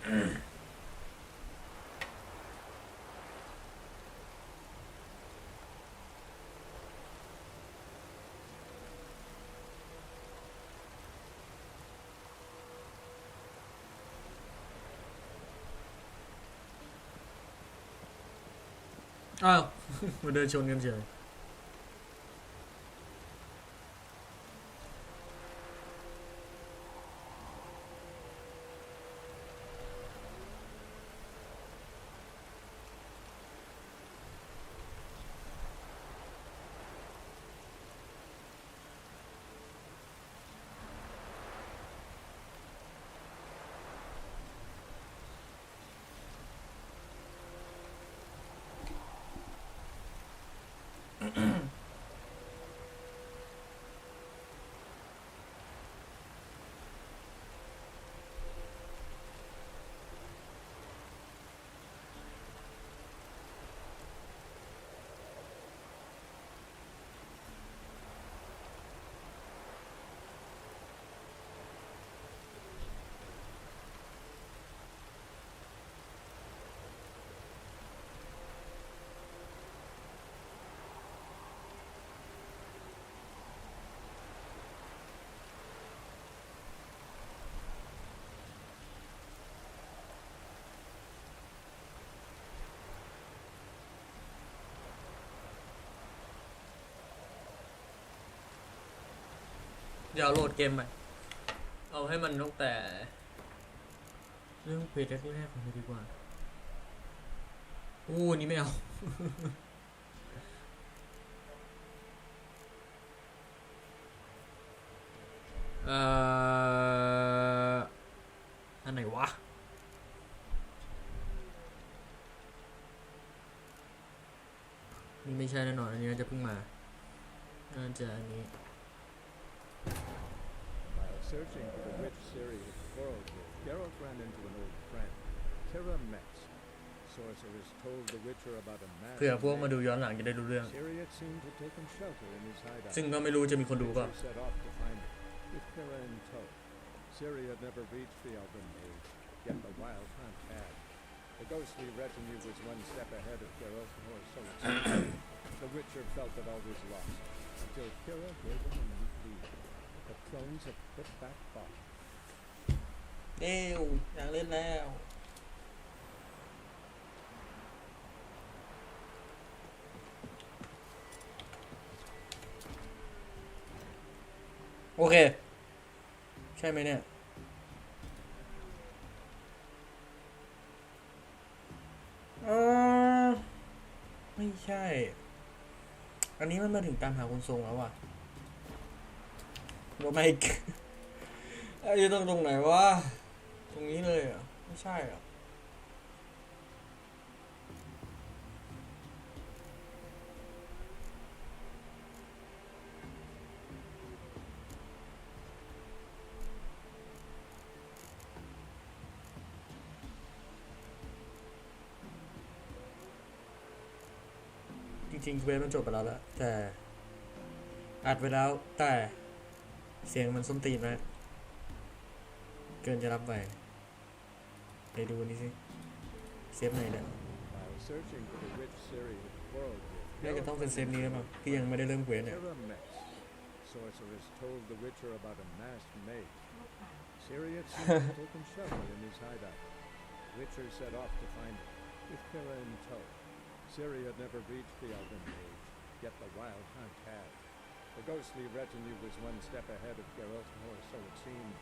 อ้าวมาเดินชนกันเฉยเดี๋ยวโหลดเกมใหม่เอาให้มันตั้งแต่เรื่องเพจแรกๆของมันดีกว่าโอ้นี่ไม่เอา อันไหนวะนี่ไม่ใช่แน่นอนอันนี้น่าจะเพิ่งมาน่าจะอันนี้Searching for the witch Syria quarreled with, Geralt ran into an old friend, Kira Metz. Sorceress told the Witcher about a man. เพื่อพวกมาดูย้อนหลังจะได้รู้เรื่อง Syria seemed to take shelter in his hideout. ซึ่งก็ไม่รู้จะมีคนดูเปล่า Set off to find it, with Kira in tow. Syria never reached the Elven Age, yet the wild hunt had. The ghostly retinue was one step ahead of Geralt, or so it seemed. The Witcher felt that all was lost, until Kira gave him a neat lead. The clones have put back thought. เอ้วอยากเล่นแล้วโอเคใช่ไหมเนี่ยไม่ใช่อันนี้มันมาถึงตามหาคนทรงแล้วว่ะว่าไม่ไอ้ตรงไหนวะตรงนี้เลยอ่ะไม่ใช่อ่ะจริงๆเวทมันจบไปแล้วแหละแต่อัดไว้แล้วแต่เสียงมันส้นตีนมากเกินจะรับไหวไปดูนี่สิเซฟไหนเนี่ยน่าจะต้องเป็นเซฟนี้หรือเปล่าที่ยังไม่ได้เริ่มเควสเนี่ย Sorceress told the Witcher about a masked mage. Syria seemed to take shelter in his hideout. Witcher set off to find it, with Kira in tow. Syria never reached the Elven Age, yet the wild hunt had. The ghostly retinue was one step ahead of Geralt, or so it seemed.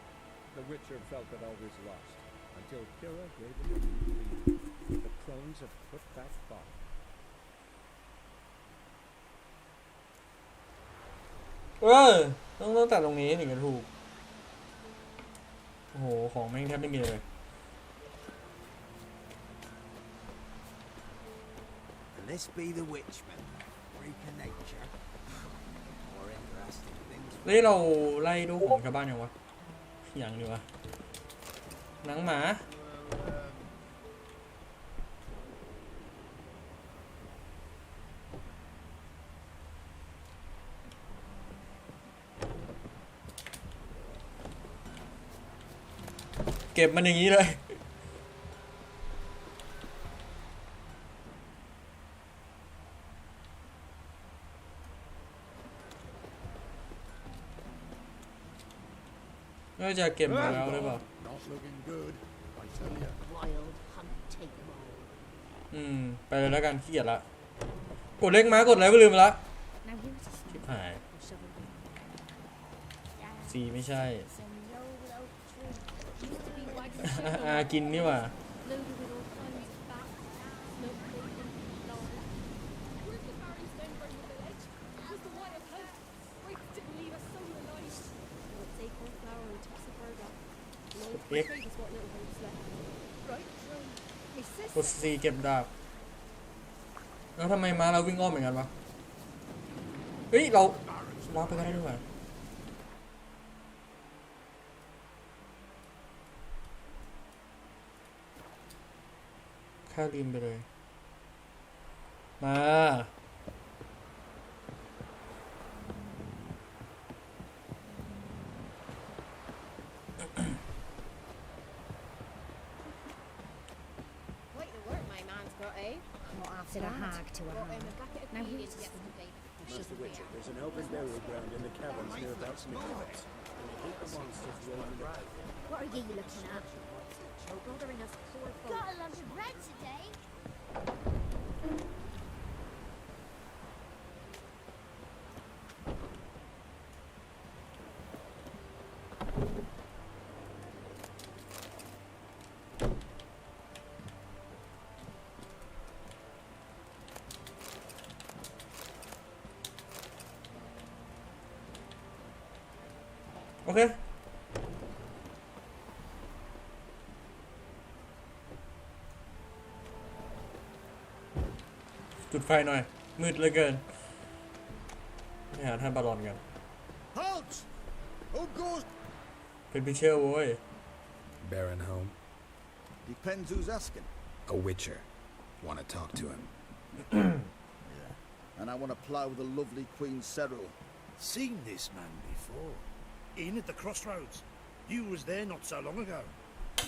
The Witcher felt that all was lost, until Kira gave him a new lead. The clones have put back thought. ต้องตัดตรงนี้ถึงจะถูกโอ้โหของแม่งแทบไม่มีเลย This be the Witchman, freak of nature. More interesting things. เฮ้ยเราไล่ดูของชาวบ้านยังวะอย่างดีวะหนังหมาเก็บมันอย่างนี้เลย จะเก็บมาแล้วหรือเปล่า Not looking good, I tell you. Wild hunt take them all. ไปเลยแล้วกันขี้เกียจละกดเล็กมากดอะไรก็ลืมไปละ Now here's a ชิบหาย shovel. สีไม่ใช่ Some noble oak tree. Used to be white กินนี่หว่า loaded with all kinds of fat, milk, bacon, lard. Where's the Barry's then from the village? Was the wild hunt? Freaks didn't leave us soul alive. Well, it's acorn flour and tops of burdock. And all Yep. the is what little herbs left. Right, right. My กด sister. ซีเก็บดาบแล้วทำไมม้าเราวิ่งอ้อมเหมือนกันวะเฮ้ยเราว้าร์ปไปก็ได้ด้วยข้าลืมไปเลยมา Quite the work my man's got, eh? What after a hag to a Brought him hag. a bucket of Now peas who's yesterday. Master Witcher, there's an open burial ground in the caverns near about Smithfields. And a heap of monsters roaming about. What are you looking at? Bothering us poor folk. Got a lump of bread today. โอเคจุดไฟหน่อยมืดเหลือเกินไปหาท่านบารอนกัน Halt! Who goes? เป็นพิเชอร์โว้ย Baron home? Depends who's asking. A witcher. Want to talk to him. And I want to plough the lovely Queen Cyril. Seen this man before. In at the crossroads. You was there not so long ago.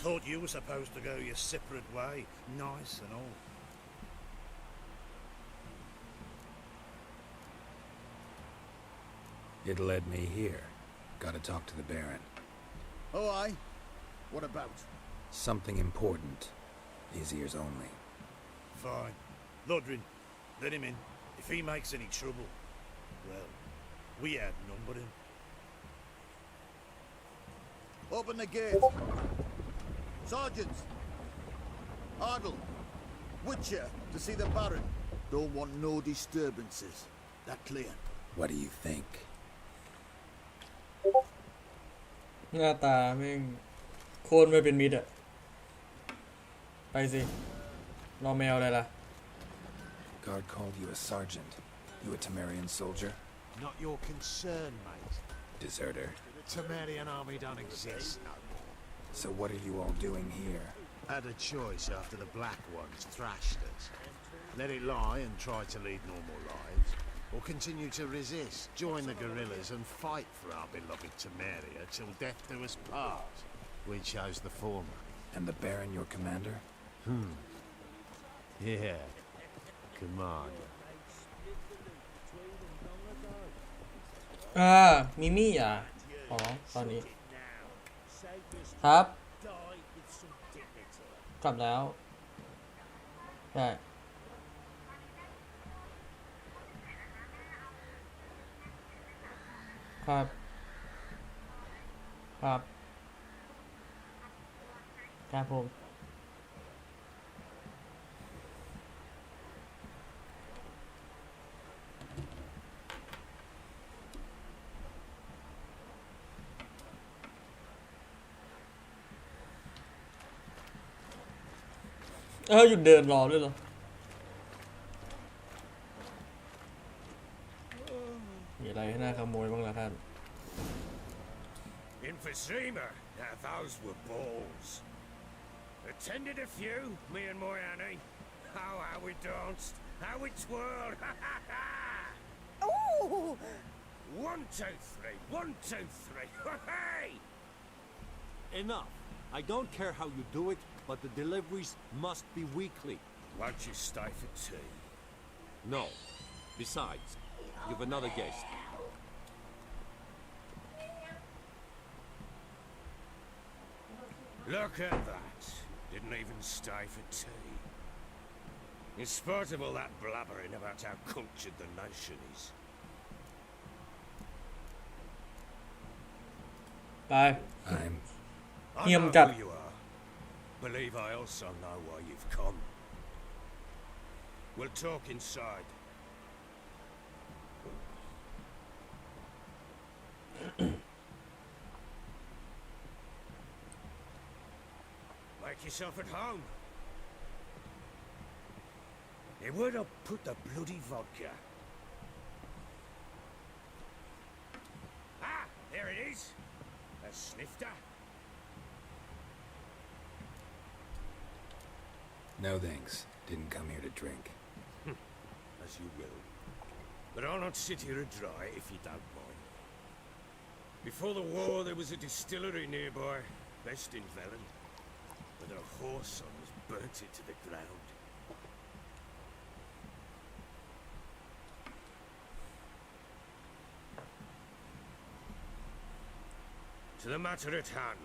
Thought you were supposed to go your separate way. Nice and all. It led me here. Gotta talk to the Baron. Oh, aye? What about? Something important. His ears only. Fine. Lodrin, let him in. If he makes any trouble, well, we outnumbered him. Open the gate. Sergeants. Ardle. Witcher to see the Baron. Don't want no disturbances. That clear? What do you think? หน้าตาแม่งโคตรไม่เป็นมิตรอะไปสิรอแมวอะไรล่ะ Guard called you a sergeant. You a Temerian soldier? Not your concern, mate. Deserter. The Temerian army don't exist no more. So what are you all doing here? Had a choice after the Black Ones thrashed us. Let it lie and try to lead normal lives, or continue to resist, join the guerrillas and fight for our beloved Temeria till death do us part. We chose the former. And the Baron your commander? Yeah. Commander. มิมี่อ่ะอ๋อตอนนี้ครับกลับแล้วใช่ครับครับครับผมหยุดเดินรอด้วยเหรอมีอะไรให้น่าขโมยบ้างล่ะท่าน Emphysema. Now those were balls. Attended a few, me and my Annie. Oh, how we danced, how we twirled. Oh! 1, 2, 3. 1, 2, 3. Hey! Enough. I don't care how you do it, but the deliveries must be weekly. Won't you stay for tea? No. Besides, you've another guest. Look at that. Didn't even stay for tea. In spite of all that blabbering about how cultured the nation is. ไป I'm... I Nghiêm know chặt. who you are. Believe I also know why you've come. We'll talk inside. Make yourself at home. Hey, where'd I put the bloody vodka? Ah, there it is. A snifter. No thanks. Didn't come here to drink. As you will. But I'll not sit here and dry if you don't mind. Before the war, there was a distillery nearby, based in Velen. But a whoreson has burnt it to the ground. To the matter at hand,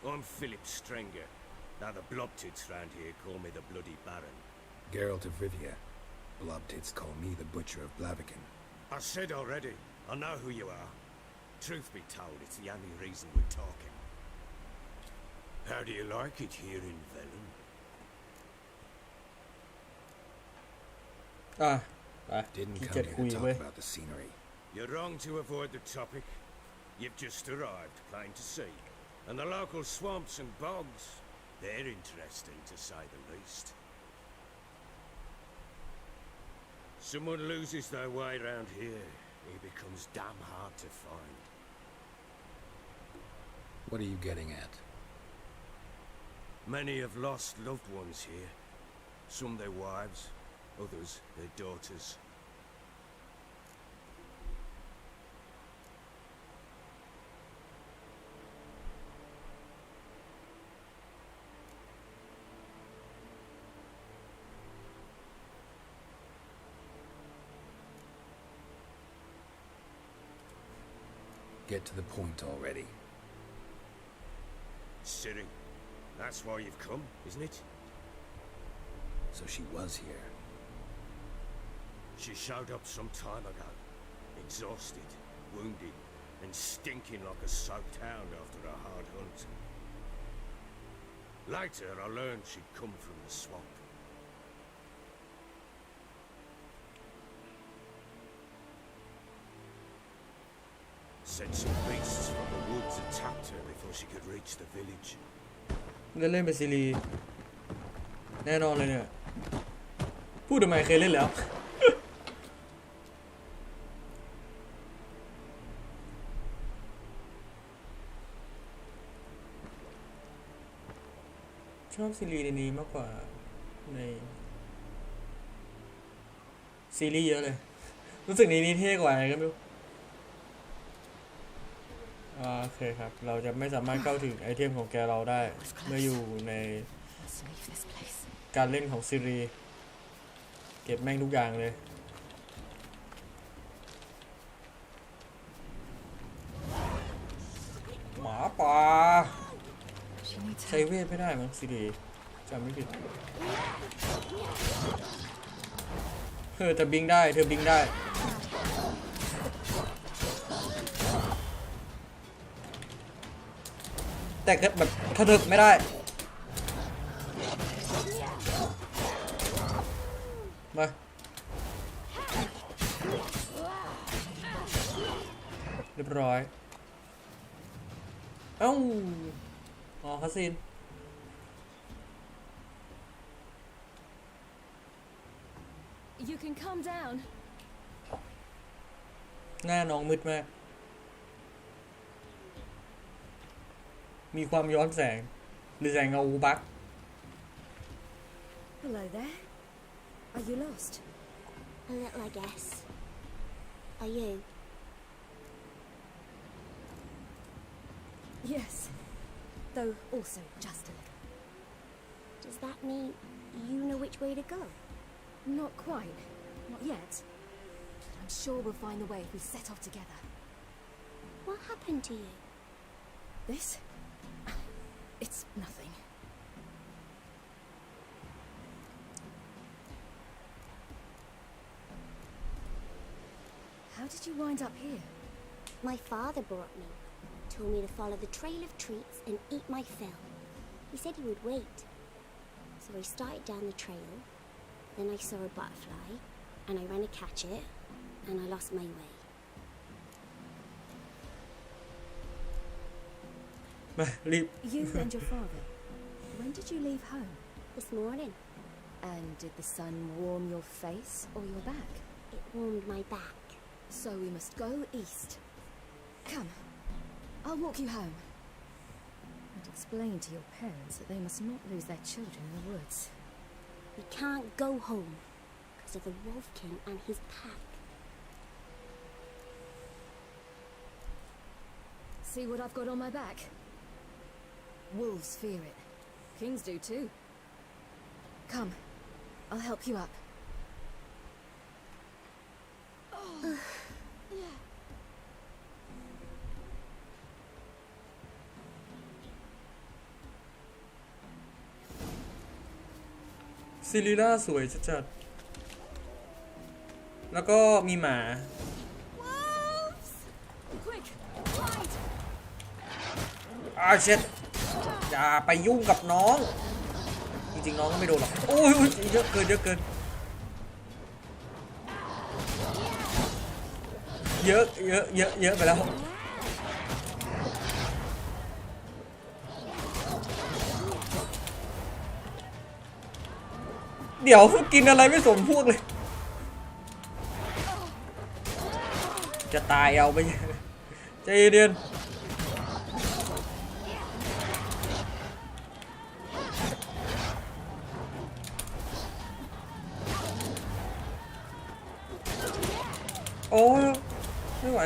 I'm Philip Strenger. Now the blobtits round here call me the Bloody Baron. Geralt of Rivia. Blobtits call me the Butcher of Blaviken. I said already, I know who you are. Truth be told, it's the only reason we're talking. How do you like it here in Velen? อ่ะไป Didn't ขี้ come เกียจ here คุย to เว้ talk ย about the scenery. You're wrong to avoid the topic. You've just arrived, plain to see. And the local swamps and bogs, they're interesting to say the least. Someone loses their way round here, he becomes damn hard to find. What are you getting at? Many have lost loved ones here. Some their wives, others their daughters. Get to the point already. Ciri, that's why you've come, isn't it? So she was here. She showed up some time ago, exhausted, wounded, and stinking like a soaked hound after a hard hunt. Later, I learned she'd come from the swamp. Said some beasts from the woods attacked her before she could reach the village. เล่นเป็นซีรีส์แน่นอนเลยเนี่ย พูดทำไมเคยเล่นแล้ว ชอบซีรีส์ในนี้มากกว่าในซีรีส์เยอะเลย รู้สึกนี้เท่กว่าไงก็ไม่รู้โอเคครับ เราจะไม่สามารถเข้าถึงไอเทมของแกเราได้เมื่ออยู่ในการเล่นของซีรีส์เก็บแม่งทุกอย่างเลยหมาป่าใช้เวทไม่ได้มั้งซีรีส์จำไม่ผิดแต่บิงได้เธอบิงได้แต่ก็แบบกระดึกไม่ได้มาเรียบร้อยเอ้าอ๋อคาสิน You can calm down. หน้าน้องมืดมากมีความย้อนแสงหรือแสงเงาบัก Hello there. Are you lost? A little, I guess. Are you? Yes. Though also just a little. Does that mean you know which way to go? Not quite. Not yet. But I'm sure we'll find the way if we set off together. What happened to you? This? It's nothing. How did you wind up here? My father brought me. Told me to follow the trail of treats and eat my fill. He said he would wait. So I started down the trail. Then I saw a butterfly, and I ran to catch it, and I lost my way. มารีบ You and your father. When did you leave home? This morning, And did the sun warm your face or your back? it warmed my back. So we must go east. Come, I'll walk you home. And explain to your parents that they must not lose their children in the woods. We can't go home because of the Wolf King and his pack. See what I've got on my back? Wolves fear it. Kings do too. Come, I'll help you up. Yeah. ซิลิล่าสวยจัดๆแล้วก็มีหมา Wolves! Quick, hide! เช็ดอย่าไปยุ่งกับน้อง จริงๆน้องก็ไม่โดนหรอกโอ้ยเยอะเกินเยอะเกินเยอะไปแล้วเดี๋ยวกินอะไรไม่สมพวกเลยจะตายเอาไปใจเย็นโอ้ยไม่ไหว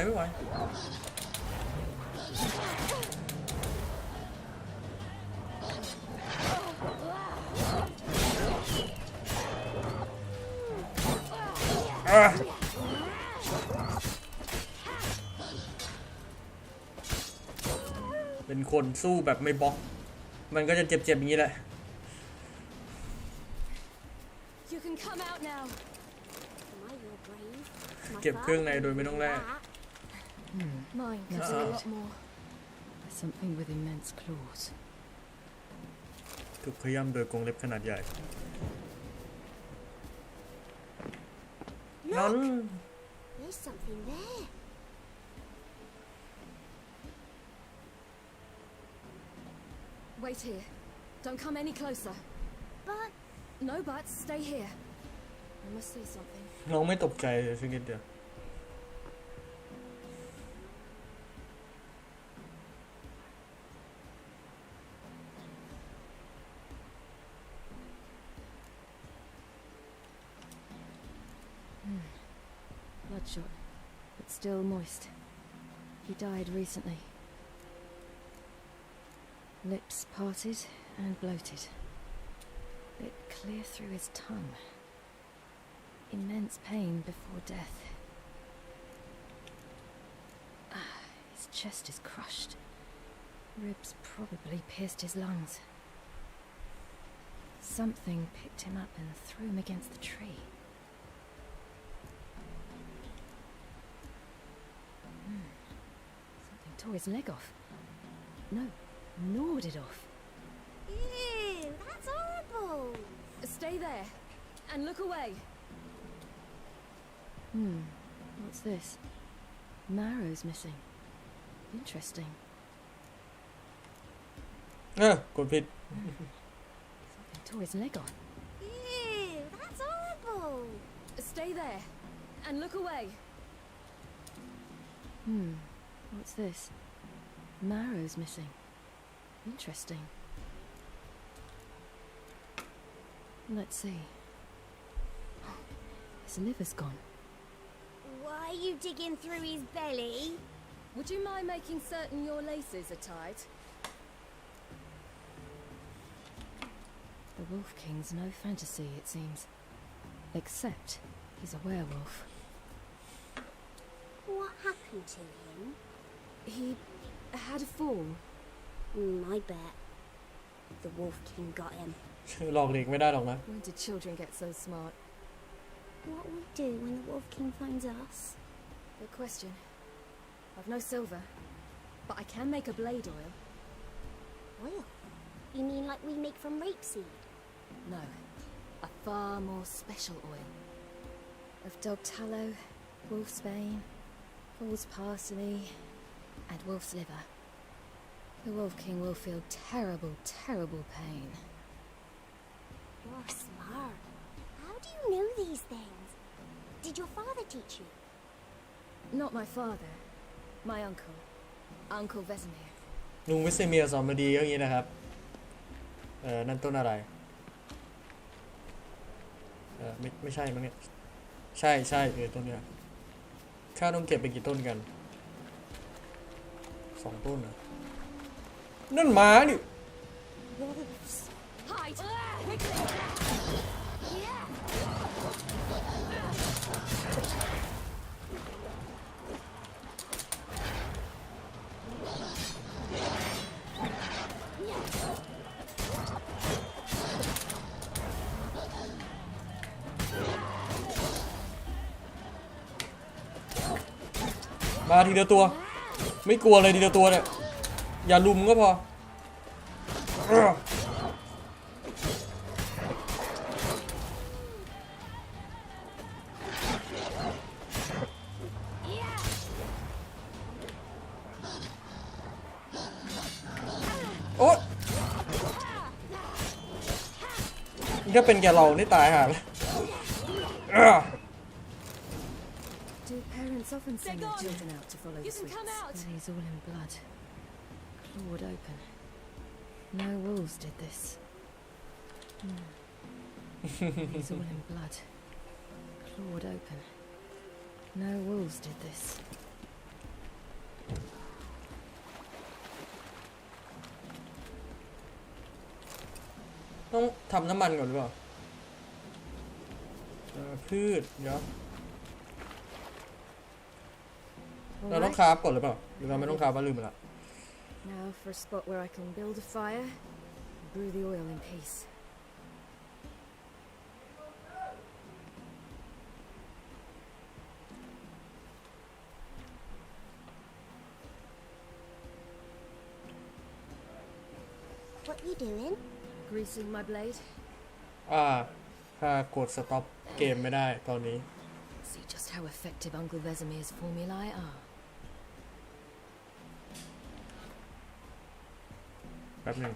เป็นคนสู้แบบไม่บล็อกมันก็จะเจ็บๆอย่างนี้แหละ You can come out now. Am I your brave? My เก็บเครื่องใน father โดยไม่ต้องแลก that. Mine can do a lot more. There's something with immense claws. ถูกขย้ำโดยกรงเล็บขนาดใหญ่นั้น There's something there. Wait here. Don't come any closer. But No buts. Stay here. I must see something. น้องไม่ตกใจเลยสักนิดเดียว Bloodshot, but still moist. He died recently. Lips parted and bloated. Bit clear through his tongue. Immense pain before death. His chest is crushed. Ribs probably pierced his lungs. Something picked him up and threw him against the tree. Something tore his leg off. No, gnawed it off. ew, that's horrible. Stay there. And look away. What's this? Marrow's missing. Interesting. กดผิด Something tore his leg off. Ew, that's horrible. Stay there. And look away. What's this? Marrow's missing. Interesting. Let's see. His liver's gone. Why are you digging through his belly? Would you mind making certain your laces are tied? The Wolf King's no fantasy, it seems. Except he's a werewolf. What happened to him? He had a fall. I bet. the Wolf King got him. หลอกเด็กไม่ได้หรอกนะ When did children get so smart? What will we do when the Wolf King finds us? Good question. I've no silver, but I can make a blade oil. Oil? You mean like we make from rapeseed? No, a far more special oil. Of dog tallow, wolf's bane, fool's parsley, and wolf's liver. The Wolf King will feel terrible, terrible pain. You're smart. How do you know these things? Did your father teach you? Not my father. My uncle. Uncle Vesemir. ลุงวิเซเมียร์สอนมาดีอย่างนี้นะครับนั่นต้นอะไรไม่ใช่มั้งเนี่ยใช่ต้นเนี้ยข้าต้องเก็บไปกี่ต้นกัน2 ต้นนะนั่นหมาดิ Wolves. Hide! Yeah. มาทีเดียวตัวไม่กลัวเลยทีเดียวตัวเนี่ยอย่าลุมก็พอโอ๊ยถ้าเป็นแกเราได้ตายห่าเลย Do parents often send their children out to follow the sweets? But he's all in blood. Clawed open. No wolves did this. He's all in blood. Clawed open. No wolves did this. ต้องทำน้ำมันก่อนหรือเปล่าพืชเดี๋ยวเราต้องคราฟก่อนหรือเปล่าหรือเราไม่ต้องคราฟว่าลืมไปละ Now for a spot where I can build a fire, brew the oil in peace. What you doing? Greasing my blade. ถ้ากดสต็อปเกมไม่ได้ตอนนี้ See just how effective Uncle Vesemir's formulae are. แป๊บหนึ่ง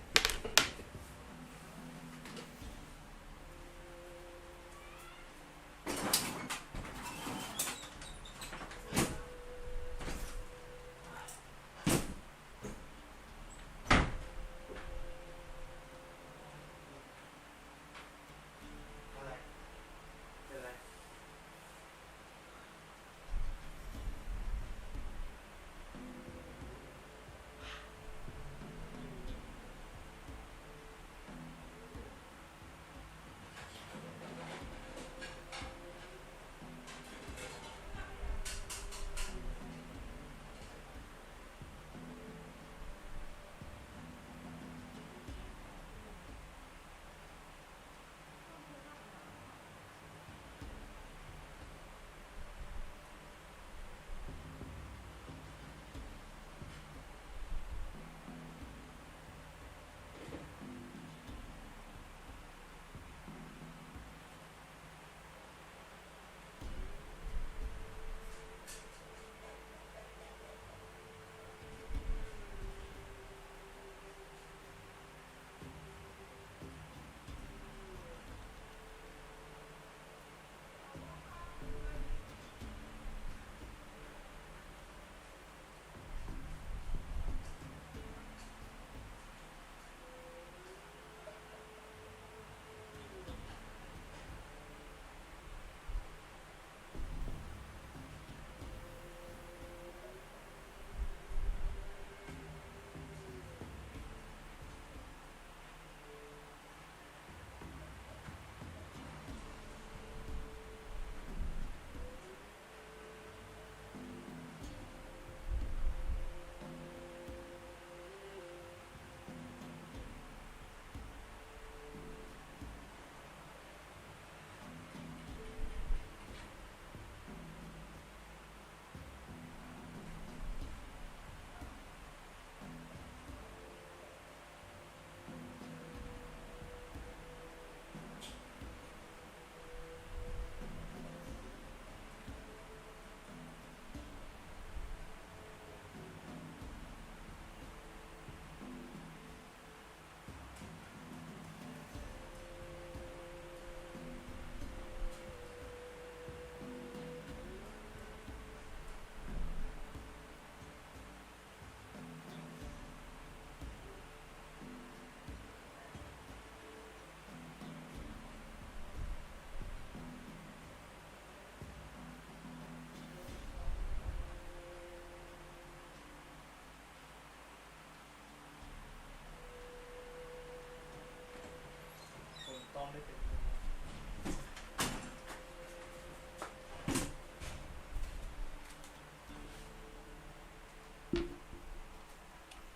ได้เป็น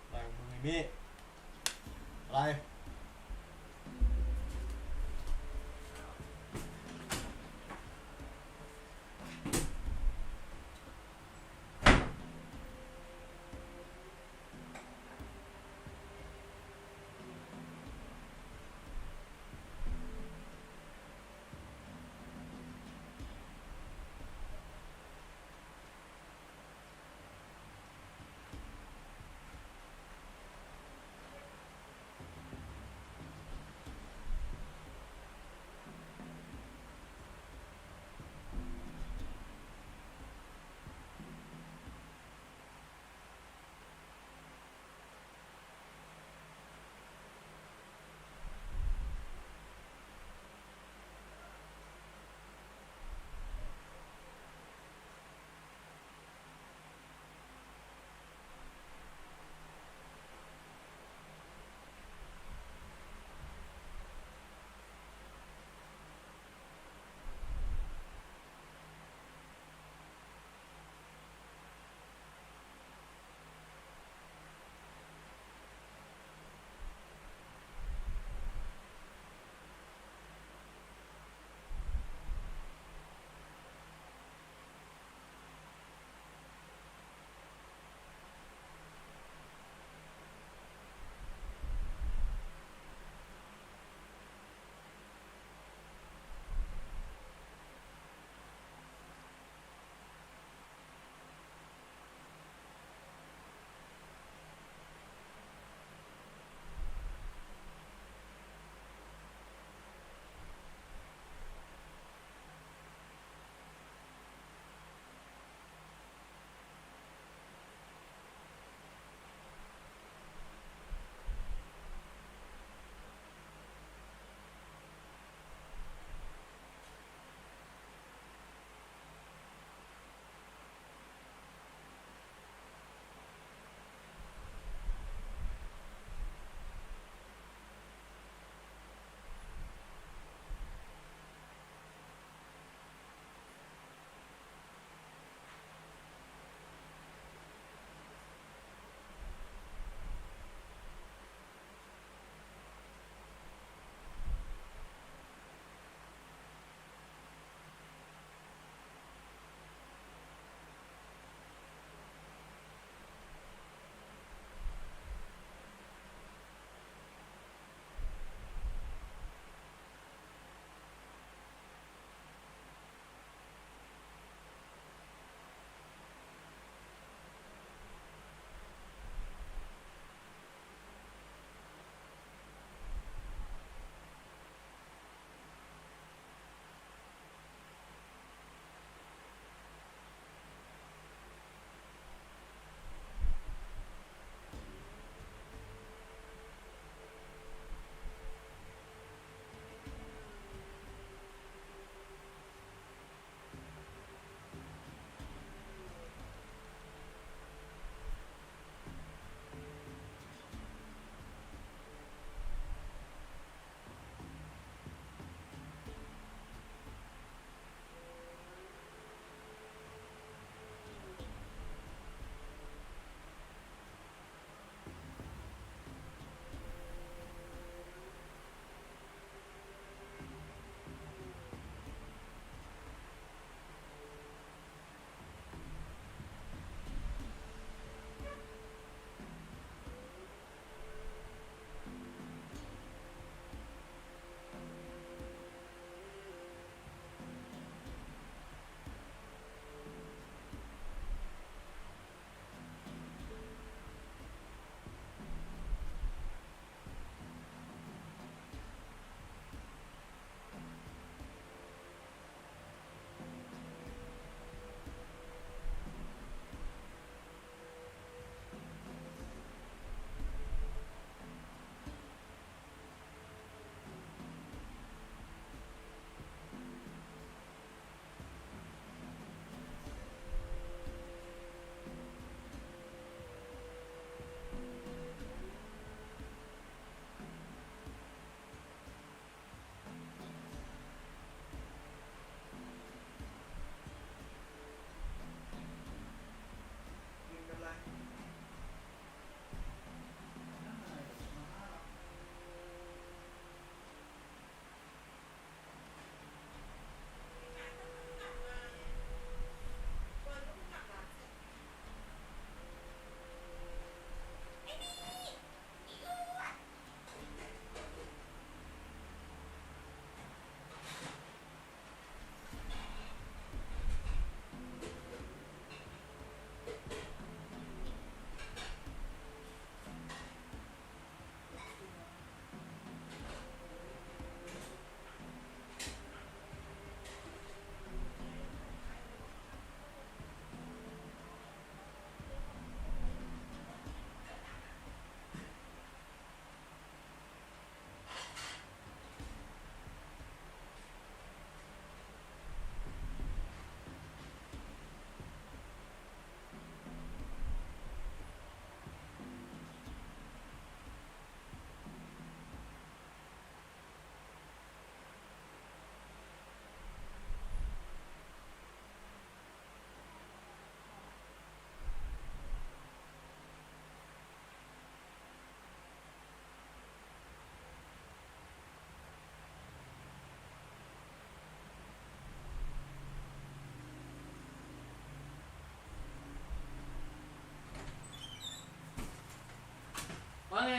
อะไรของมึงไอ้มี่อะไร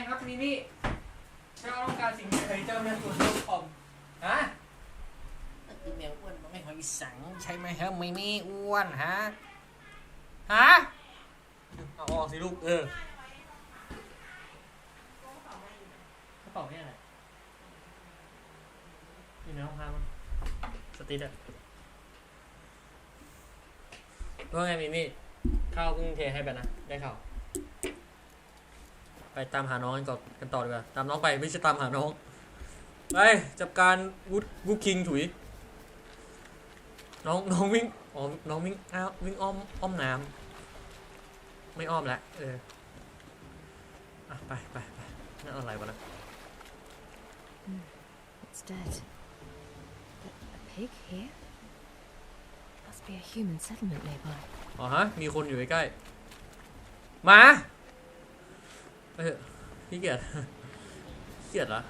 ครับมินี่ถ้าต้องการสิ่งใดเจ้าเรื่องตัวลูกคอมฮะคือแมวอ้วนไม่หอยสังใช่ไหมฮะไม่มีอ้วนฮะเอาออกสิลูกกระเป๋าเนี่ยอะไรอยู่ในห้องพักมั้งสติดอะว่าไงมินี่ข้าวเพิ่งเทให้ไปนะได้ข่าวไปตามหาน้องกันต่อดีกว่าตามน้องไปไม่ใช่ตามหาน้องไปจับการวูดคิงถุยน้องวิ่งน้องวิ่งวิ่งอ้อมน้ำไม่อ้อมแล้วไปนั่นอะไรวะนะ It's dead. A pig here? Must be a human settlement nearby. อ๋อฮะมีคนอยู่ใกล้ๆมาพี่เกียรละ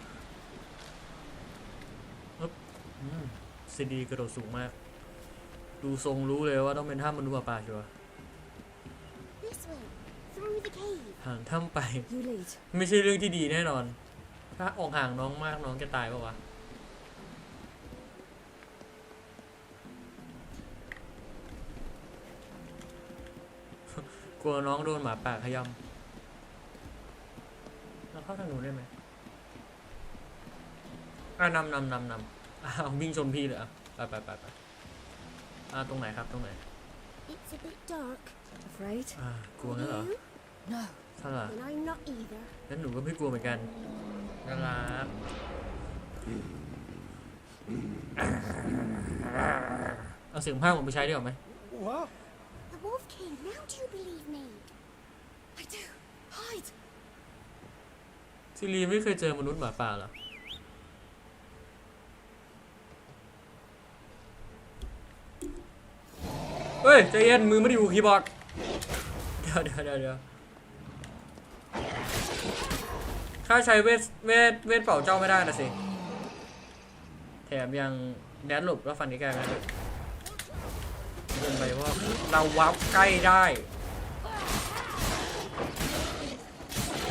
ซีดีกระโดดสูงมากดูทรงรู้เลยว่าต้องเป็นถ้ำมนุษย์ป่าชัวร์ห่างถ้ำไปไม่ใช่เรื่องที่ดีแน่นอนถ้าออกห่างน้องมากน้องจะตายป่าววะกลัวน้องโดนหมาป่าขย้ำแล้วเข้าทางนู้นได้ไหมนำวิ่งชนพี่เลยไปตรงไหนครับตรงไหน It's a bit dark. Afraid? กลัวงั้นเหรอ No. ใช่เหรอ And I'm not either. งั้นหนูก็ไม่กลัวเหมือนกันน่ารักเอาเสียงภาคผมไปใช้ได้หรอไหม What? The Wolf King, now do you believe me? I do. Hide. ซิลีไม่เคยเจอมนุษย์หมาป่าเหรอเฮ้ยใจเย็นมือไม่ได้อยู่คีย์บอร์ดเดี๋ยวข้าใช้เวทเป่าเจ้าไม่ได้นะสิแถมยังแดนหลบแล้วฟันนี้แกไม่ได้เดินไปว่าเราวับใกล้ได้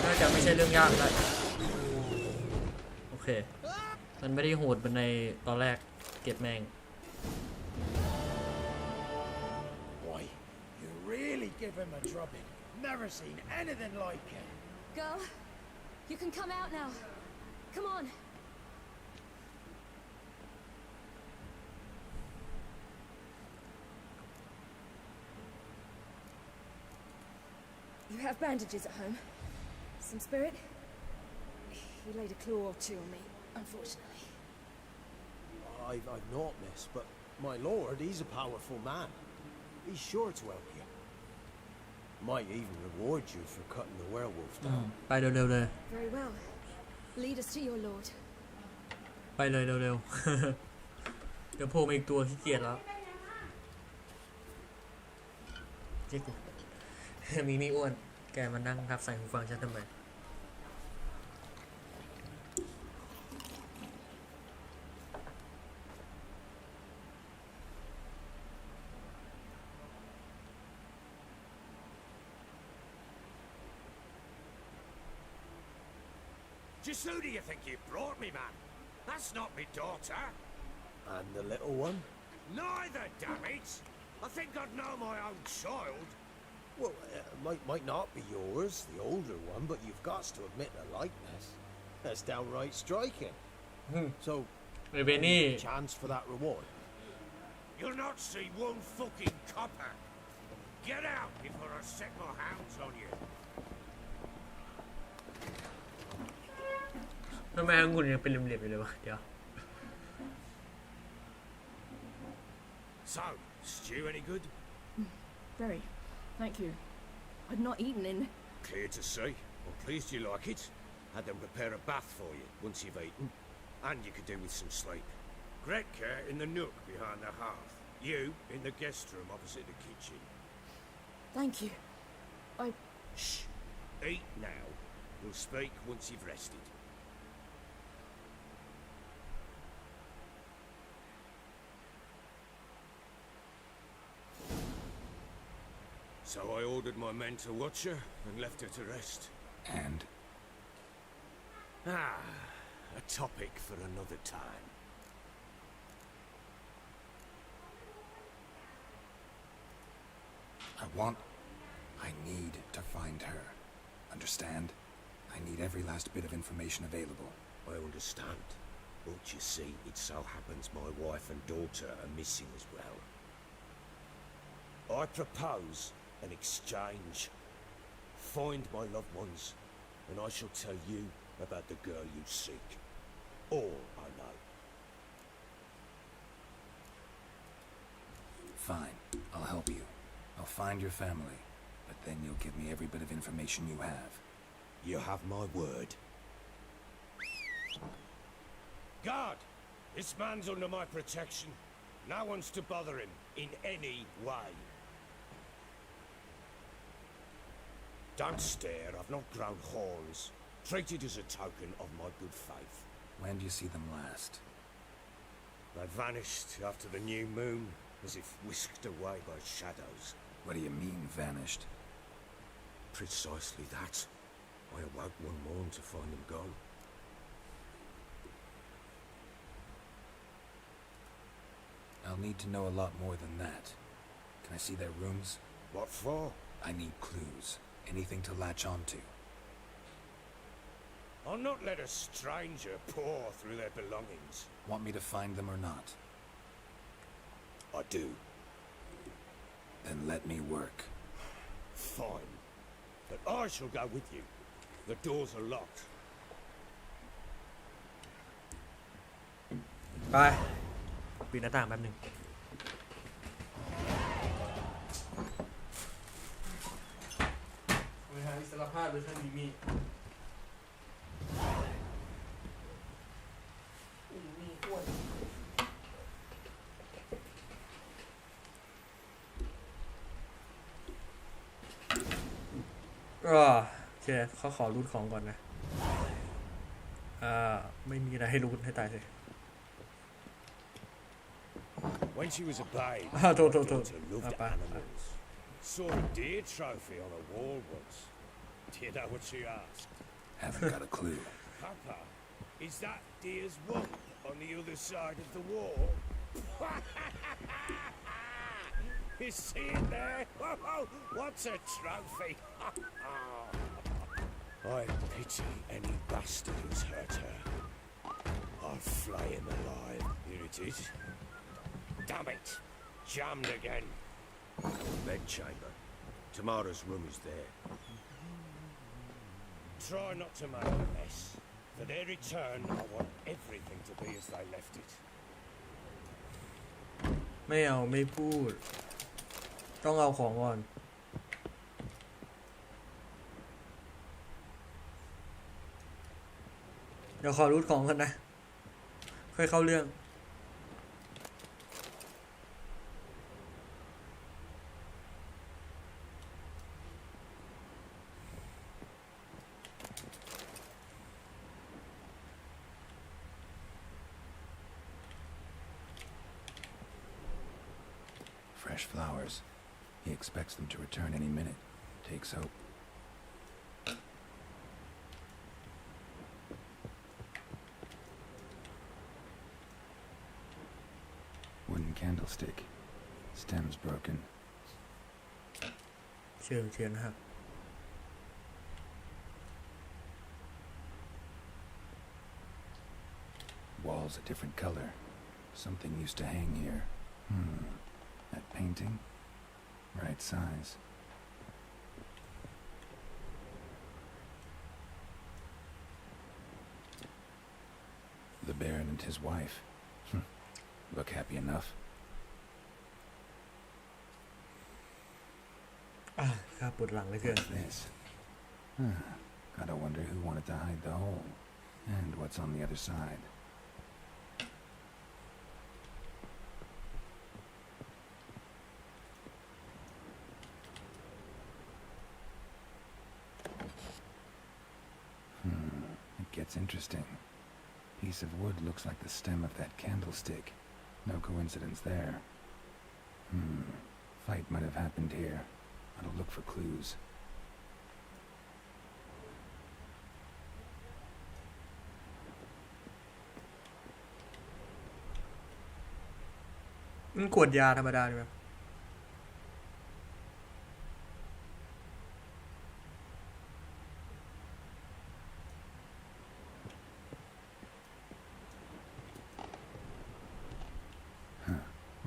น่าจะไม่ใช่เรื่องยากแล้วโอเคมันไม่ได้โหดเหมือนในตอนแรกเก็บแมงReally give him a drubbing. Never seen anything like it. Girl, you can come out now. Come on. You have bandages at home. Some spirit? He laid a claw or two on me, unfortunately. I've not, miss, but my lord, he's a powerful man. He's sure to help you. Might even reward you for cutting the werewolf down. ไปเร็วๆเลย Very well. Lead us to your lord. ไปเลยเร็วๆ เดี๋ยวโผล่มาอีกตัวขี้เกียจแล้วเจ๊กูมีไม่อ้วนแกมานั่งครับใส่หูฟังฉันทำไมJust who do you think you brought me, man? That's not me daughter. And the little one? Neither, damn it! I think I'd know my own child. Well, might not be yours, the older one, but you've got to admit the likeness. That's downright striking. So, chance for that reward? You'll not see one fucking copper. Get out before I set my hounds on you. ทำไมองุ่นยังเป็นเหลี่ยมๆอยู่เลยวะเดี๋ยว So, stew any good? Very. Thank you. I'd not eaten in. Clear to see. I'm pleased you like it. Had them prepare a bath for you once you've eaten. And you could do with some sleep. Gretka in the nook behind the hearth. You in the guest room opposite the kitchen. Thank you. Shh. Eat now. We'll speak once you've rested. So I ordered my men to watch her and left her to rest. And? Ah, a topic for another time. I need to find her. Understand? I need every last bit of information available. I understand. But you see, it so happens my wife and daughter are missing as well. I propose an exchange. Find my loved ones, and I shall tell you about the girl you seek. All I know. Fine. I'll help you. I'll find your family, but then you'll give me every bit of information you have. You have my word. Guard! This man's under my protection. No one's to bother him in any way. Don't stare, I've not grown horns. Treat it as a token of my good faith. When do you see them last? They vanished after the new moon, as if whisked away by shadows. What do you mean, vanished? Precisely that. I awoke one morn to find them gone. I'll need to know a lot more than that. Can I see their rooms? What for? I need clues. Anything to latch onto. I'll not let a stranger pore through their belongings. Want me to find them or not? I do. Then let me work. Fine. But I shall go with you. The doors are locked. ไปปิดหน้าต่างแป๊บหนึ่งบริหารอิสรภาพโดยท่านดีมีอ้วนก็โอเคเขาขอรูทของก่อนนะไม่มีอะไรให้รูทให้ตายสิ When she was a babe, my daughter loved animals. Saw a deer trophy on a wall once. Do you know what she asked? Haven't got a clue. Papa, is that deer's rump on the other side of the wall? You see it there? Whoa, what's a trophy? I pity any bastard who's hurt her. I'll flay him alive. Here it is. Damn it! Jammed again. Bedchamber. Tamara's room is there. Try not to make a mess. For their return, I want everything to be as they left it. ไม่เอาไม่พูดต้องเอาของก่อนเดี๋ยวขอรูทของกันนะค่อยเข้าเรื่องFresh flowers. He expects them to return any minute. Takes hope. Wooden candlestick. Stem's broken. เชื่อเทียนหัก Walls a different color. Something used to hang here. That painting? Right size. The Baron and his wife. Look happy enough. ครับปวดหลังเลยเกิน What's this? Gotta wonder who wanted to hide the hole. And what's on the other side. It gets interesting. Piece of wood looks like the stem of that candlestick. No coincidence there. Fight might have happened here. I'll look for clues. มันขวดยาธรรมดาใช่ไหม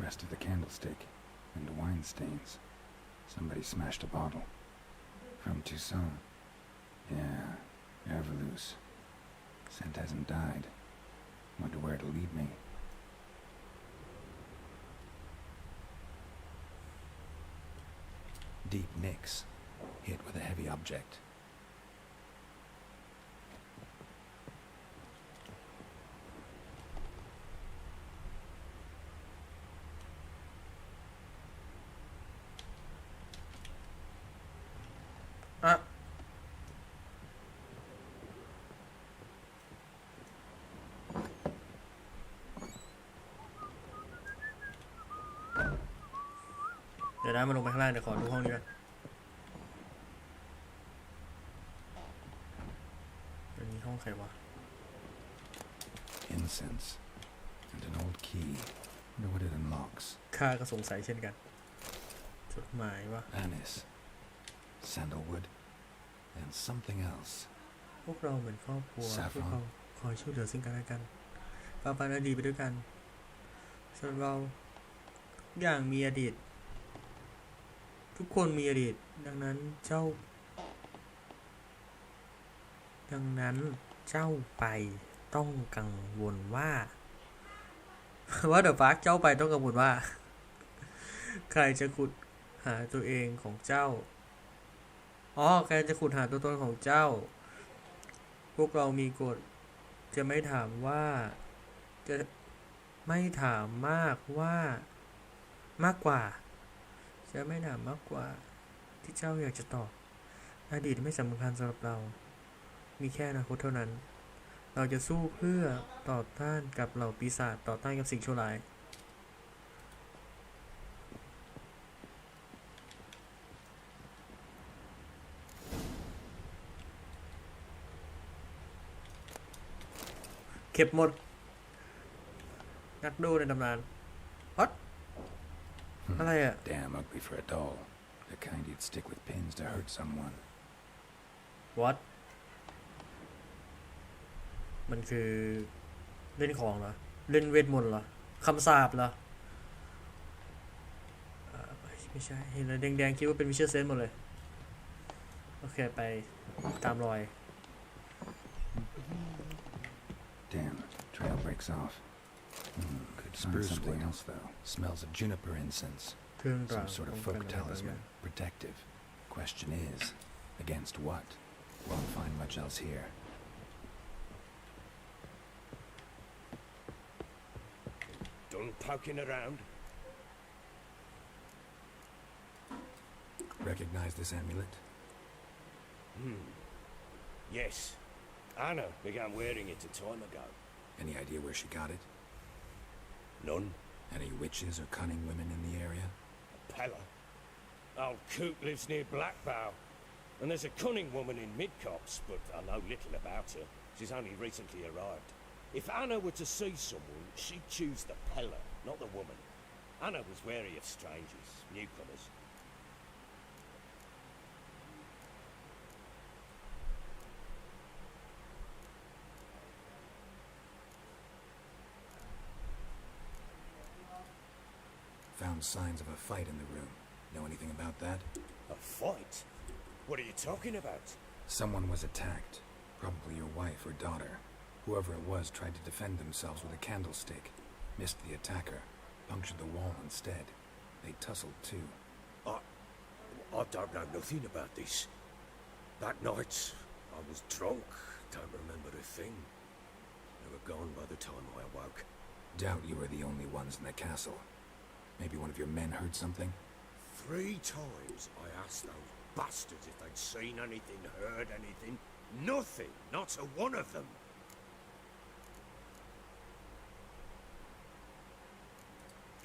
Rest of the candlestick and wine stains. Somebody smashed a bottle. From Toussaint. Yeah, Erveloos. Scent hasn't died. Wonder where it'll lead me. Deep nicks. Hit with a heavy object. Ah. เดี๋ยวนะมาลงไปข้างล่างเดี๋ยวขอดูห้องนี้ก่อนอันนี้ห้องใครวะ Incense and an old key. Wonder what it unlocks. ข้าก็สงสัยเช่นกันจดหมายวะ Anise, sandalwood, and something else. พวกเราเหมือนครอบครัว Saffron พวกเราคอยช่วยเหลือซึ่งกันและกันปาปานาดีไปด้วยกันส่วนเราทุกอย่างมีอดีตทุกคนมีอดีตดังนั้นเจ้าไปต้องกังวลว่าว่าเดอะฟาร์กเจ้าไปต้องกังวลว่าใครจะขุดหาตัวเองของเจ้าใครจะขุดหาตัวตนของเจ้าพวกเรามีกฎจะไม่ถามว่าจะไม่ถามมากกว่าจะไม่ถามมากกว่าที่เจ้าอยากจะตอบอดีตไม่สำคัญสำหรับเรามีแค่อนาคตเท่านั้นเราจะสู้เพื่อต่อต้านกับเหล่าปีศาจต่อต้านกับสิ่งชั่วร้ายเก็บหมดนักดูในตำนานWhat? อะไรอะ Damn ugly for a doll. The kind you'd stick with pins to hurt someone. What? มันคือเล่นของเหรอเล่นเวทมนต์เหรอคำสาปเหรอไม่ใช่เห็นอะไรแดงๆคิดว่าเป็นวิเชอร์เซนหมดเลยโอเคไปตามรอย Damn, trail breaks off. Could find something else though. Smells of juniper incense. Some sort of folk talisman. Protective. Question is, against what? Won't find much else here. Done poking around? Recognize this amulet? Yes. Anna began wearing it a time ago. Any idea where she got it? None. Any witches or cunning women in the area? Pella. Old Coot lives near Blackbow. And there's a cunning woman in Midcopse, but I know little about her. She's only recently arrived. If Anna were to see someone, she'd choose the Pella, not the woman. Anna was wary of strangers, newcomers. Found signs of a fight in the room. Know anything about that? A fight? What are you talking about? Someone was attacked. Probably your wife or daughter. Whoever it was tried to defend themselves with a candlestick. Missed the attacker. Punctured the wall instead. They tussled too. I don't know nothing about this. That night, I was drunk. Don't remember a thing. They were gone by the time I awoke. Doubt you were the only ones in the castle. Maybe one of your men heard something? 3 times I asked those bastards if they'd seen anything, heard anything. Nothing. Not a one of them.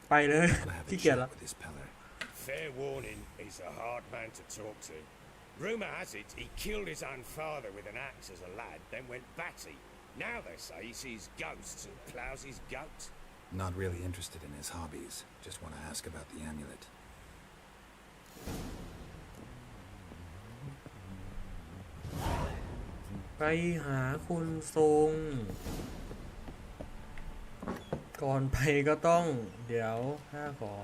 ไปเลย I'll have ขี้ a เกียจ chat ละ with this Peller. Fair warning, he's a hard man to talk to. Rumour has it he killed his own father with an axe as a lad, then went batty. Now they say he sees ghosts and ploughs his goat. Not really interested in his hobbies. Just want to ask about the amulet. ไปหาคุณทรงก่อนไปก็ต้องเดี๋ยวข้าขอ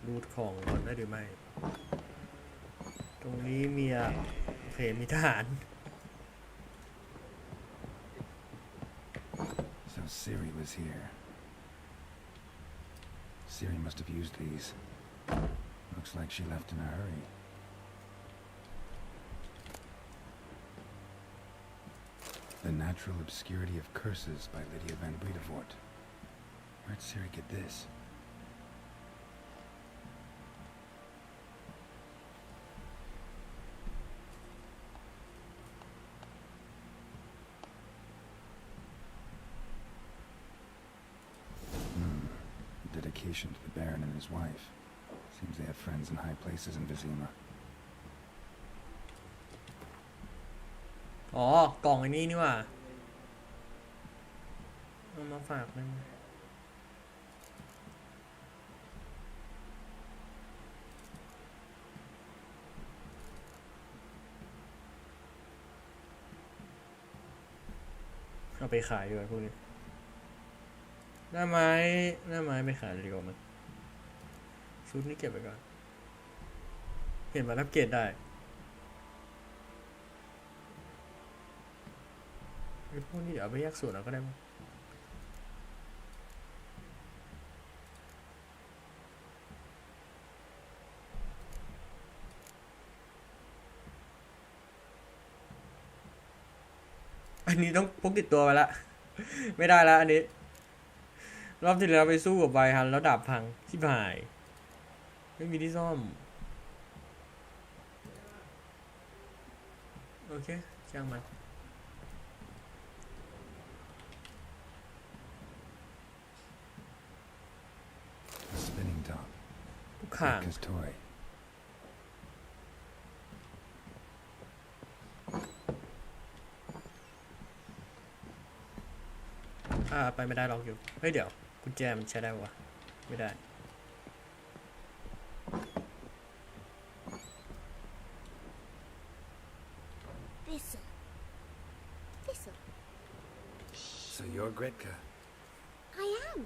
รูทของก่อนได้หรือไม่ตรงนี้มีโอเคมีทหาร So Ciri was here. Ciri must have used these. Looks like she left in a hurry. The Natural Obscurity of Curses by Lydia van Bredevoort. Where'd Ciri get this? Dedication to the Baron and his wife. Seems they have friends in high places in Vizima. อ๋อกล่องอันนี้นี่ว่าเอามาฝากเลยเอาไปขายดีกว่าพวกนี้หน้าไม้ไปขายดีกว่ามันชุดนี้เก็บไปก่อนเห็นมารับเกรดได้ไอ้พวกนี้เดี๋ยวเอาไปแยกส่วนเอาก็ได้มั้งอันนี้ต้องพกติดตัวไปละ ไม่ได้แล้วอันนี้รอบที่แล้วไปสู้กับไวฮันแล้วดาบพังชิบหายไม่มีที่ซ่อมโอเคช่างมัน A spinning top. ทุกข้าง His toy. ไปไม่ได้หรอกอยู่เฮ้ยเดี๋ยวกุญแจมันใช้ได้ปะวะไม่ได้ Thistle. So you're Gretka. I am.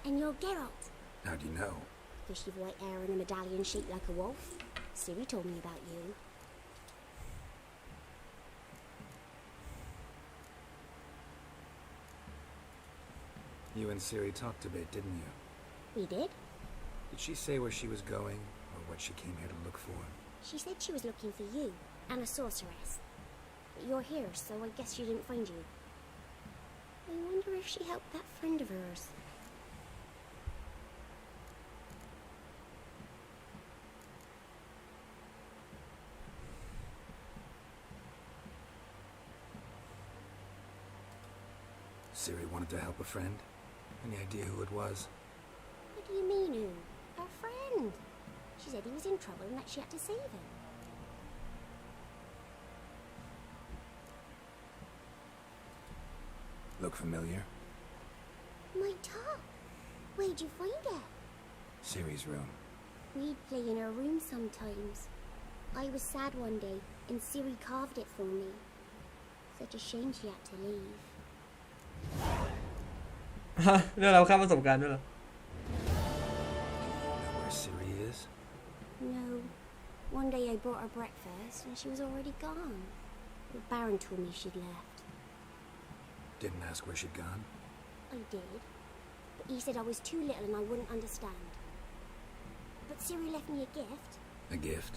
And you're Geralt. How do you know? Because you've white hair and a medallion shaped like a wolf. Ciri told me about you. You and Ciri talked a bit, didn't you? We did. Did she say where she was going, or what she came here to look for? She said she was looking for you and a sorceress. But you're here, so I guess she didn't find you. I wonder if she helped that friend of hers. Ciri wanted to help a friend? Any idea who it was? What do you mean who? Her friend. She said he was in trouble and that she had to save him. Look familiar? My top. Where'd you find it? Ciri's room. We'd play in her room sometimes. I was sad one day and Ciri carved it for me. Such a shame she had to leave. เนี่ยเราข้ามประสบการณ์ด้วยเหรอ Know where Ciri is? No. One day I brought her breakfast and she was already gone. The Baron told me she'd left. Didn't ask where she'd gone? I did. But he said I was too little and I wouldn't understand. But Ciri left me a gift. A gift?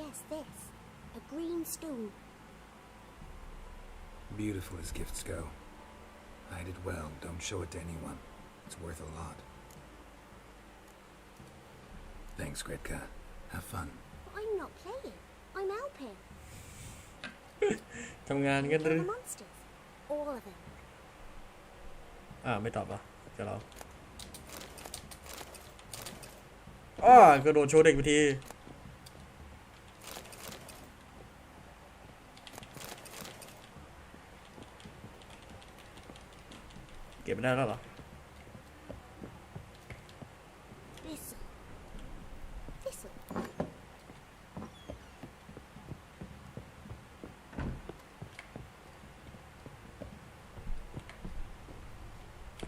Yes, this. A green stone. Beautiful as gifts go. Hide it well, don't show it to anyone. It's worth a lot. Thanks, Gretka. Have fun. I'm not playing. I'm helping. ทำงานกันหรือ The monsters. All of them. ไม่ตอบอ่ะจะเรากระโดดโชว์เด็กไปทีเก็บไม่ได้แล้วเหรอ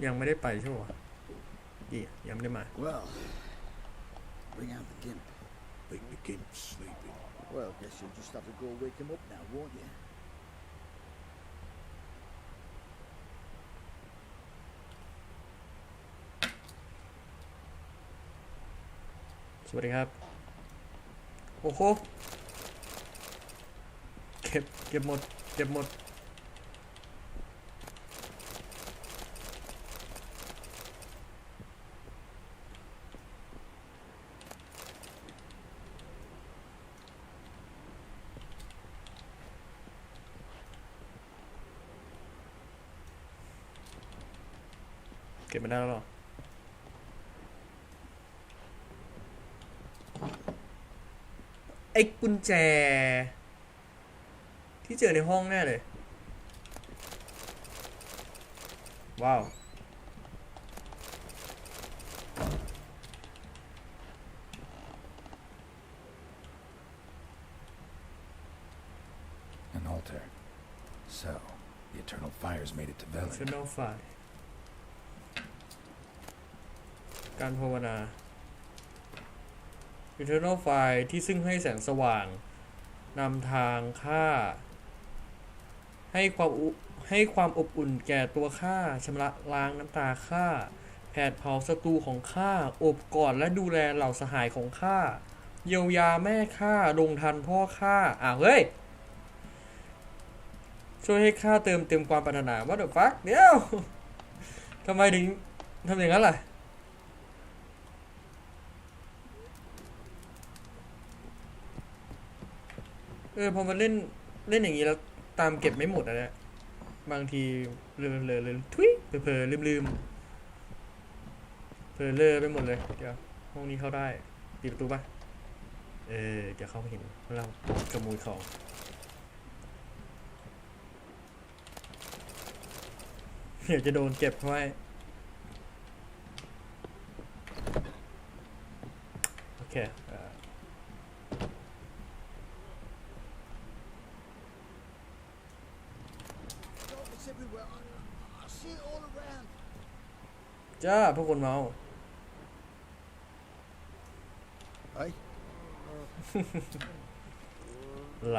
ยังไม่ได้ไปใช่ไหมดียังไม่ได้มา Well, bring out the gimp. Think the gimp's sleeping. Well, guess you'll just have to go wake him up now, won't you? สวัสดีครับโอ้โหเก็บหมดเก็บหมดเก็บไม่ได้แล้วหรอไอ้กุญแจที่เจอในห้องแน่เลยว้าว An altar. So, the eternal fires made it to Velen. Eternal Fire การภาวนา Eternal Fire ที่ซึ่งให้แสงสว่างนำทางข้าให้ความอบอุ่นแก่ตัวข้าชำระล้างน้ำตาข้าแผดเผาศัตรูของข้าอบกอดและดูแลเหล่าสหายของข้าเยียวยาแม่ข้าลงทันพ่อข้าเฮ้ยช่วยให้ข้าเติมเต็มความปรารถนา What the fuck เดี๋ยวทำไมถึงทำอย่างนั้นล่ะพอมันเล่นอย่างนี้แล้วตามเก็บไม่หมดอะเนี่ยบางทีเลยทุยเผลอลืมเผลอเลอไปหมดเลยเดี๋ยวห้องนี้เข้าได้ปิดประตูป่ะเดี๋ยวเขาเห็นเราขโมยของเดี๋ยวจะโดนเก็บไว้โอเคจ้าพวกคนเมาอะไร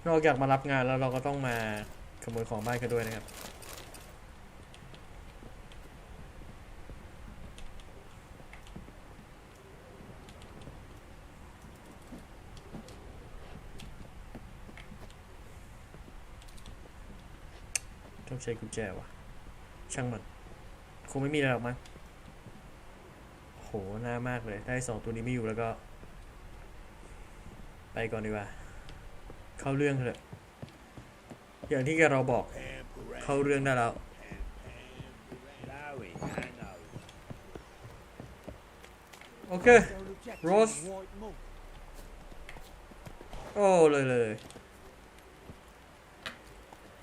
นอกจากมารับงานแล้วเราก็ต้องมาขโมยของบ้านกันด้วยนะครับต้องใช้กุญแจวะช่างมันคงไม่มีอะไรหรอกมั้งโหน่ามากเลยได้2ตัวนี้ไม่อยู่แล้วก็ไปก่อนดีกว่าเข้าเรื่องเถอะอย่างที่เราบอกเข้าเรื่องได้แล้วโอเคโรสโอ้เลย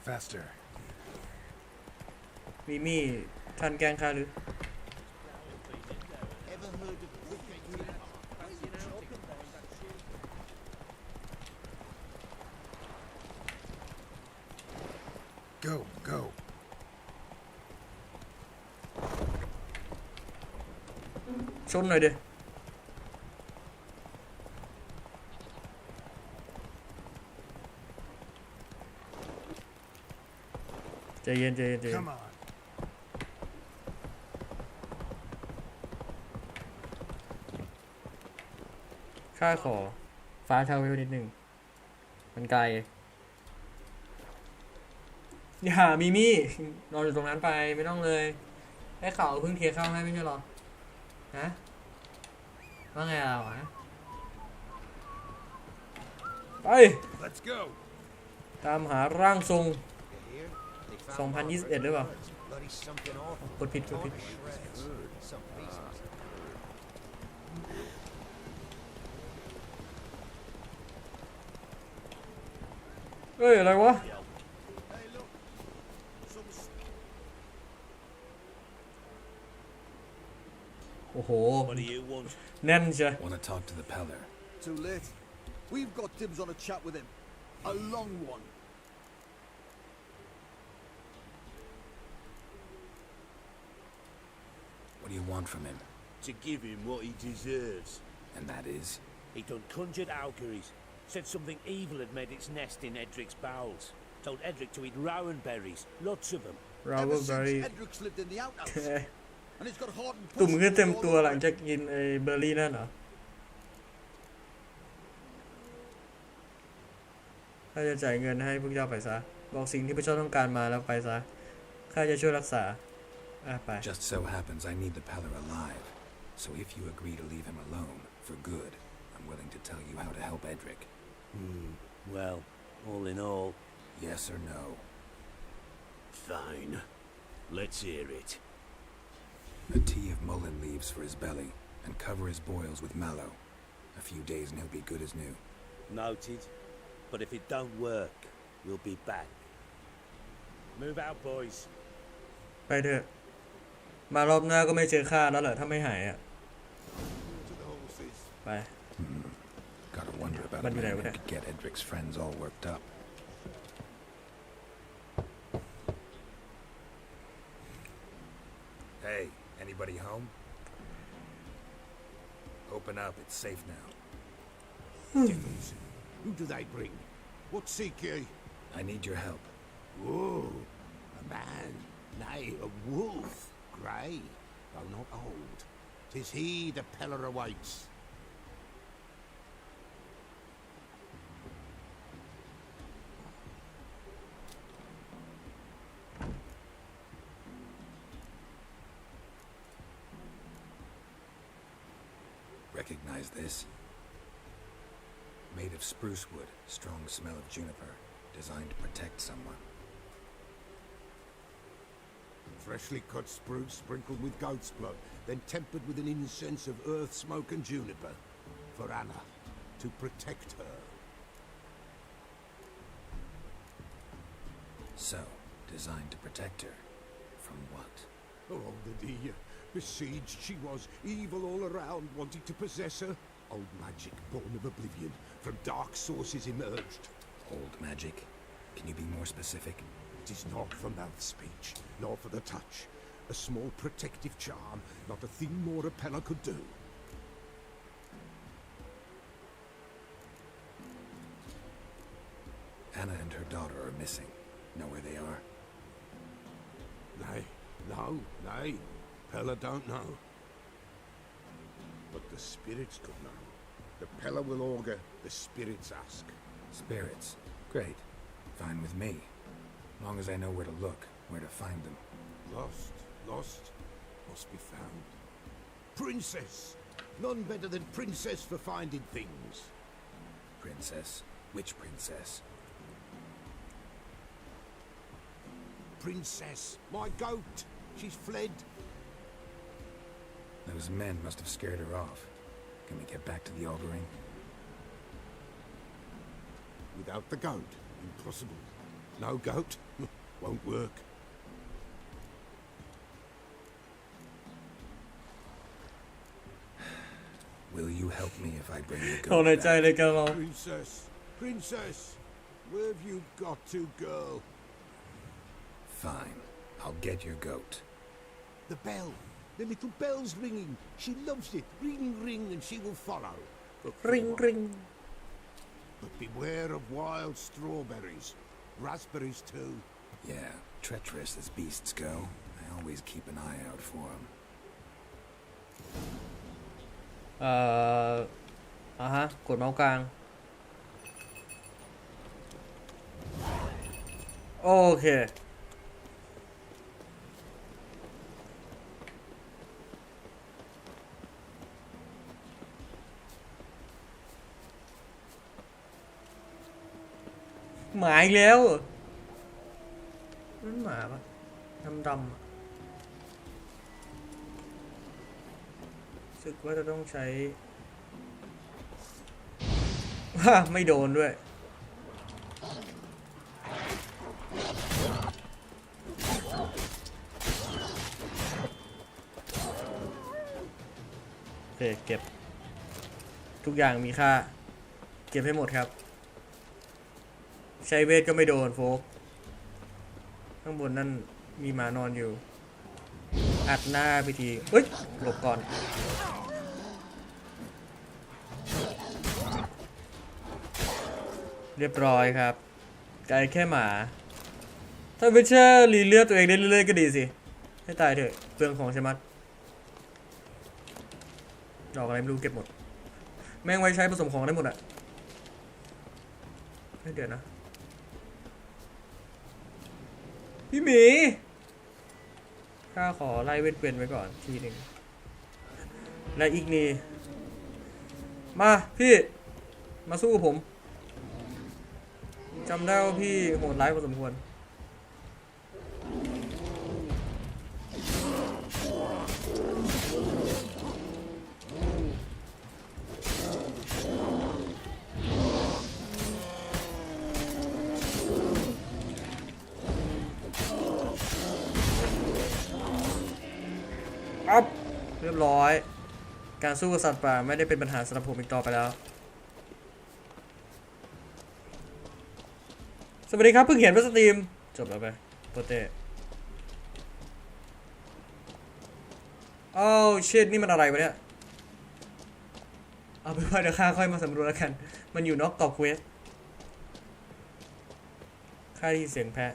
Faster. มีท่านแกล้งข้าหรือGo. ชนหน่อยดิใจเย็นข้าขอฟ้าเทาไว้นิดนึงมันไกลอย่ามีมี่นอนอยู่ตรงนั้นไปไม่ต้องเลยให้เขาเพิ่งเทเข้าให้ไม่ใช่หรอฮะว่าไงเราไป Let's go. ตามหาร่างทรง2021หรือเปล่ากดผิด เอ้ยอะไรวะโอ้โหแน่นใช่ Want to talk to the Peller? Too late. We've got dibs on a chat with him. A long one. What do you want from him? To give him what he deserves. And that is? He done conjured Auguries. Said something evil had made its nest in Edric's bowels. Told Edric to eat rowan berries. Lots of them. Ever since berries. Edric's lived in the outhouse. And he's got heart and ตุ่มขึ้นเต็ม all ตัว over หลัง him. จากกินไอ้เบอร์รี่นั่นเหรอข้าจะจ่ายเงินให้พวกเจ้าไปซะบอกสิ่งที่พระเจ้าต้องการมาแล้วไปซะข้าจะช่วยรักษาไป Just so happens I need the Peller alive. So if you agree to leave him alone, for good, I'm willing to tell you how to help Edric. Well, all in all... Yes or no? Fine. Let's hear it. A tea of mullein leaves for his belly, and cover his boils with mallow. A few days and he'll be good as new. Noted. But if it don't work, we'll be back. Move out, boys. ไปเถอะมารอบหน้าก็ไม่เจอข้าแล้วเหรอถ้าไม่หายอ่ะไป Gotta wonder about a man who could get Edric's friends all worked up. Hey, anybody home? Open up, it's safe now. Devils. Who do they bring? What seek ye? I need your help. Whoa, a man, nay, a wolf, grey, though not old. 'Tis he the Peller awaits. Recognize this? Made of spruce wood, strong smell of juniper, designed to protect someone. Freshly cut spruce sprinkled with goat's blood, then tempered with an incense of earth, smoke and juniper. For Anna, to protect her. So, designed to protect her. From what? Oh, the dear. Besieged she was, evil all around, wanting to possess her. Old magic, born of oblivion, from dark sources emerged. Old magic? Can you be more specific? It is not for mouth speech, nor for the touch. A small protective charm, not a thing more a Peller could do. Anna and her daughter are missing. Know where they are? Nay. Peller don't know. But the spirits could know. The Peller will augur, the spirits ask. Spirits? Great. Fine with me. Long as I know where to look, where to find them. Lost, must be found. Princess! None better than Princess for finding things. Princess? Which princess? Princess, my goat! She's fled. Those men must have scared her off. Can we get back to the auguring? Without the goat, impossible. No goat, won't work. Will you help me if I bring the ขอ goat ในใจ back? เลยกันเรา Princess, where have you got to, girl? Fine. I'll get your goat. The bell. The little bell's ringing. She loves it. Ring, ring, and she will follow. ring But beware of wild strawberries. Raspberries, too. Yeah, treacherous as beasts go. I always keep an eye out for them. กดเมาส์กลางโอเคหมาอีกแล้วนั่นหมาปะดำๆรู้สึกว่าจะต้องใช้ ไม่โดนด้วย เก็บทุกอย่างมีค่าเก็บให้หมดครับใช้เวทก็ไม่โดนโฟกข้างบนนั่นมีหมานอนอยู่อัดหน้าไปทีเฮ้ยหลบก่อนเรียบร้อยครับไกลแค่หมาถ้าวิเชอร์รีเลือดตัวเองได้เรื่อยๆก็ดีสิให้ตายเถอะเปลืองของใช่ไหมดอกอะไรไม่รู้เก็บหมดแม่งไว้ใช้ผสมของได้หมดอะเดี๋ยวนะพี่หมีข้าขอไล่เวทเว้นไว้ก่อนทีหนึ่งและอีกนี่มาพี่มาสู้กับผมจำได้ว่าพี่โหดร้ายพอสมควรปั๊บเรียบร้อยการสู้กับสัตว์ป่าไม่ได้เป็นปัญหาสำหรับผมอีกต่อไปแล้วสวัสดีครับเพิ่งเห็นว่าสตรีมจบแล้วไปโปเต้อ้าวชิดนี่มันอะไรวะเนี่ยเอาไปว่าเดี๋ยวข้าค่อยมาสำรวจแล้วกันมันอยู่นอกกรอบเควสข้าได้ยินเสียงแพะ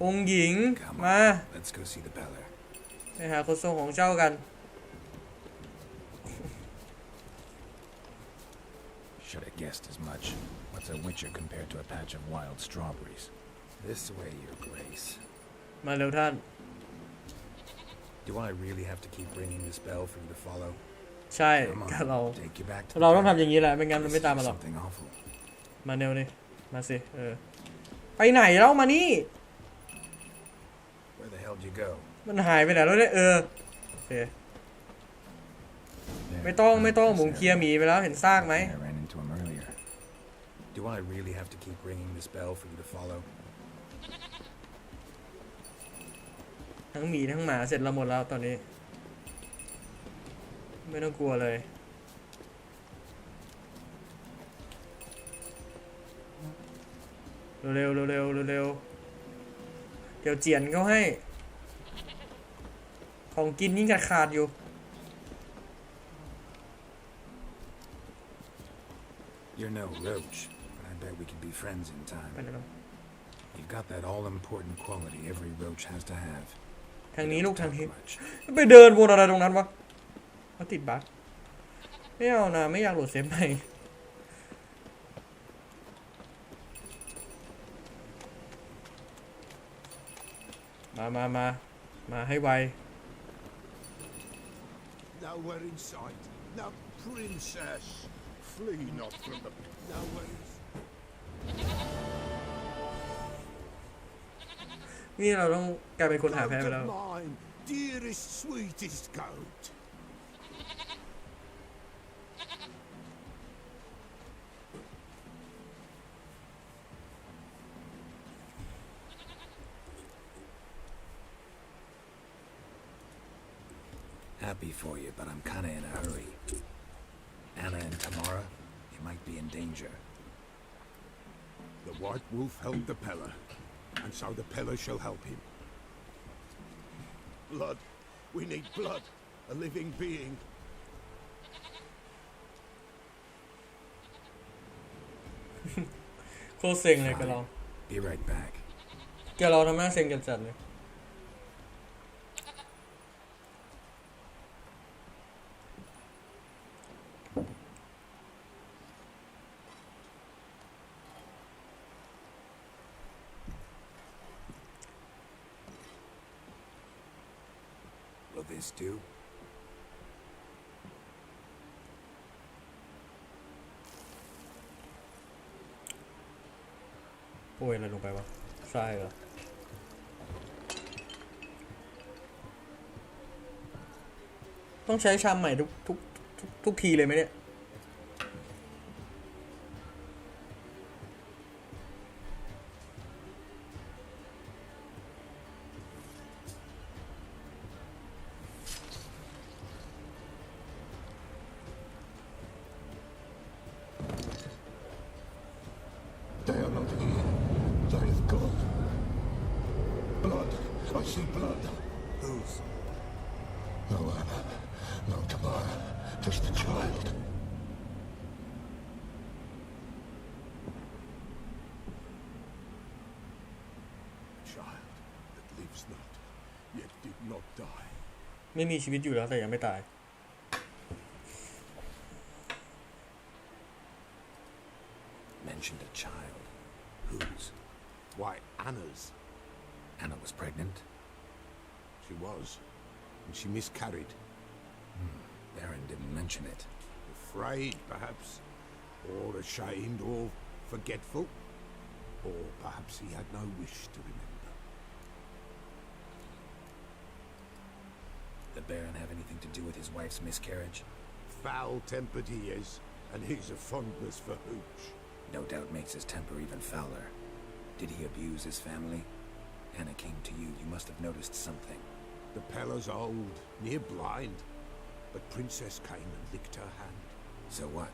องค์หญิงมาไปหาคนทรงของเจ้ากัน Should have guessed as much. What's a wicher compared to a patch of wild strawberries? This way, Your Grace. มาเร็วท่าน Do I really have to keep ringing this bell for you to follow? ใช่เราต้องทำอย่างนี้แหละไม่งั้นมันไม่ตามมาหรอกมาเร็วนี่มาสิไปไหนแล้วมานี่มันหายไปไหนแล้วเนี่ยโอเคไม่ต้องผมเคลียร์หมีไปแล้วเห็นซากไหม Do I really have to keep ringing this bell for you to follow? ทั้งหมีทั้งหมาเสร็จเราหมดแล้วตอนนี้ไม่ต้องกลัวเลยเร็วเดี๋ยวเจียนเขาให้ของกินยิ่งขาดอยู่ You're no roach, but I bet we can be friends in time. You've got that all-important quality every roach has to have. ทางนี้ลูกทางนี้ไปเดินวนอะไรตรงนั้นวะเขาติดบั๊กไม่เอานะไม่อยากโหลดเซฟใหม่มาให้ไว Nowhere in sight. No princess. Flee not from the nowhere in sight. นี่เราต้องกลายเป็นคนหาแพ้ไปแล้ว Dearest, sweetest goat. Happy for you, but I'm kinda in a hurry. Anna and Tamara, they might be in danger. The White Wolf helped the Pella, and so the Pella shall help him. Blood. We need blood. A living being. โคตรเซ็งเลยกับเรา Be right back. แกเราทำหน้าเซ็งจัดเลยWill this do? โอ้ยอะไรลงไปวะทรายเหรอ ต้องใช้ชามใหม่ทุกทีเลยไหมเนี่ยI see blood. Whose? No Anna, no Tamara, just the child. Child that lives not, yet did not die. ไม่มีชีวิตอยู่แล้วแต่ยังไม่ตาย Mentioned a child. Whose? Why, Anna's. Anna was pregnant? She was, and she miscarried. Baron didn't mention it. Afraid, perhaps, or ashamed, or forgetful, or perhaps he had no wish to remember. The Baron have anything to do with his wife's miscarriage? Foul-tempered he is, and he's a fondness for hooch. No doubt makes his temper even fouler. Did he abuse his family? Anna came to you. You must have noticed something. The Pella's old, near blind, but Princess came and licked her hand. So what?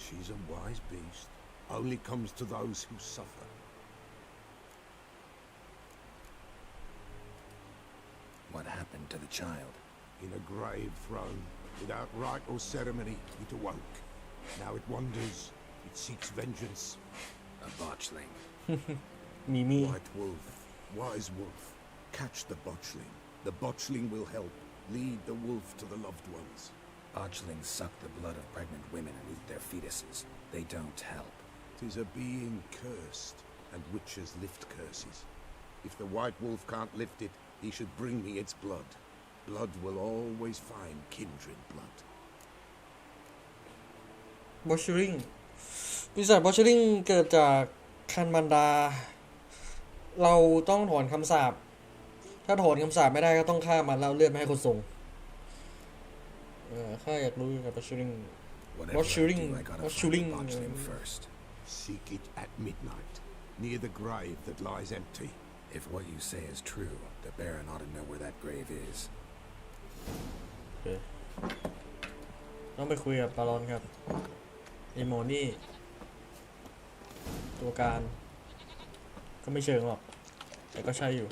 She's a wise beast. Only comes to those who suffer. What happened to the child? In a grave thrown, without rite or ceremony, it awoke. Now it wanders. It seeks vengeance. A botchling. Mimi. White wolf, wise wolf, catch the botchling. The botchling will help. Lead the wolf to the loved ones. Botchlings suck the blood of pregnant women and eat their fetuses. They don't help. 'Tis a being cursed, and witches lift curses. If the white wolf can't lift it, he should bring me its blood. Blood will always find kindred blood. Butchering ปีศาจ Butchering เกิดจากคันมันดาเราต้องถอนคำสาปถ้าถอนคำสาปไม่ได้ก็ต้องฆ่ามันแล้วเลือดไม่ให้คนส่งข้าอยากรู้กับ Butchering first. Seek it at midnight, near the grave that lies empty. If what you say is true, the Baron ought to know where that grave is. ต้องไปคุยกับบารอนครับไอหมอนี่ตัวการก็ไม่เชิงหรอกแต่ก็ใช่อยู่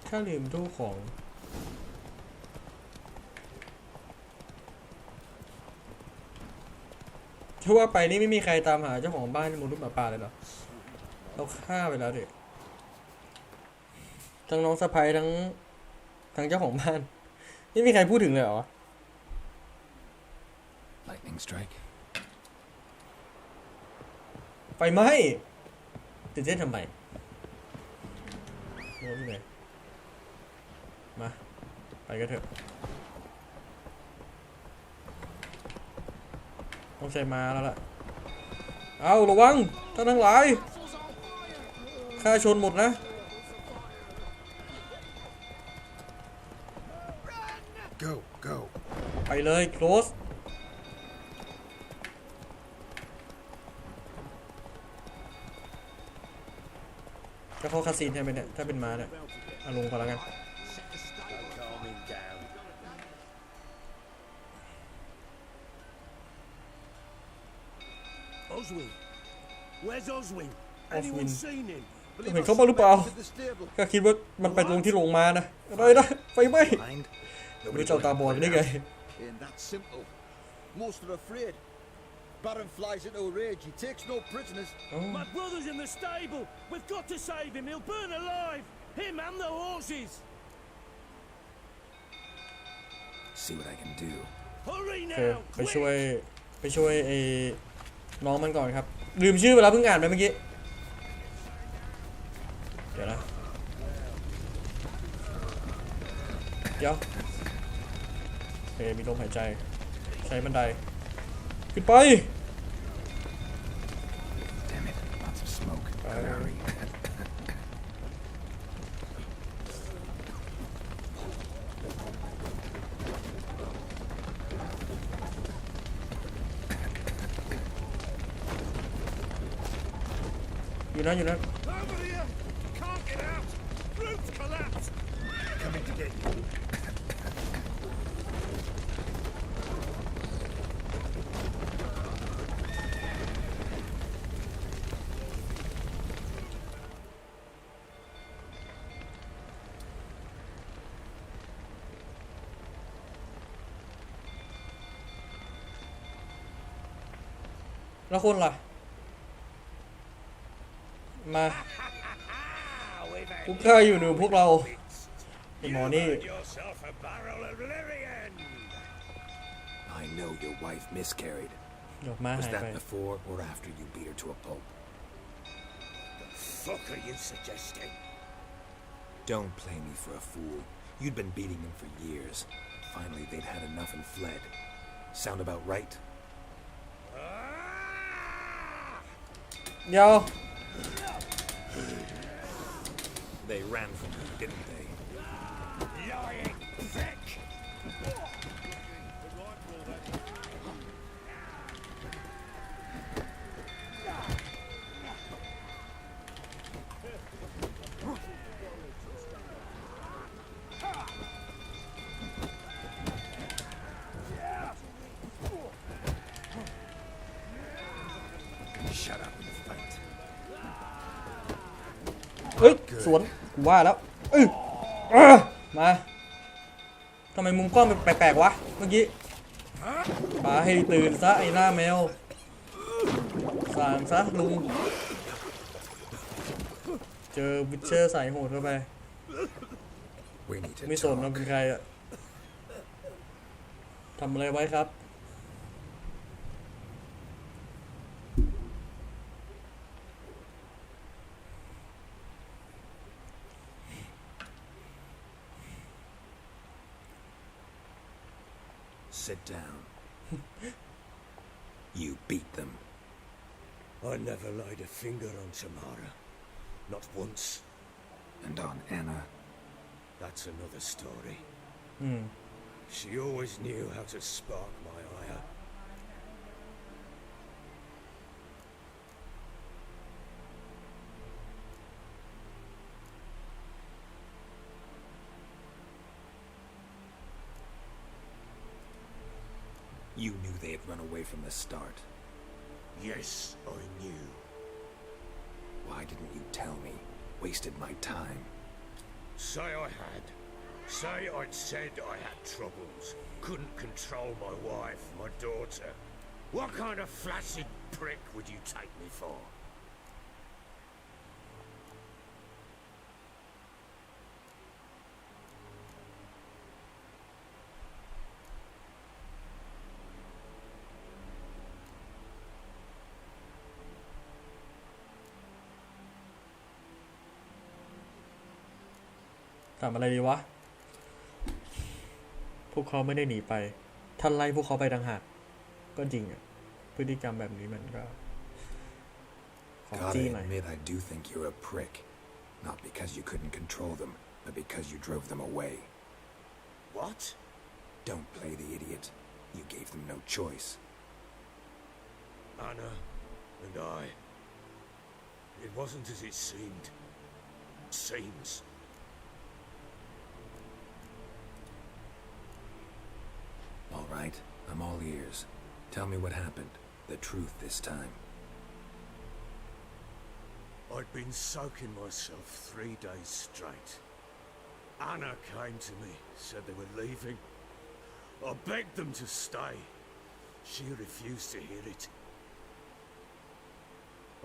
ข้าลืมตู้ของถ้าว่าไปนี่ไม่มีใครตามหาเจ้าของบ้านในมนุษย์หมาป่าเลยเหรอเราฆ่าไปแล้วเด็กทั้งน้องสะใภ้ทั้งเจ้าของบ้านไม่มีใครพูดถึงเลยเหรอ Lightning strike. ไฟไหม้ตื่นเต้นทำไมโน้ตอยู่ไหนมาไปกันเถอะต้องใช้มาแล้วล่ะเอาระวังท่านทั้งหลายข้าชนหมดนะGo. ไปเลย close จะเข้าคาซีนใช่ไหมเนี่ยถ้าเป็นม้าเนี่ยเอาลงก่อนแล้วกัน Oswin. Where's Oswin? Anyone seen him? เห็นเขาบ้างหรือเปล่าก็คิดว่ามันไปลงที่โรงม้านะอะไรนะไฟไหม้ไม่รู้เจ้าตาบอดได้ไง Ain't that simple. Most are afraid. Baron flies into a rage. He takes no prisoners. My brother's in the stable. We've got to save him. He'll burn alive. Him and the horses. See what I can do. Hurry โอเค now. ไปช่วยไอ้น้องมันก่อนครับลืมชื่อไปแล้วเพิ่งอ่านไปเมื่อกี้เดี๋ยวนะโอเคมีลมหายใจใช้บันไดขึ้นไป Damn it, lots of smoke. Hurry. อยู่นะอยู่นะ Over here! Can't get out! Roof collapsed! Coming to get you. แล้วคุณล่ะมาพวกข้าอยู่หนึ่งพวกเราไอ้หมอนี่ I know your wife miscarried. ดอกไม้ Was หายไป that before or after you beat her to a pulp? The fuck are you suggesting? Don't play me for a fool. You'd been beating them for years. Finally, they'd had enough and fled. Sound about right? เดี๋ยว They ran from you, didn't they? Lying prick! Shut up and fight. เฮ้ยสวนกูว่าแล้วมาทำไมมุมกล้องแปลกๆวะเมื่อกี้ปาให้ตื่นซะไอ้หน้าแมวสั่งซะลุงเจอวิเชอร์ใส่โหดเข้าไป We need to ไม่สนว่า talk. เป็นใครอะทำอะไรไว้ครับ Sit down. You beat them. I never laid a finger on Tamara. Not once. And on Anna. That's another story. อืม She always knew how to spark my ire. You knew they had run away from the start. Yes, I knew. Why didn't you tell me? Wasted my time. Say I had. Say I'd said I had troubles. Couldn't control my wife, my daughter. What kind of flaccid prick would you take me for?ทำอะไรดีวะพวกเขาไม่ได้หนีไปท่านไล่พวกเขาไปต่างหากก็จริงอะพฤติกรรมแบบนี้มันก็ของ Gotta จี้หน่อย admit, I do think you're a prick. Not because you couldn't control them, but because you drove them away. What? Don't play the idiot. You gave them no choice. Anna and I. It wasn't as it seemed. Seems. All right, I'm all ears. Tell me what happened. The truth this time. I'd been soaking myself 3 days straight. Anna came to me, said they were leaving. I begged them to stay. She refused to hear it.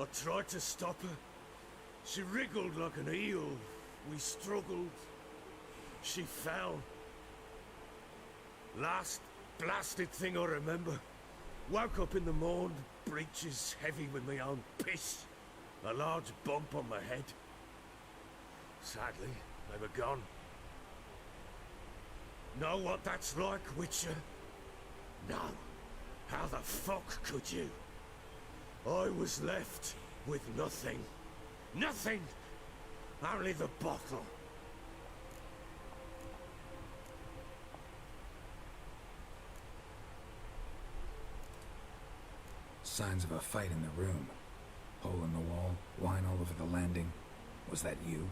I tried to stop her. She wriggled like an eel. We struggled. She fell. Last blasted thing I remember. Woke up in the morn, breeches heavy with my own piss. A large bump on my head. Sadly, they were gone. Know what that's like, Witcher? No. How the fuck could you? I was left with nothing. Nothing! Only the bottle. Signs of a fight in the room. Hole in the wall, wine all over the landing. Was that you?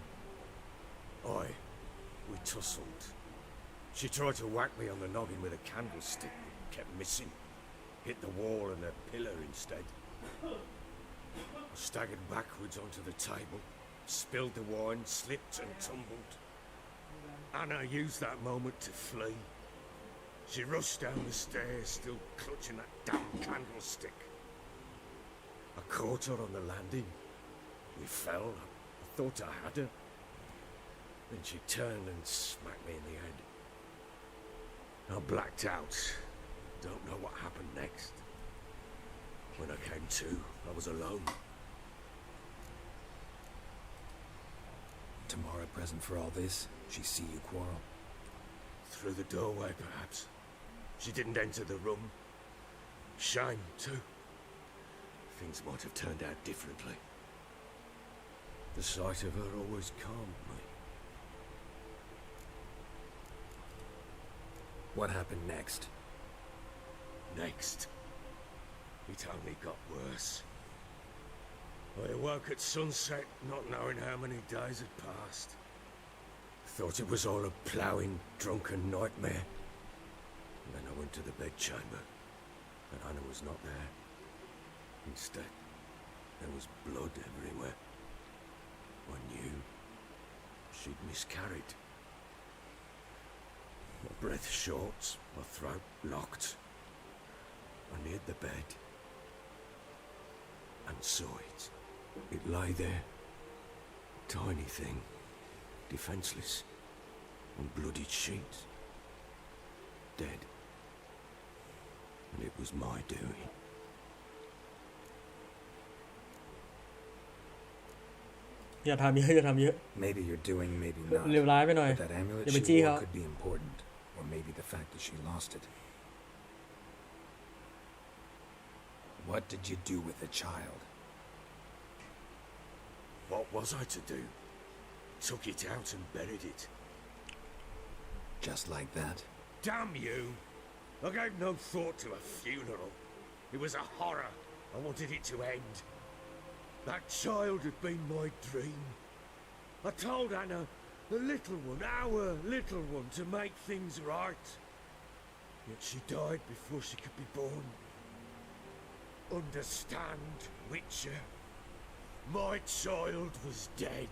Aye. We tussled. She tried to whack me on the noggin with a candlestick, but kept missing. Hit the wall and a pillar instead. I staggered backwards onto the table, spilled the wine, slipped and tumbled. Anna used that moment to flee. She rushed down the stairs, still clutching that damn candlestick. I caught her on the landing. We fell. I thought I had her. Then she turned and smacked me in the head. I blacked out. Don't know what happened next. When I came to, I was alone. Tamara present for all this? She see you quarrel? Through the doorway, perhaps. She didn't enter the room. Shame, too. Things might have turned out differently. The sight of her always calmed me. What happened next? Next? It only got worse. I awoke at sunset, not knowing how many days had passed. Thought it was all a ploughing, drunken nightmare. And then I went to the bedchamber, and Anna was not there. Instead, there was blood everywhere. I knew she'd miscarried. My breath short, my throat locked. I neared the bed and saw it. It lay there, tiny thing, defenseless, on bloodied sheets, dead. And it was my doing. Maybe you're doing, maybe not. เลวร้ายไปหน่อย But that amulet อย่าไป she จี้ wore เขา could be important. Or maybe the fact that she lost it. What did you do with the child? What was I to do? Took it out and buried it. Just like that? Damn you! I gave no thought to a funeral. It was a horror. I wanted it to end. That child had been my dream. I told Anna, the little one, our little one, to make things right. Yet she died before she could be born. Understand, Witcher? My child was dead.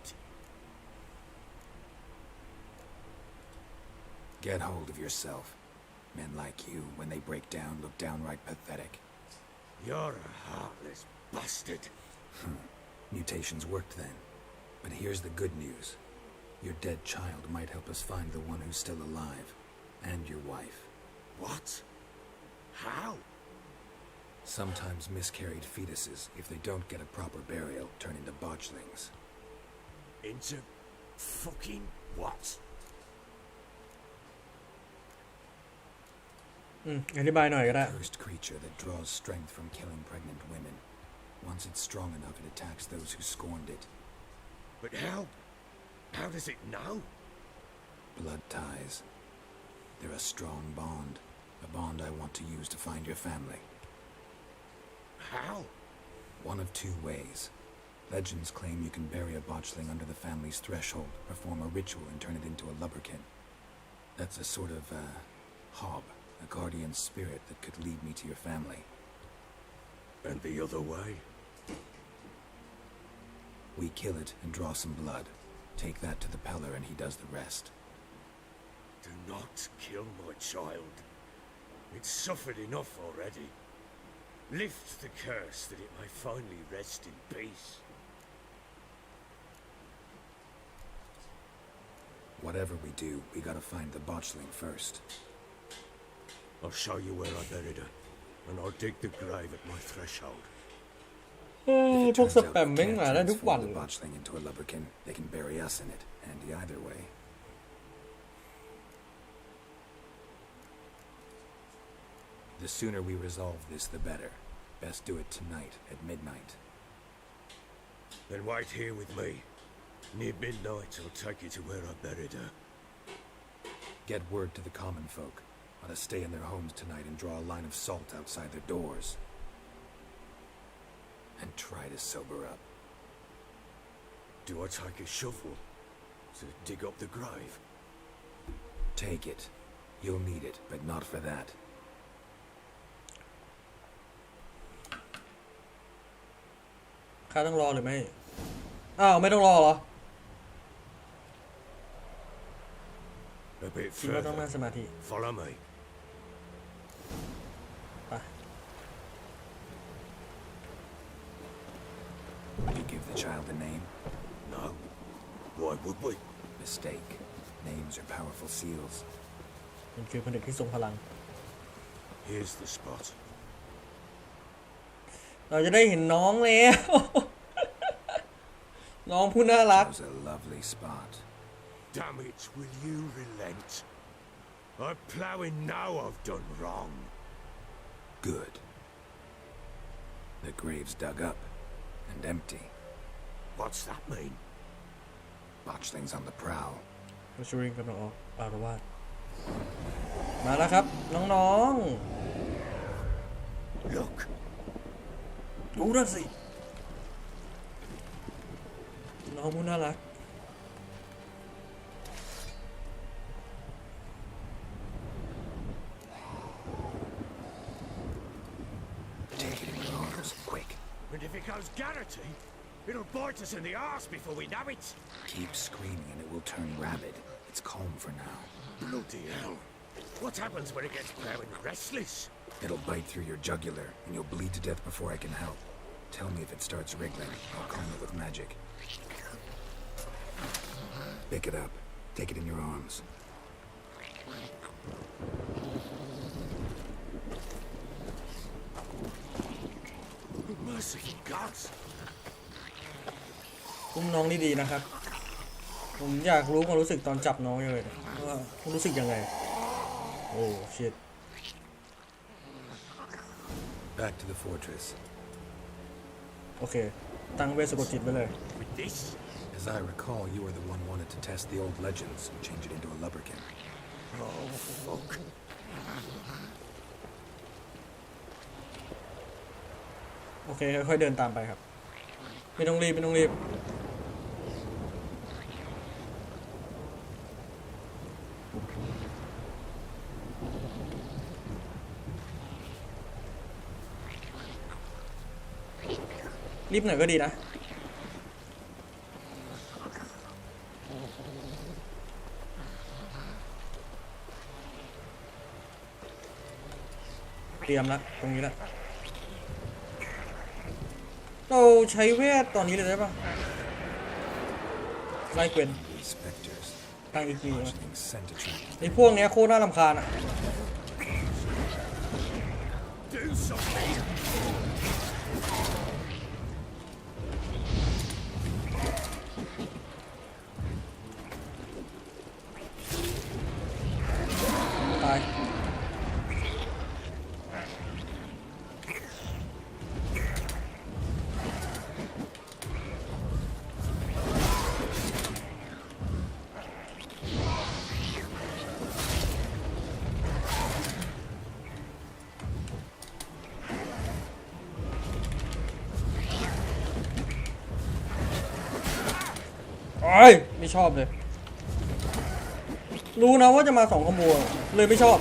Get hold of yourself. Men like you, when they break down, look downright pathetic. You're a heartless bastard. Mutations worked then. But here's the good news. Your dead child might help us find the one who's still alive. And your wife. What? How? Sometimes miscarried fetuses, if they don't get a proper burial, turn into botchlings. Into fucking what? อธิบายหน่อยก็ได้ A cursed creature that draws strength from killing pregnant women. Once it's strong enough, it attacks those who scorned it. But how? How does it know? Blood ties. They're a strong bond. A bond I want to use to find your family. How? One of two ways. Legends claim you can bury a botchling under the family's threshold, perform a ritual and turn it into a lubberkin. That's a sort of, hob, a guardian spirit that could lead me to your family. And the other way? We kill it and draw some blood. Take that to the Peller and he does the rest. Do not kill my child. It's suffered enough already. Lift the curse that it may finally rest in peace. Whatever we do, we gotta find the botchling first. I'll show you where I buried her, and I'll dig the grave at my threshold. พวกสแปมแม่งมาได้ทุกวัน The botchling into a lubberkin, they can bury us in it, handy either way. The sooner we resolve this, the better. Best do it tonight, at midnight. Then wait here with me. Near midnight, I'll take you to where I buried her. Get word to the common folk. Ought to stay in their homes tonight and draw a line of salt outside their doors. and try to sober up. Do I take a shovel to dig up the grave? Take it. You'll need it, but not for that. ข้าต้องรอหรือไม่อ้าวไม่ต้องรอเหรอ A bit คิดว่าต้องนั่ง further. สมาธิ Follow me. ไป You give the child a name? No. Why would we? Mistake. Names are powerful seals. มันคือผนึกที่ทรงพลัง Here's the spot. เราจะได้เห็นน้องแล้ว น้องผู้น่ารัก That was a lovely spot. Damn it, will you relent? I'm ploughing now I've done wrong. Good. The grave's dug up and empty. What's that mean? Botchlings on the prowl. มาชูริงกำลังออกอารวาสมาแล้วครับน้องๆ Look. ดูนั่นสิน้องผู้น่ารัก Take it in your arms, quick. And if it goes Garrity, it'll bite us in the arse before we know it. Keep screaming and it will turn rabid. It's calm for now. Bloody hell. What happens when it gets plowing restless? It'll bite through your jugular and you'll bleed to death before I can help. Tell me if it starts wriggling. I'll calm it with magic. Pick it up. Take it in your arms. Merciful gods. อุ้มน้องดีๆนะครับ ผมอยากรู้ความรู้สึกตอนจับน้องเลยว่ารู้สึกยังไง โอ้ชิต Back to the fortress. โอเค ตั้งเวทสะกดจิตไว้เลย With this? As I recall, you were the one wanted to test the old legends and change it into a lubricant. Oh, fuck. โอเคค่อยๆเดินตามไปครับไม่ต้องรีบไม่ต้องรีบรีบหน่อยก็ดีนะเตรียมละตรงนี้ละเราใช้เวทตอนนี้เลยได้ปะไล่เกวนตั้งอีกทีไอ้พวกเนี้ยโคตรน่ารำคาญอ่ะ Do something. ตาย ไม่ชอบเลยรู้นะว่าจะมา2 คอมโบเลยไม่ชอบ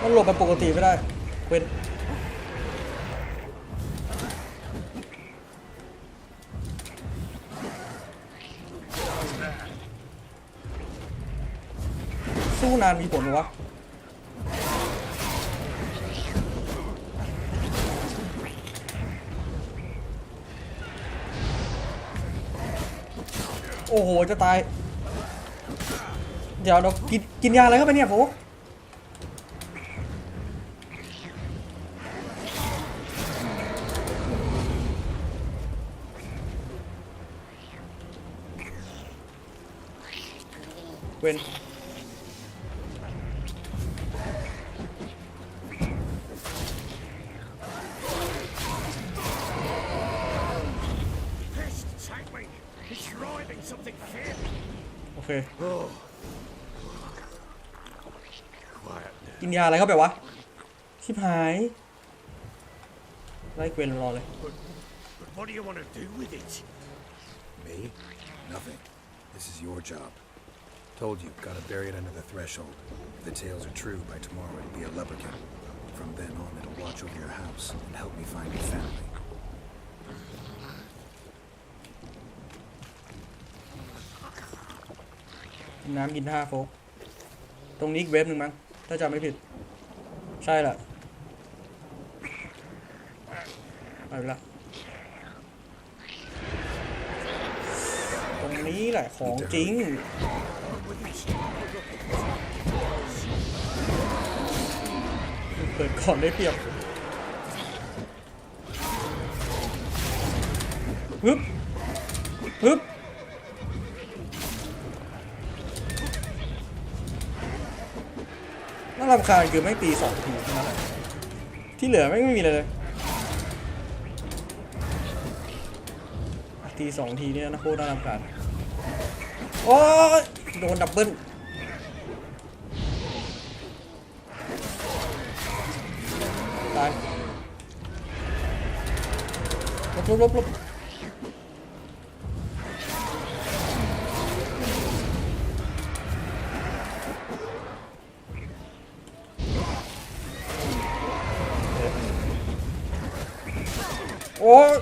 มันหลบแบบปกติไม่ได้เป็นสู้นานมีผลหรอวะโอ้โหจะตายเดี๋ยวเรากินยาอะไรเข้าไปเนี่ยโฟเว้นโอเคกินยาอะไรเข้าไปวะชิบหายไล่เกวนรอเลย What do you want to do with it? Me? Nothing. This is your job. Told you, gotta bury it under the threshold. If the tales are true, by tomorrow it'll be a leprechaun. From then on, it'll watch over your house and help me find your family. น้ำกินท่าโฟกตรงนี้อีกเว็บหนึ่งมั้งถ้าจำไม่ผิดใช่แหละไปละตรงนี้แหละของจริงเปิดก่อนได้เปรียบฮึบฮึบน่ารำคาญคือไม่ตี2 ทีเท่านั้นแหละที่เหลือไม่มีเลยตี2 ทีเนี่ยนะโคตรน่ารำคาญโอ้ยโดนดับเบิ้ลตายลบโอ้ย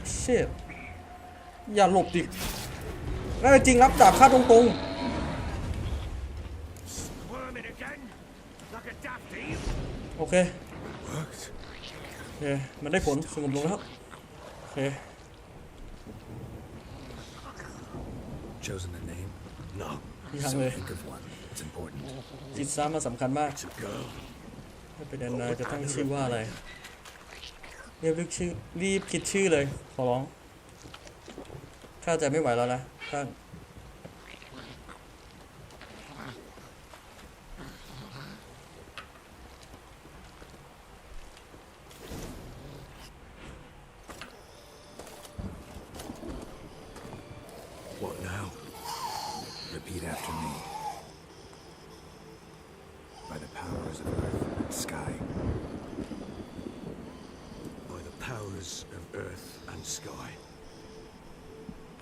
เชี่ยอย่าหลบดิน่าจริงรับดาบฆ่าตรงๆโอเคมันได้ผลสงบลงแล้วโอเค Chosen a name? No. ยังเลย Think of one. It's important. จิตซ้ำมันสำคัญมากถ้าเป็นนายจะตั้งชื่อว่าอะไรรีบคิดชื่อเลยขอร้องข้าจะไม่ไหวแล้วนะท่าน What now? Repeat after me. By the powers of earth and sky. By the powers of earth and sky.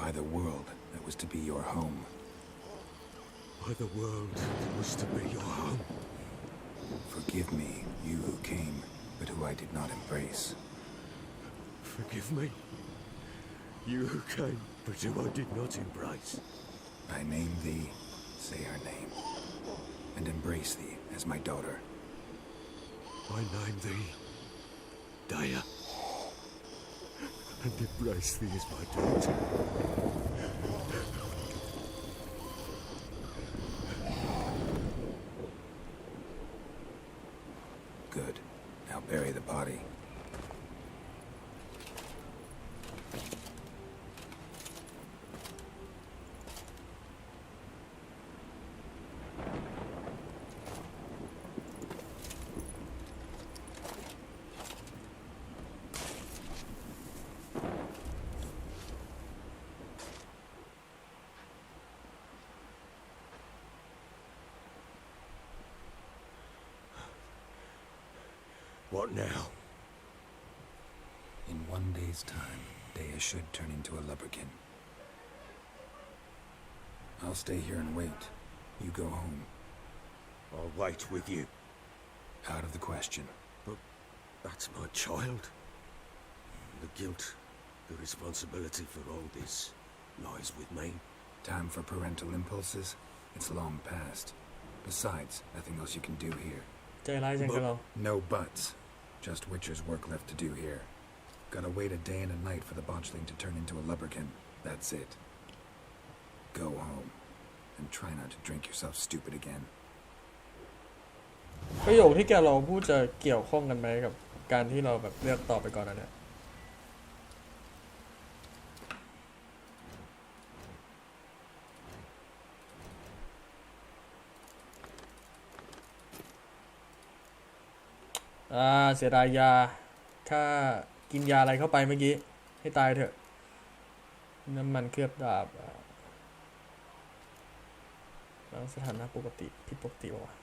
By the world that was to be your home. By the world that was to be your home. Forgive me, you who came, but who I did not embrace. Forgive me, you who came, but who I did not embrace. I name thee, say her name, and embrace thee as my daughter. I name thee, Daya, and embrace thee as my daughter. Good. Now bury the body. What now? In 1 day's time, Daya should turn into a leprechaun. I'll stay here and wait. You go home. I'll wait with you. Out of the question. But that's my child. The guilt, the responsibility for all this lies with me. Time for parental impulses? It's long past. Besides, nothing else you can do here. ใจร้ายจังกับเรา No buts. Just Witcher's work left to do here. Gotta wait a day and a night for the botchling to turn into a leprechaun. That's it. Go home. And try not to drink yourself stupid again. ประโยคที่แกเราพูดจะเกี่ยวข้องกันไหมกับการที่เราแบบเลือกตอบไปก่อนนะเนี่ยเสียดายยาค่า กินยาอะไรเข้าไปเมื่อกี้ให้ตายเถอะน้ำมันเคลือบดาบแล้วสถานะปกติผิดปกติวะ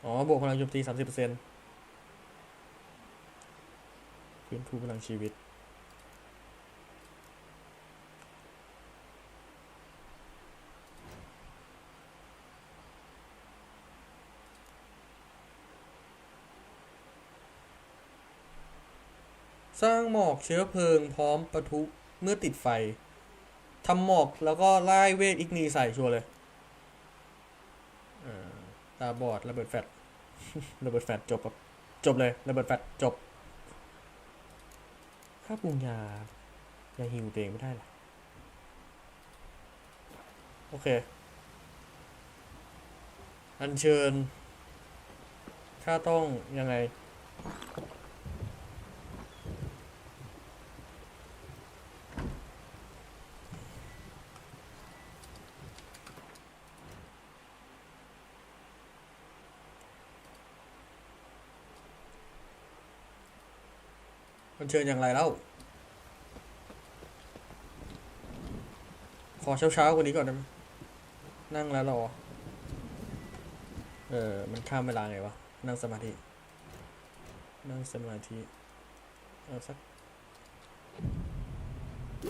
อ๋อบวกพลังโจมตี 30%ฟื้นฟูพลังชีวิตสร้างหมอกเชื้อเพลิงพร้อมปะทุเมื่อติดไฟทำหมอกแล้วก็ไล่เวทอิกนีใส่ชัวร์เลยตาบอดระเบิดแฟลช ระเบิดแฟลชจบเลยระเบิดแฟลชจบค่าปรุงยาฮิวตัวเองไม่ได้หรอโอเคอัญเชิญค่าต้องยังไงมันเชิญอย่างไรเล่าขอเช้ากว่านี้ก่อนได้ไหมนั่งแล้วรอมันข้ามเวลาไงวะนั่งสมาธิเอาสัก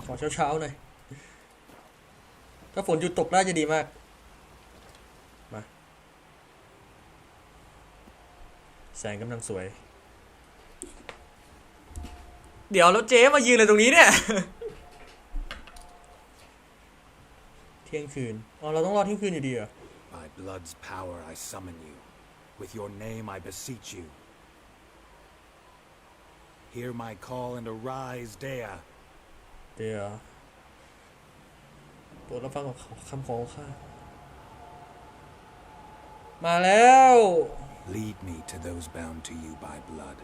ขอเช้าหน่อยถ้าฝนหยุดตกได้จะดีมากมาแสงกำลังสวยเดี๋ยวแล้วเจ๊มายืนอะไรตรงนี้เนี่ย เที่ยงคืนอ๋อเราต้องรอเที่ยงคืนอยู่ดีเหรอ By blood's power I summon you. With your name I beseech you. Hear my call and arise, Dea. เดี๋ยวโปรดรับฟังคำขอข้ามาแล้ว Lead me to those bound to you by blood.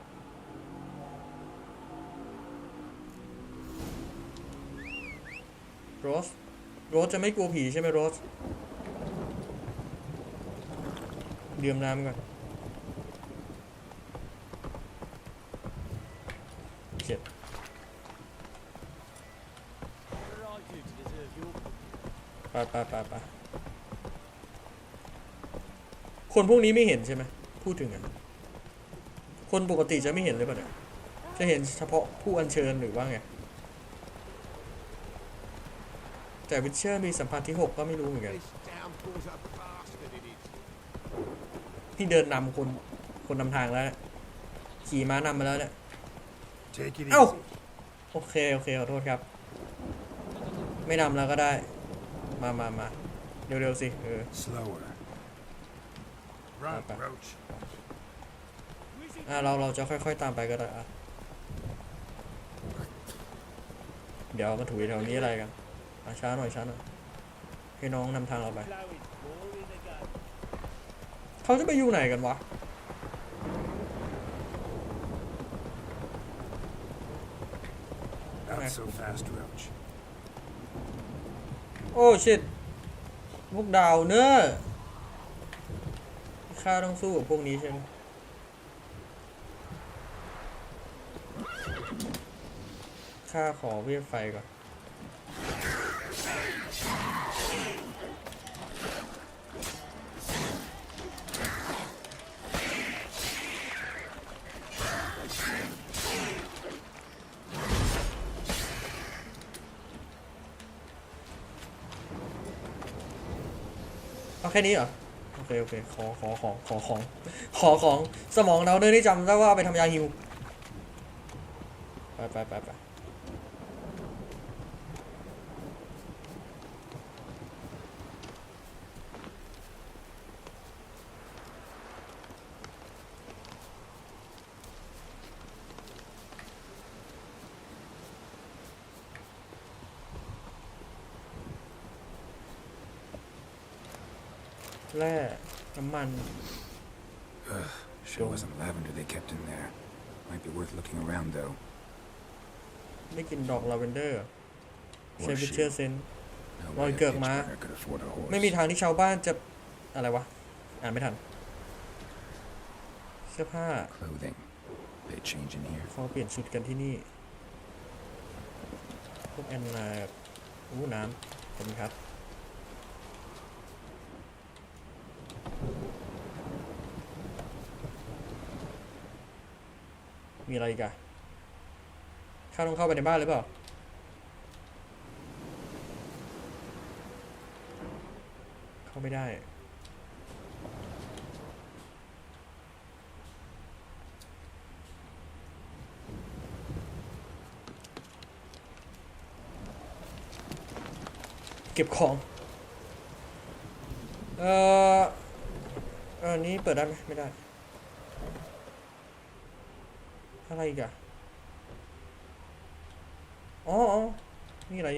โรสจะไม่กลัวผีใช่ไหมโรสดื่มน้ำก่อนเจ็บไปคนพวกนี้ไม่เห็นใช่ไหมพูดถึงอ่ะคนปกติจะไม่เห็นเลยป่ะเนี่ยจะเห็นเฉพาะผู้อัญเชิญหรือว่าไงแต่วิเชอร์มีสัมผัสที่6ก็ไม่รู้เหมือนกันที่เดินนำคนนำทางแล้วขี่ม้านำมาแล้วเนี่ยเอ้าโอเคขอโทษครับไม่นำแล้วก็ได้มาเร็วๆสิเราจะค่อยๆตามไปก็ได้เดี๋ยวมาถูแถวนี้อะไรกันช้าหน่อยให้น้องนำทางเราไปเขาจะไปอยู่ไหนกันวะโอ้ชิตพวกดาวเนอร์ข้าต้องสู้กับพวกนี้ใช่ไหมข้าขอเวทไฟก่อนเอาแค่นี้เหรอโอเคขอของสมองเราเนื้อที่จำได้ว่าไปทำยาฮิวไปแร่น้ำมัน Sure wasn't lavender they kept in there. Might be worth looking around though. ได้กินดอกลาเวนเดอร์ใช้วิเชอร์เซนรอยเกิดมาไม่มีทางที่ชาวบ้านจะอะไรวะ อ่านไม่ทันเสื้อผ้า Clothing. They change in here. เขาเปลี่ยนชุดกันที่นี่พวกแอนนาน้ำขอบคุณครับมีอะไรอีกอะข้าต้องเข้าไปในบ้านหรือเปล่าเข้าไม่ได้เก็บของอันนี้เปิดได้ไหมไม่ได้อะไรอีกอะอ๋อนี่อะไร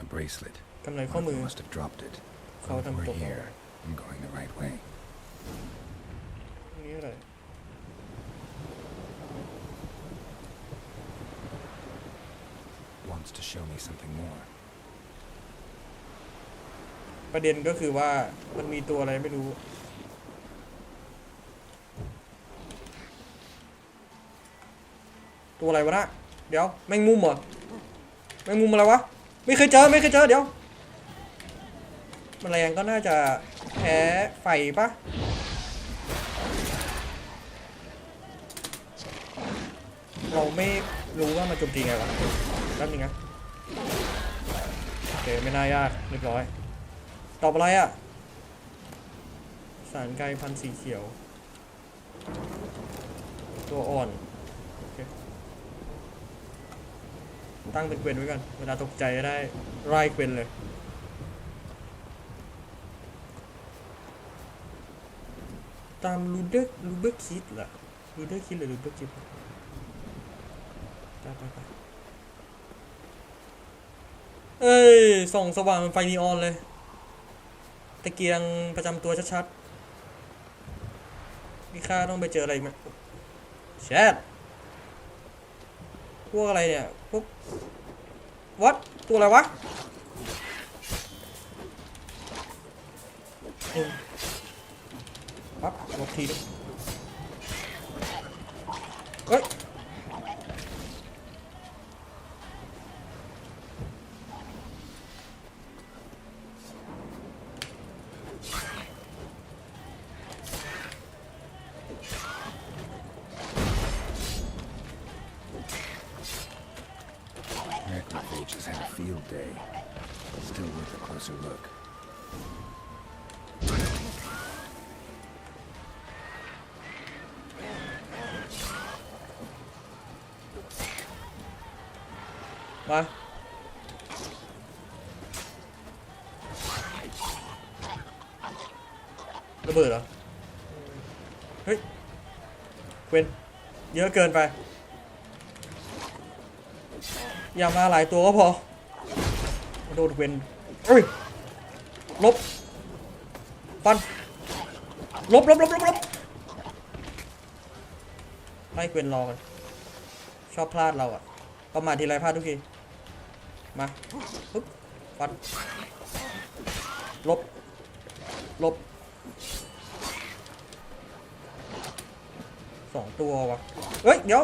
A bracelet. กำไรข้อมือ Must have dropped it. เขา Oh, ทำ we're ตก here. I'm going the right way. นี่อะไร Wants to show me something more. ประเด็นก็คือว่ามันมีตัวอะไรไม่รู้ตัวอะไรวะนะเดี๋ยวแมงมุมเหรอแมงมุมอะไรวะไม่เคยเจอเดี๋ยวแมลงก็น่าจะแพ้ไฟปะเราไม่รู้ว่ามันโจมตีไงวะแป๊บนึงนะโอเคไม่น่ายากเรียบร้อยตอบอะไรอ่ะสารไกลพันธุ์สีเขียวตัวอ่อนโอเคตั้งเป็นเกวนไว้ก่อนเวลาตกใจจะได้ไล่เกวนเลยตามลูเดอร์คิดเหรอลูเดอร์คิดหรือลูเดอร์คิดไปเอ้ยส่องสว่างเป็นไฟนีออนเลยตะเกียงประจำตัวชัดๆมีค่าต้องไปเจออะไรไหมแชทพวกอะไรเนี่ยพวกวัดตัวอะไรวะปั๊บลบทีนึงเฮ้ยNecrophages had a field day. Still worth a closer look. มาระเบิดเหรอเฮ้ยเว้นเยอะเกินไปอย่ามาหลายตัวก็พอโดนเว้นเอ้ยลบฟันลบไล่เว้นรอกันชอบพลาดเราอะประมาททีไรพลาดทุกทีมาปึ๊บฟันลบ2 ตัววะเฮ้ยเดี๋ยว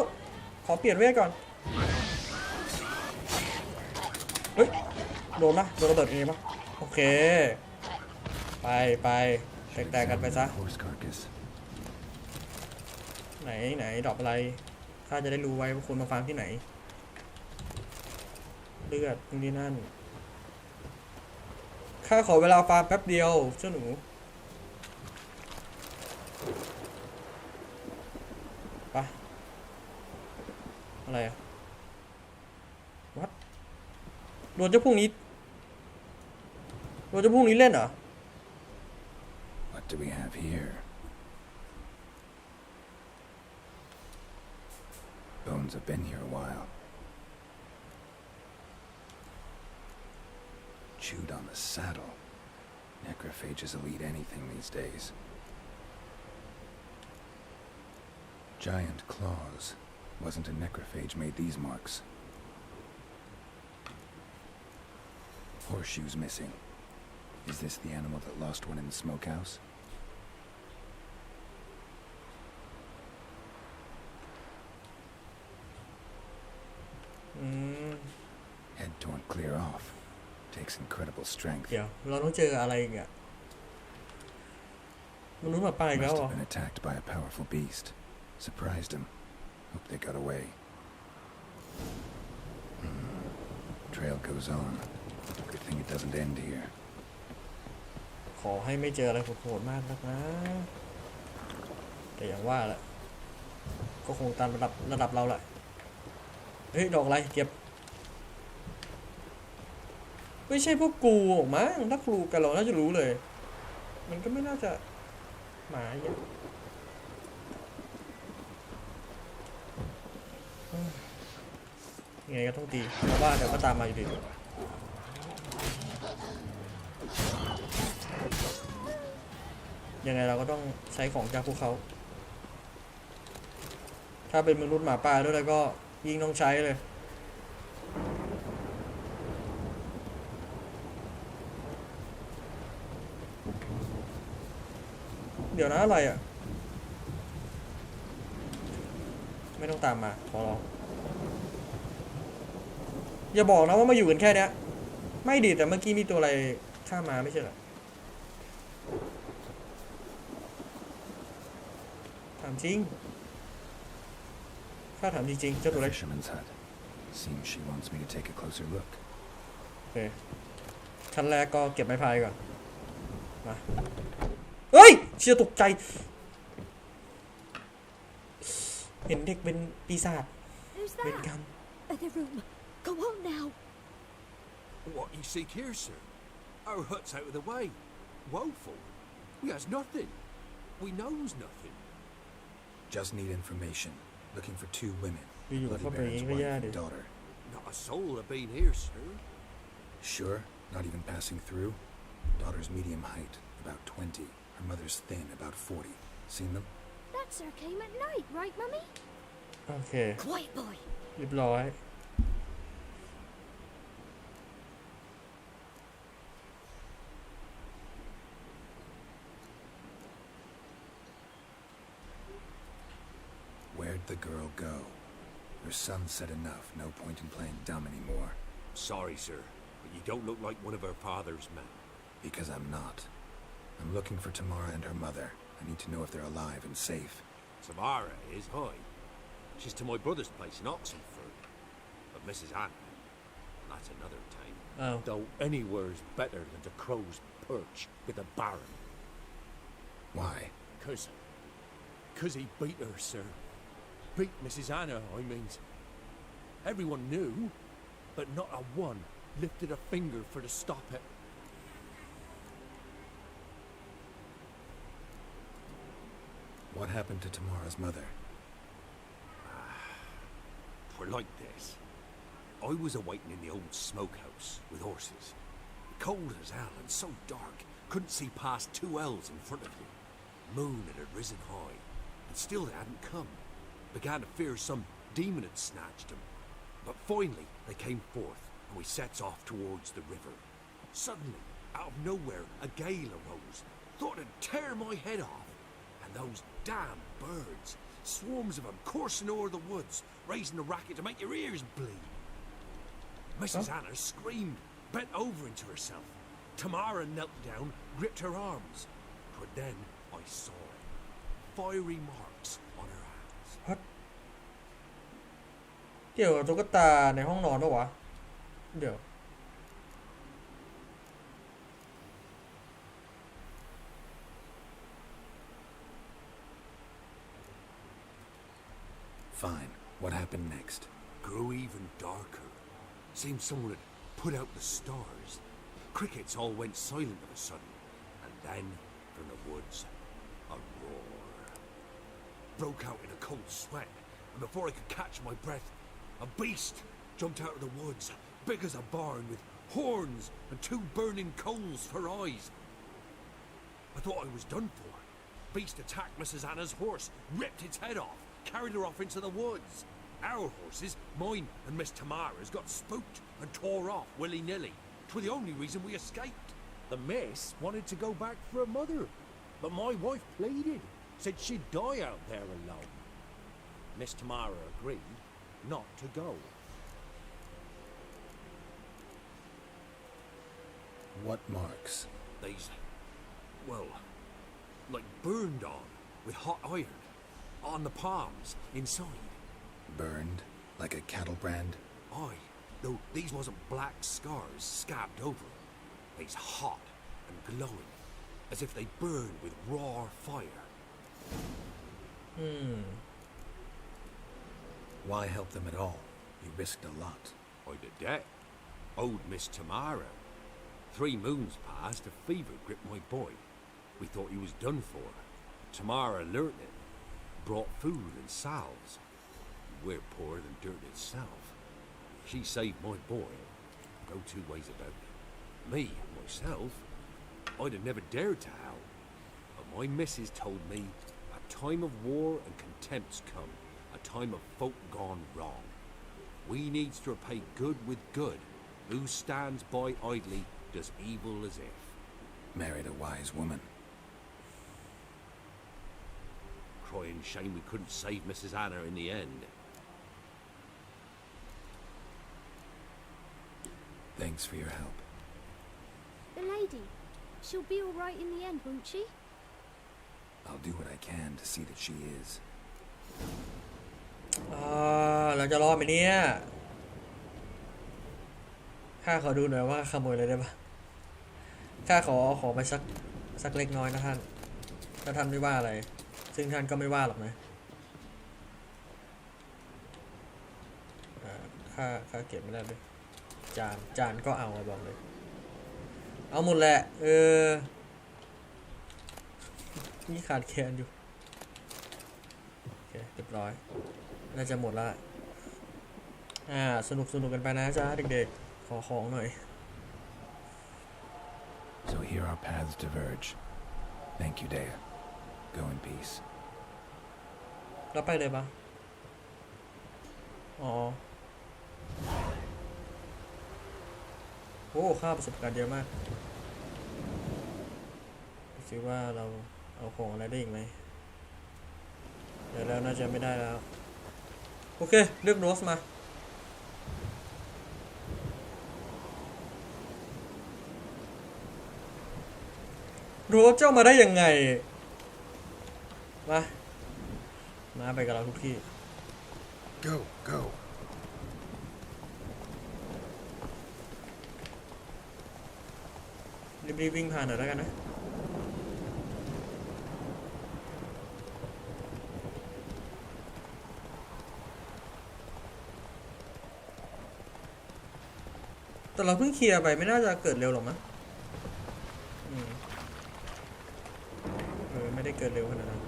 ขอเปลี่ยนเวทก่อนเฮ้ยโดนระเบิดเองปะโอเคไปแตกกันไปซะไหนดอกอะไรข้าจะได้รู้ไว้ว่าคนมาฟาร์มที่ไหนเลือดตรงนี้นั่นข้าขอเวลาฟาร์มแป๊บเดียวเจ้าหนูไปอะไรอะวัดโดนเจ้าพวกนี้เล่นเหรอ What do we have here? Bones have been here a while. Chewed on the saddle. Necrophages will eat anything these days. Giant claws. Wasn't a necrophage made these marks. Horseshoes missing. Is this the animal that lost one in the smokehouse? Head torn clear off. Takes incredible strength. เดี๋ยวเราต้องเจออะไรอีกอะมนุษย์หมาป่าอีกแล้ว Must เหรอ have been attacked by a powerful beast. Surprised him. Hope they got away. Trail goes on. Good thing it doesn't end here. ขอให้ไม่เจออะไรโหดๆมากนักนะแต่อย่างว่าแหละก็คงตามระดับเราแหละเฮ้ยดอกอะไรเก็บไม่ใช่พวกกูหรอกมั้งถ้าครูกันเราน่าจะรู้เลยมันก็ไม่น่าจะหมาเยอะยังไงก็ต้องตีเพราะว่าเดี๋ยวก็ตามมาอยู่ดียังไงเราก็ต้องใช้ของจากพวกเขาถ้าเป็นมนุษย์หมาป่าด้วยแล้วก็ยิ่งต้องใช้เลยเดี๋ยวนะอะไรอ่ะไม่ต้องตามมาขอร้องอย่าบอกนะว่ามาอยู่กันแค่เนี้ยไม่ดีแต่เมื่อกี้มีตัวอะไรข้ามมาไม่ใช่เหรอถามจริงข้าถามจริงๆเจ้าตัวเล็ก Fisherman's hut. Seems she wants me to take a closer look. โอเคขั้นแรกก็เก็บไม้พายก่อนมาเฮ้ยเชี่ยตกใจเห็นเด็กเป็นปีศาจเป็นกรรม Other room. Go on now. What you seek here, sir? Our hut's out of the way. Woeful. We has nothing. We knows nothing. Just need information. Looking for 2 women. You Bloody fucking Baron's ain't wife yeah, and dude. daughter. Not a soul have been here, sir. Sure? Not even passing through? Daughter's medium height, about 20. Her mother's thin, about 40. Seen them? That sir came at night, right, Mummy? โอเค Quiet, boy. เรียบร้อย Where'd the girl go? Her son said enough. No point in playing dumb anymore. Sorry, sir, but you don't look like one of her father's men. Because I'm not. I'm looking for Tamara and her mother. I need to know if they're alive and safe. Tamara is high. She's to my brother's place in Oxenford. But Mrs. Anna, that's another time. Oh. Though anywhere's better than the crow's perch with the Baron. Why? Cause he beat her, sir. Beat Mrs. Anna, I mean. Everyone knew, but not a one lifted a finger for to stop it. What happened to Tamara's mother? For like this. I was awaiting in the old smokehouse with horses. Cold as hell and so dark, couldn't see past 2 ells in front of you. Moon had risen high, and still they hadn't come. Began to fear some demon had snatched them. But finally they came forth, and we sets off towards the river. Suddenly, out of nowhere, a gale arose. Thought it'd tear my head off. And those damn birds, swarms of them coursing over the woods, raising a racket to make your ears bleed. Mrs. Anna screamed, bent over into herself. Tamara knelt down, gripped her arms. But then I saw it. Fiery marks on her hands. What? เดี๋ยวตุ๊กตาในห้องนอนปะวะเดี๋ยว Fine. What happened next? Grew even darker. Seemed someone had put out the stars. Crickets all went silent of a sudden. And then, from the woods, a roar. Broke out in a cold sweat, and before I could catch my breath, a beast jumped out of the woods, big as a barn, with horns and 2 burning coals for eyes. I thought I was done for. Beast attacked Mrs. Anna's horse, ripped its head off, carried her off into the woods. Our horses, mine and Miss Tamara's, got spooked and tore off willy-nilly. 'Twas the only reason we escaped. The miss wanted to go back for her mother, but my wife pleaded, said she'd die out there alone. Miss Tamara agreed not to go. What marks? These, well, like burned on with hot iron on the palms inside. Burned? Like a cattle brand? Aye, though these wasn't black scars scabbed over. They's hot and glowing, as if they burned with raw fire. Why help them at all? You risked a lot. I did that. Old Miss Tamara. 3 moons passed, a fever gripped my boy. We thought he was done for. Tamara learnt it, brought food and salves. We're poorer than dirt itself. She saved my boy. Go 2 ways about it. Me, myself, I'd have never dared to help. But my missus told me a time of war and contempt's come, a time of folk gone wrong. We needs to repay good with good. Who stands by idly does evil as if. Married a wise woman. Crying shame we couldn't save Mrs. Anna in the end. Thanks for your help. The lady, she'll be all right in the end, won't she? I'll do what I can to see that she is. เราจะรอดไหมเนี่ยข้าขอดูหน่อยว่าขโมยอะไรได้ปะข้าขอไปสักเล็กน้อยนะท่านถ้าท่านไม่ว่าอะไรซึ่งท่านก็ไม่ว่าหรอกนะข้าเก็บไม่ได้เลยจานก็เอาบอกเลยเอาหมดแหละนี่ขาดแคลนอยู่โอเคเรียบร้อยน่าจะหมดละสนุกกันไปนะจ๊ะเด็กๆขอของหน่อย So here our paths diverge. Thank you, Dea. Go in peace. แล้วไปเลยปะอ๋อโอ้ค่าประสบการณ์เยอะมากคิดว่าเราเอาของอะไรได้อีกไหมเดี๋ยวแล้วน่าจะไม่ได้แล้วโอเคเลือกโรสมาโรสเจ้ามาได้ยังไงมาไปกับเราทุกที่ Go, go. รีบวิ่งผ่านหน่อยแล้วกันนะแต่เราเพิ่งเคลียร์ไปไม่น่าจะเกิดเร็วหรอกมั้งไม่ได้เกิดเร็วขนาดนั้น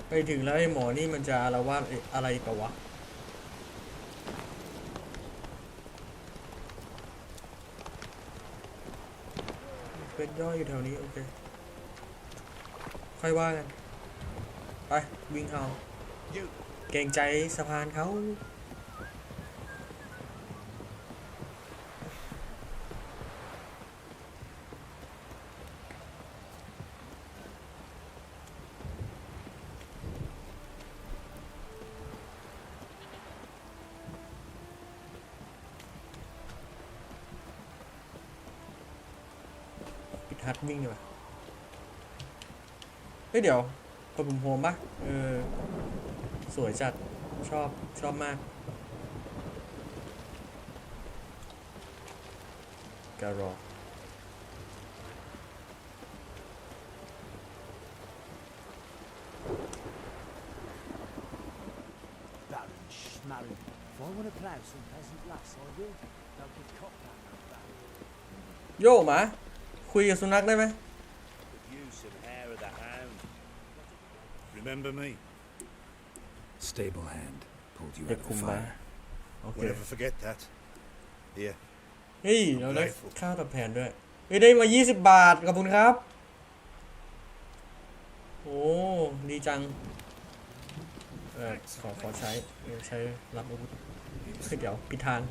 ไปถึงแล้วไอ้หมอนี่มันจะอาละวาดอะไรกันวะเป็นย่อยอยู่แถวนี้โอเคค่อยว่ากันไปวิ่งเอาเกรงใจสะพานเขาฮัทวิ่งดีกว่าเฮ้ยเดี๋ยวปะบุ่มโฮมปะสวยจัดชอบมากการอโย่หมาคุยกับสุนัขได้ไหม Remember me? Stable hand pulled you out of the fire. Okay. We'll never forget that. Here. เฮ้ยเราได้ค่าตอบแทนด้วยเฮ้ยได้มา20 บาทขอบคุณครับโอ้ดีจังขอใช้รับอาวุธเดี๋ยวปิดทาง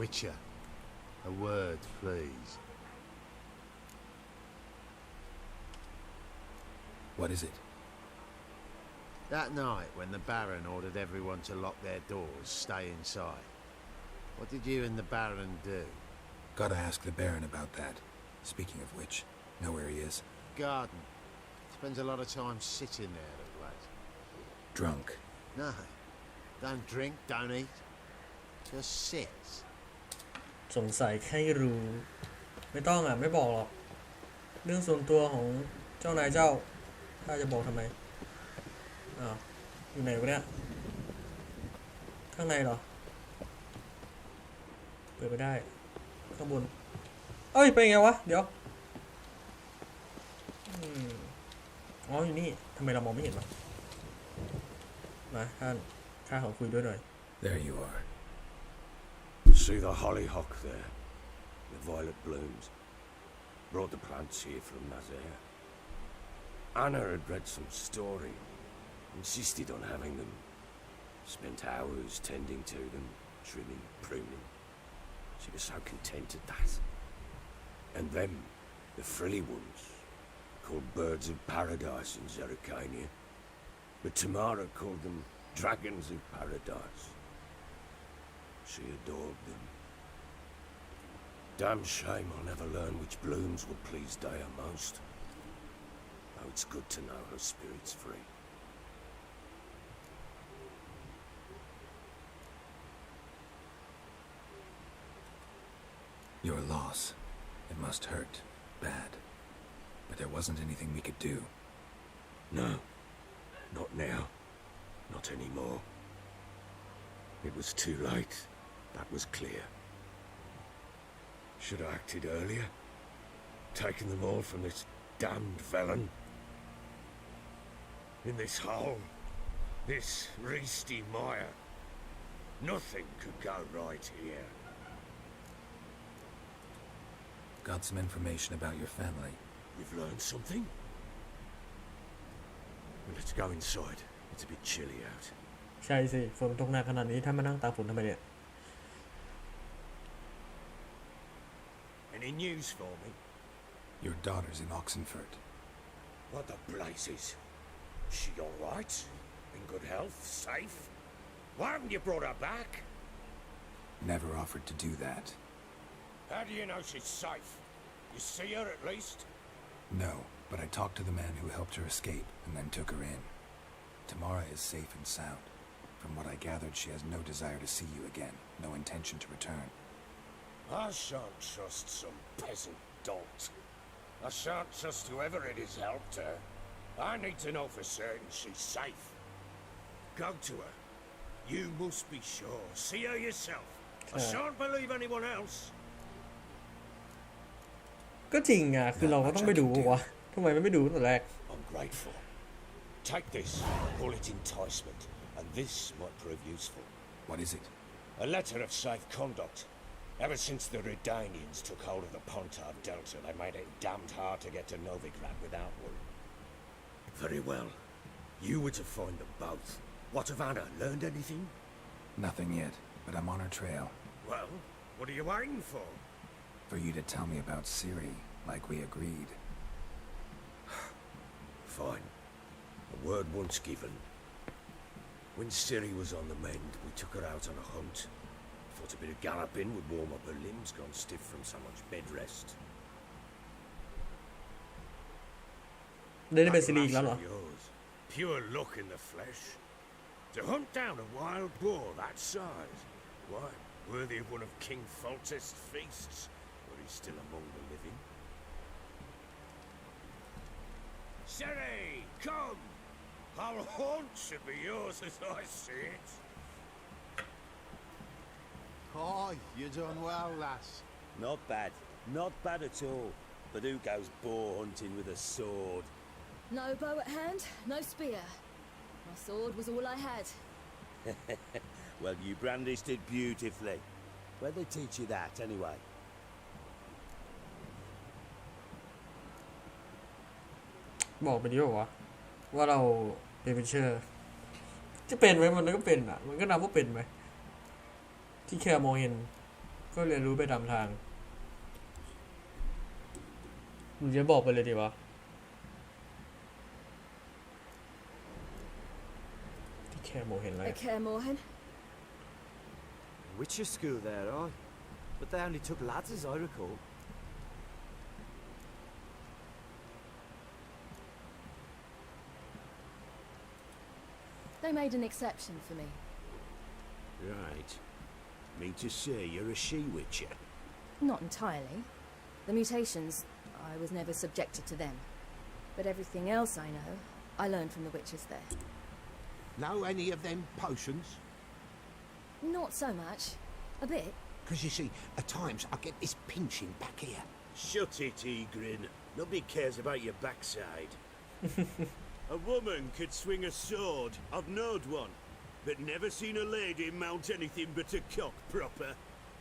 Wicher, a word, please. What is it? That night when the Baron ordered everyone to lock their doors, stay inside. What did you and the Baron do? Gotta ask the Baron about that. Speaking of which, know where he is? Garden. Spends a lot of time sitting there at late. Drunk. No. Don't drink, don't eat. Just sit. สงสัยแค่รู้ ไม่ต้องอ่ะ ไม่บอกหรอก เรื่องส่วนตัวของเจ้านายเจ้า ถ้าจะบอกทำไม อ้าว อยู่ไหนวะเนี่ย ข้างในเหรอ เปิดไม่ได้ ข้างบน เอ้ย ไปไงวะ เดี๋ยวอ๋อ อยู่นี่ ทำไมเรามองไม่เห็นวะ มาท่านข้าขอคุยด้วยหน่อย There you are. See the hollyhock there? The violet blooms. Brought the plants here from Nazaire. Anna had read some story. Insisted on having them. Spent hours tending to them, trimming, pruning. She was so content at that. And them, the frilly ones, called birds of paradise in Zerrikania. But Tamara called them dragons of paradise. She adored them. Damn shame I'll never learn which blooms would please Dea most. Though it's good to know her spirit's free. Your loss. It must hurt. Bad. But there wasn't anything we could do. No. Not now. Not anymore. It was too late. That was clear. Should have acted earlier. Taken them all from this damned felon. In this hole. This reesty mire. Nothing could go right here. Got some information about your family. You've learned something? Well, let's go inside. It's a bit chilly out. ใช่สิฝนตกหนักขนาดนี้ถ้ามานั่งตากฝนทำไมเนี่ย Any news for me? Your daughter's in Oxenford. What the blazes? She all right? In good health? Safe? Why haven't you brought her back? Never offered to do that. How do you know she's safe? You see her at least? No, but I talked to the man who helped her escape and then took her in. Tamara is safe and sound. From what I gathered, she has no desire to see you again, no intention to return. I shan't trust some peasant dolt. I shan't trust whoever it is helped her. I need to know for certain she's safe. Go to her. You must be sure. See her yourself. I shan't believe anyone else. ก็จริงอ่ะคือเราก็ต้องไปดูวะทำไมไม่ดูตั้งแต่แรก I'm grateful. Take this. Call it enticement. And this might prove useful. What is it? A letter of safe conduct. Ever since the Redanians took hold of the Pontar Delta, they made it damned hard to get to Novigrad without one. Very well. You were to find them both. What of Anna? Learned anything? Nothing yet, but I'm on her trail. Well, what are you waiting for? For you to tell me about Ciri, like we agreed. Fine. A word once given. When Ciri was on the mend, we took her out on a hunt. Thought a bit of galloping would warm up her limbs, gone stiff from so much bed rest. ได้เป็นซีรีส์อีกแล้วเหรอ Yours. Pure luck in the flesh. To hunt down a wild boar that size. Why, worthy of one of King Foltest's feasts, but he's still among the living. Ciri, come! Our haunt should be yours as I see it. Hi, you're doing well, lass. Not bad. Not bad at all. But who goes boar hunting with a sword? No bow at hand, no spear. My sword was all I had. Well, you brandished it beautifully. Where'd they teach you that, anyway? บอกไปดิวะว่าเราเป็นวิเชอร์จะเป็นไหมมันก็เป็นอ่ะมันก็นับว่าเป็นไหมที่แค่มองเห็น ก็เรียนรู้ไปตามทางมึงจะบอกไปเลยดีวะที่แค่โมเห็นอะไร Wicher school there, aye? But they only took lads as I recall. They made an exception for me. Right. Mean to say you're a she-witcher? Not entirely. The mutations, I was never subjected to them. But everything else I know, I learned from the witches there. Know any of them potions? Not so much. A bit. Because you see, at times I get this pinching back here. Shut it, Egrin. Nobody cares about your backside. A woman could swing a sword. I've knowed one. But never seen a lady mount anything but a cock proper.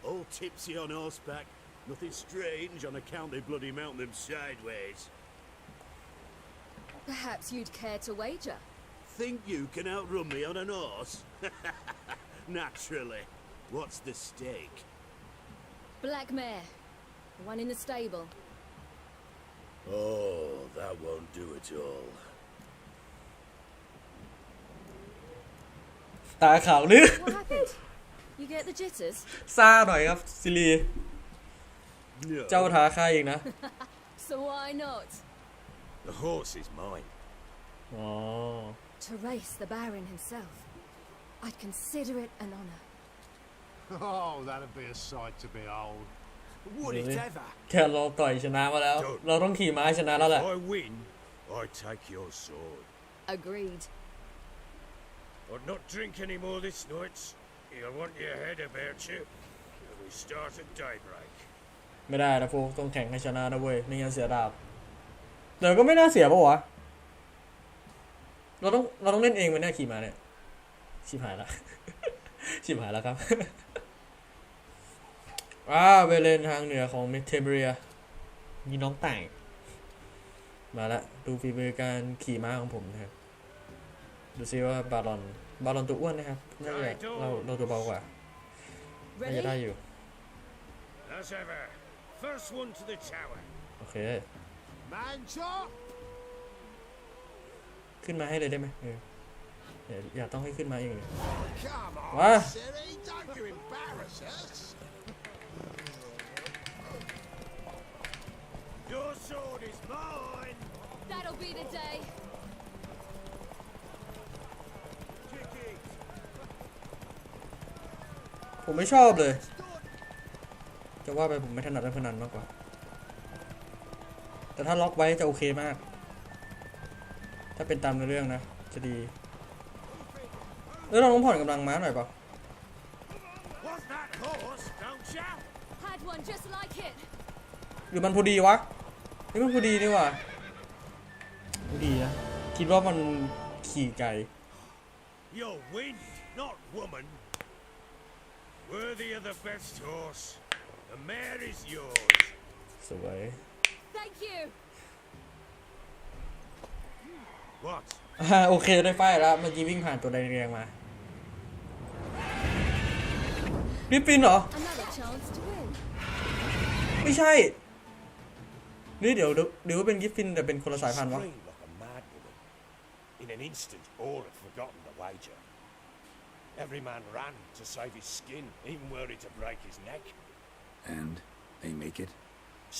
All tipsy on horseback. Nothing strange on account they bloody mount them sideways. Perhaps you'd care to wager? Think you can outrun me on an horse? Naturally. What's the stake? Black mare. The one in the stable. Oh, that won't do it all. ตาขาวนึก What happened? You get the jitters? ซ่าหน่อยครับซิลีเจ้าท้าข้าเองนะ So why not? The horse is mine. Oh. To race the Baron himself. I'd consider it an honor. Oh, that'd be a sight to behold. Would it ever? แค่เราต่อยชนะมาแล้ว เราต้องขี่ม้าชนะแล้วแหละ If I win, I take your sword. Agreed. I'd not drink any more this night. You'll want your head about you. We start at daybreak. ไม่ได้นะโฟกต้องแข่งให้ชนะนะเว้ยไม่งั้นเสียดาบแต่ก็ไม่น่าเสียปะวะเราต้องเล่นเองมันแน่ขี่ม้าเนี่ยชิบหายละ ชิบหายแล้วครับ ไปเลนทางเหนือของเมเทเบรียมีน้องแต่งมาละดูฝีมือการขี่ม้าของผมนะครับดูซิว่าบาลอนตัวอ้วนนะครับน่าจะเราตัวเบากว่าน่าจะได้อยู่ As ever, first one to the tower. โอเค Man chop! ขึ้นมาให้เลยได้ไหมอย่าต้องให้ขึ้นมาเองเลย Come on, What? Siri, don't you embarrass us. Your sword is mine. That'll be the day. Kick it. ผมไม่ชอบเลยจะว่าไปผมไม่ถนัดเล่นพนันมากกว่าแต่ถ้าล็อกไว้จะโอเคมากถ้าเป็นตามในเรื่องนะจะดีแล้วเราต้องผ่อนกำลังม้าหน่อยเปล่า Was that horse? Don't shout. Had one just like it. หรือมันพอดีวะนี่มันพอดีนี่ว่ะพอดีนะคิดว่ามันขี่ไกล You're wind, not woman. Worthy of the best horse. The mare is yours. สวย Thank you. What? โอเคได้ไฟแล้วเมื่อกี้วิ่งผ่านตัวแดงๆมารีบปินเหรอ Another chance to win. ไม่ใช่นี่เดี๋ยวเป็นกิฟฟินแต่เป็นคนละสายพันธุ์วะ Screamed like a mad woman. In an instant, all had forgotten the wager. Every man ran to save his skin, even were it to break his neck. And they make it?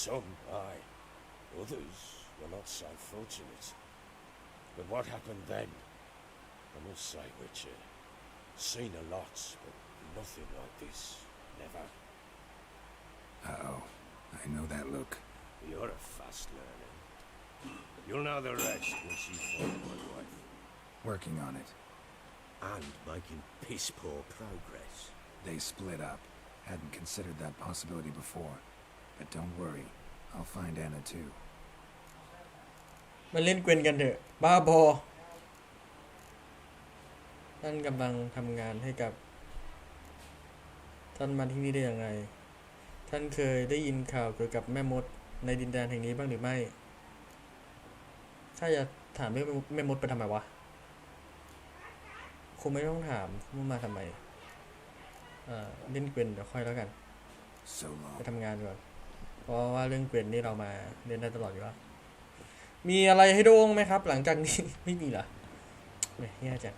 Some, aye. Others were not so fortunate. But what happened then? I must say, Wicher, seen a lot, but nothing like this. Never. Uh-oh. I know that look. You're a fast learner. You'll know the rest once you find my wife. Working on it. And making piss-poor progress. They split up. Hadn't considered that possibility before. But don't worry. I'll find Anna too. มาเล่นเกวนกันเถอะบ้าบอท่านกำลังทำงานให้กับท่านมาที่นี่ได้อย่างไรท่านเคยได้ยินข่าวเกี่ยวกับแม่มดในดินแดนแห่งนี้บ้างหรือไม่ถ้าจะถามเรื่องแม่มดไปทำไมวะคงไม่ต้องถามว่ามาทำไมเล่นเกวนเดี๋ยวค่อยแล้วกัน So ไป long. ทำงานก่อนเพราะว่าเรื่องเกวียนนี่เรามาเล่นได้ตลอดอยู่แล้วมีอะไรให้ดูไหมครับ หลังจากนี้ ไม่มีเหรอไม่แย่จัง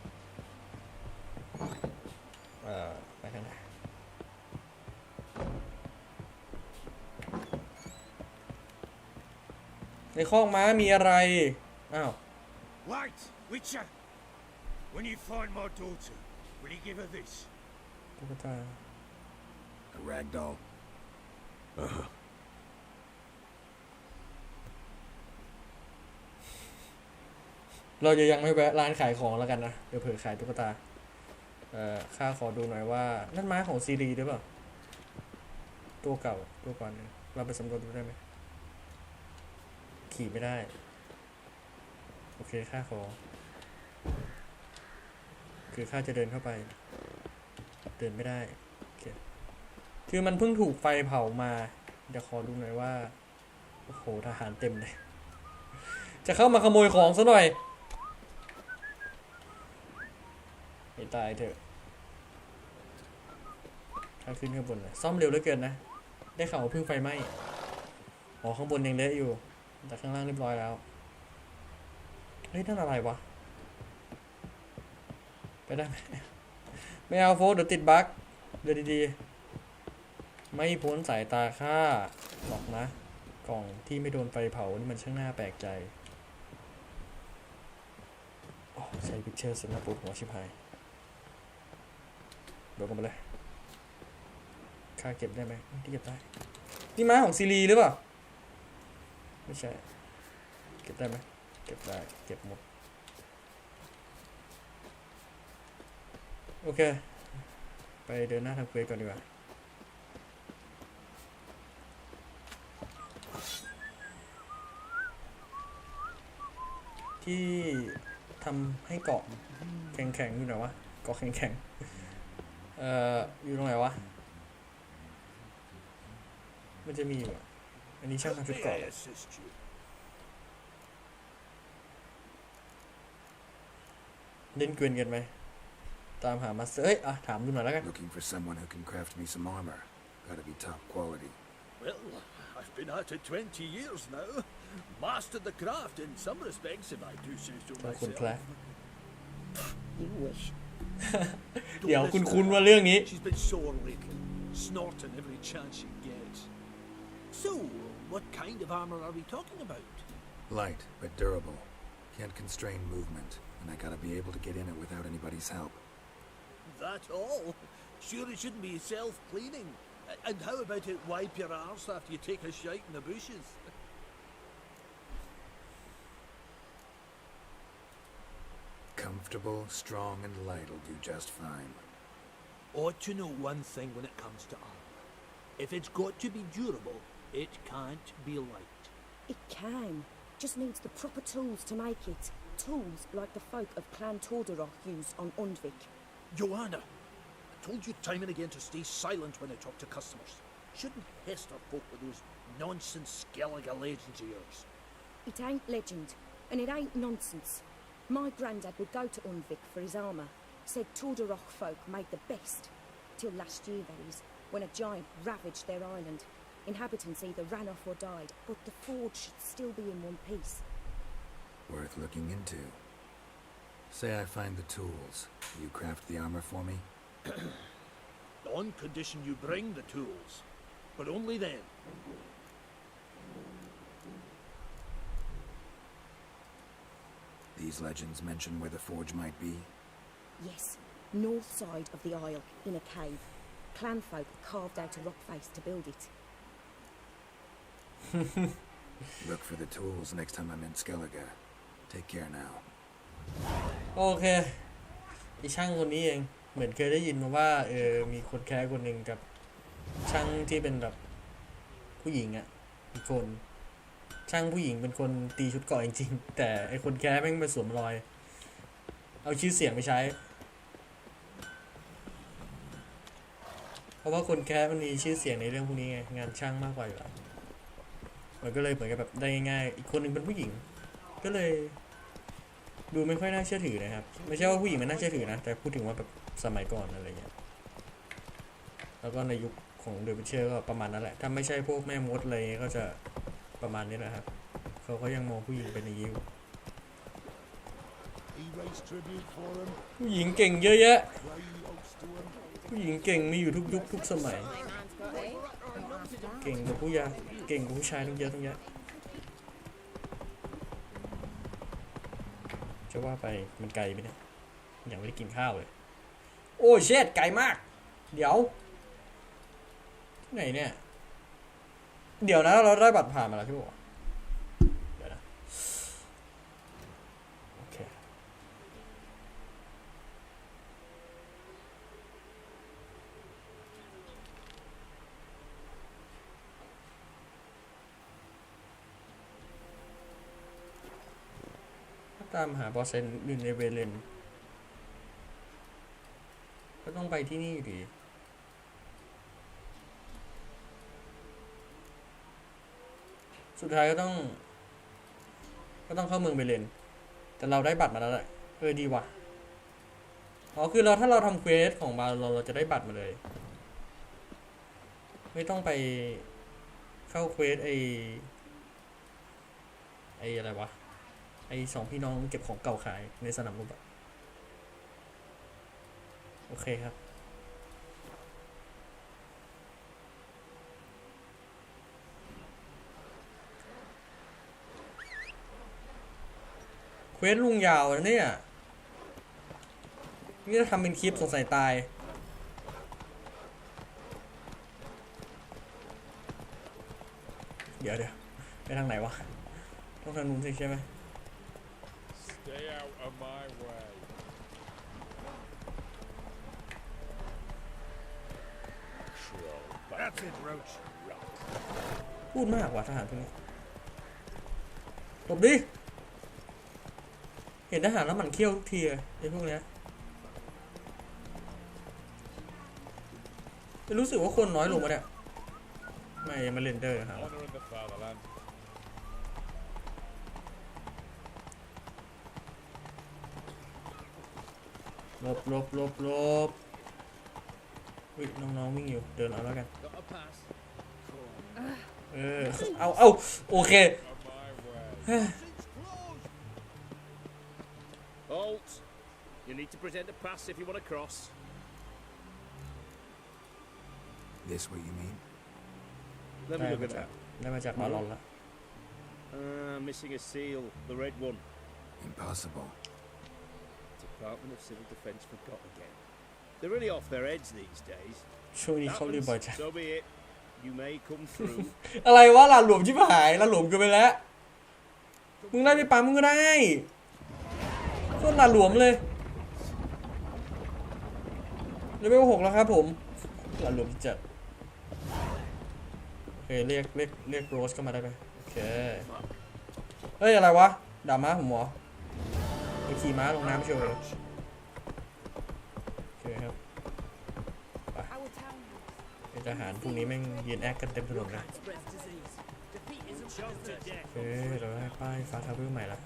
ไปทางไหนในคอกม้ามีอะไรอ้าว Wait, Witcher! When you find my daughter, will you give her this? ตุ๊กตา A rag doll. เราจะยังไม่แวะร้านขายของแล้วกันนะเดี๋ยวเผื่อขายตุ๊กตาข้าขอดูหน่อยว่านั่นม้าของซีรีหรือเปล่าตัวเก่าตัวก่อนเนี่ยเราไปสำรวจดูได้ไหมขี่ไม่ได้โอเคข้าขอคือข้าจะเดินเข้าไปเดินไม่ได้โอเคคือมันเพิ่งถูกไฟเผามาเดี๋ยวขอดูหน่อยว่าโอ้โหทหารเต็มเลยจะเข้ามาขโมยของซะหน่อยให้ตายเถอะถ้าขึ้นข้างบนเลยซ่อมเร็วเหลือเกินนะได้ข่าวเพิ่งไฟไหม้อ๋อข้างบนยังเละอยู่แต่ข้างล่างเรียบร้อยแล้วเฮ้ยนั่นอะไรวะไปได้ไหมไม่เอาโฟกเดี๋ยวติดบั๊กเดี๋ยวดีๆไม่พ้นสายตาข้าหรอกนะกล่องที่ไม่โดนไฟเผานี่มันช่างน่าแปลกใจใช้พิกเชอร์สำหรับปวดหัวชิบหายโดดลงไปเลยค่าเก็บได้ไหมที่เก็บได้นี่ม้าของซีรีหรือเปล่าไม่ใช่เก็บได้ไหมเก็บได้เก็บหมดโอเคไปเดินหน้าทางเควสก่อนดีกว่าที่ทำให้เกาะแข็งๆอยู่ไหนวะเกาะแข็งๆอยู่ตรงไหนวะมันจะมีอยู่อันนี้ช่างทำชุดเกาะเล่นเกวียนกันไหมตามหามาสเตอร์ถามดูหน่อยแล้วกัน Looking for someone who can craft me some armor. Gotta be top quality. Well, I've been at it 20 years now. Mastered the craft in some respects, if I do say so ขอบคุณครับ You wish. เดี๋ยวคุ้นๆว่าเรื่องนี้ She's been sore lately, snorting every chance she gets. So, what kind of armor are we talking about? Light, but durable. Can't constrain movement, and I gotta be able to get in it without anybody's help. That all? Sure it shouldn't be self-cleaning. And how about it wipe your arse after you take a shite in the bushes? Comfortable, strong, and light will do just fine. Ought to know one thing when it comes to armor. If it's got to be durable, it can't be light. It can. Just needs the proper tools to make it. Tools like the folk of Clan Tordaroth use on Undvik. Joanna, I told you time and again to stay silent when I talk to customers. Shouldn't pester folk with those nonsense Skellige legends of yours. It ain't legend, and it ain't nonsense. My granddad would go to Undvik for his armour. Said Tordaroth folk made the best. Till last year, that is, when a giant ravaged their island. Inhabitants either ran off or died, but the forge should still be in one piece. Worth looking into. Say I find the tools. You craft the armor for me? On condition you bring the tools. But only then. These legends mention where the forge might be? Yes, north side of the isle, in a cave. Clanfolk carved out a rock face to build it. Look for the tools next time I'm in Skellige. Take care now. โอเคอีช่างคนนี้เองเหมือนเคยได้ยินมาว่ามีคนแค้คนหนึ่งกับช่างที่เป็นแบบผู้หญิงอ่ะอีกคนช่างผู้หญิงเป็นคนตีชุดเกราะจริงๆแต่ไอคนแค้แม่งมาสวมรอยเอาชื่อเสียงไปใช้เพราะว่าคนแค้มันมีชื่อเสียงในเรื่องพวกนี้ไงงานช่างมากกว่าอยู่แล้วมันก็เลยเหมือนกับแบบได้ง่ายๆอีกคนหนึ่งเป็นผู้หญิงก็เลยดูไม่ค่อยน่าเชื่อถือนะครับไม่ใช่ว่าผู้หญิงมันน่าเชื่อถือนะแต่พูดถึงว่าแบบสมัยก่อนอะไรเงี้ยแล้วก็ในยุค ของเดอะวิเชอร์ก็ประมาณนั้นแหละถ้าไม่ใช่พวกแม่มดอะไรก็จะประมาณนี้แหละครับเขาก็ยังมองผู้หญิงเป็นอย่างนี้อยู่ผู้หญิงเก่งเยอะแยะผู้หญิงเก่งมีอยู่ทุกยุคทุกสมัยเก่งกว่าผู้ชายทั้งเยอะจะว่าไปมันไกลไหมเนี่ยยังไม่ได้กินข้าวเลยโอ้เช็ดไกลมากเดี๋ยวที่ไหนเนี่ยเดี๋ยวนะเราได้บัตรผ่านมาแล้วพี่บอกเดี๋ยวนะโอเคตามหาบอสเซนอยู่ในเวเลนก็ต้องไปที่นี่ดิสุดท้ายก็ต้องเข้าเมืองเบเลนแต่เราได้บัตรมาแล้วแหละดีว่ะอ๋อคือถ้าเราทำเควสของเราจะได้บัตรมาเลยไม่ต้องไปเข้าเควสไออะไรวะไอ2พี่น้องเก็บของเก่าขายในสนามรบอะโอเคครับเควสลุงยาวนะเนี่ยนี่จะทำเป็นคลิปสงสัยตายเดี๋ยวไปทางไหนวะต้องทางนู้นสิใช่ไหมStay out of my way. พูดมากว่ะทหารพวกนี้หลบดิเห็นทหารแล้วมันเขี้ยวทุกทีไอ้พวกเนี้ยจะรู้สึกว่าคนน้อยลงมาเนี่ยไม่ยังมาเรนเดอร์ครับลบวิน้องๆวิ่งอยู่เดินเอาแล้วกันเอาโอเค Halt! You need to present a pass if you want to cross. This what you mean? Let me look at that. ได้มาจากบาลอนละ Missing a seal, the red one. Impossible. Department of Civil Defence forgot again. They're really off their heads these days. ช่วงนี้เขารีบบ่อยจัง So be it. You may come through. อะไรวะหลานหลวมชิบหายหลานหลวมเกินไปแล้วมึงได้ไปปั๊มมึงก็ได้ก็หลานหลวมเลยเลเวล6แล้วครับผมหลานหลวมจัดโอเคเรียกโรสเข้ามาได้ไหมโอเคเฮ้ยอะไรวะด่าม้าผมหรอไปขี่ม้าลงน้ำเชียวเลยโอเคครับไปทหารพวกนี้แม่งยืนแอคกันเต็มถนนเลยโอเคเราได้ป้ายฟ้าทาวเวอร์ใหม่ละ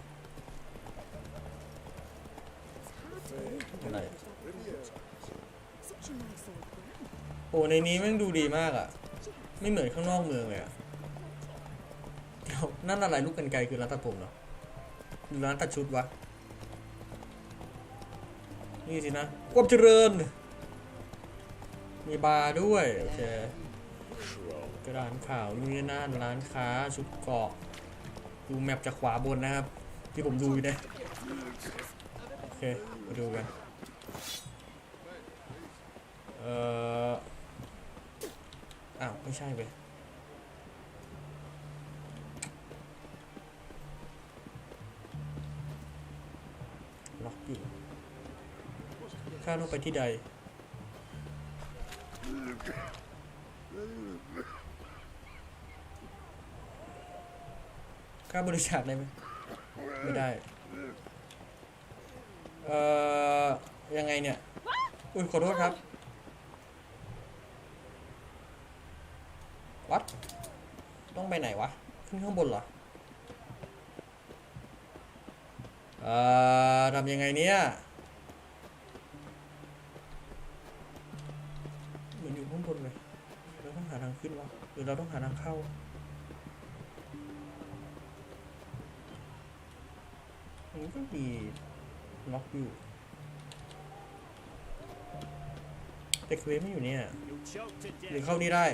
อะไรโอ้ในนี้แม่งดูดีมากอ่ะไม่เหมือนข้างนอกเมืองเลยอ่ะเดี๋ยวนั่นอะไรลูกกันไกลคือร้านตัดผมเหรอหรือร้านตัดชุดวะนี่สินะความเจริญมีบาร์ด้วยโอเคกระดานข่าวนี่นะร้านค้าชุดเกาะดูแมปจากขวาบนนะครับที่ผมดูอยู่นะโอเคมาดูกันอ้าวไม่ใช่เว้ยล็อกอยู่ข้าต้องไปที่ใดค่าบริจาคได้ไหมไม่ได้ยังไงเนี่ยอุ้ยขอโทษครับวัดต้องไปไหนวะขึ้นข้างบนเหรอทำยังไงเนี่ยเหมือนอยู่ข้างบนเลย าทางขึ้นวะหรือเราต้องหาทางเข้าอันนี้ก็มีล็อกอยู่แต่เควสไม่อยู่เนี่ยหรือเข้านี่ได้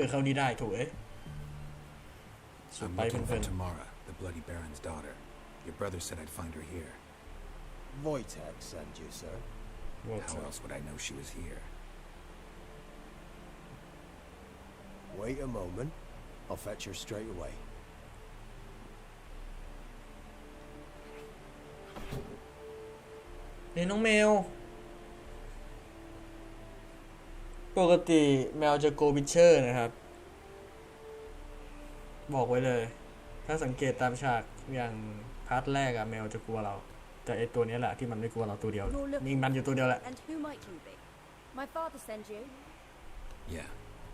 เข้านี่ได้ถูกI'm looking for Tamara, the Bloody Baron's daughter. Your brother said I'd find her here. Wojtek sent you, sir. How else would I know she was here? Wait a moment. I'll fetch her straight away. นี่น้องแมวปกติแมวจะโกวิเชอร์นะครับบอกไว้เลยถ้าสังเกตตามฉากอย่างพาร์ทแรกอะแมวจะกลัวเราแต่ไอตัวนี้แหละที่มันไม่กลัวเราตัวเดียวนี่มันอยู่ตัวเดียวแหละ And who might you be? My father sent you? Yeah,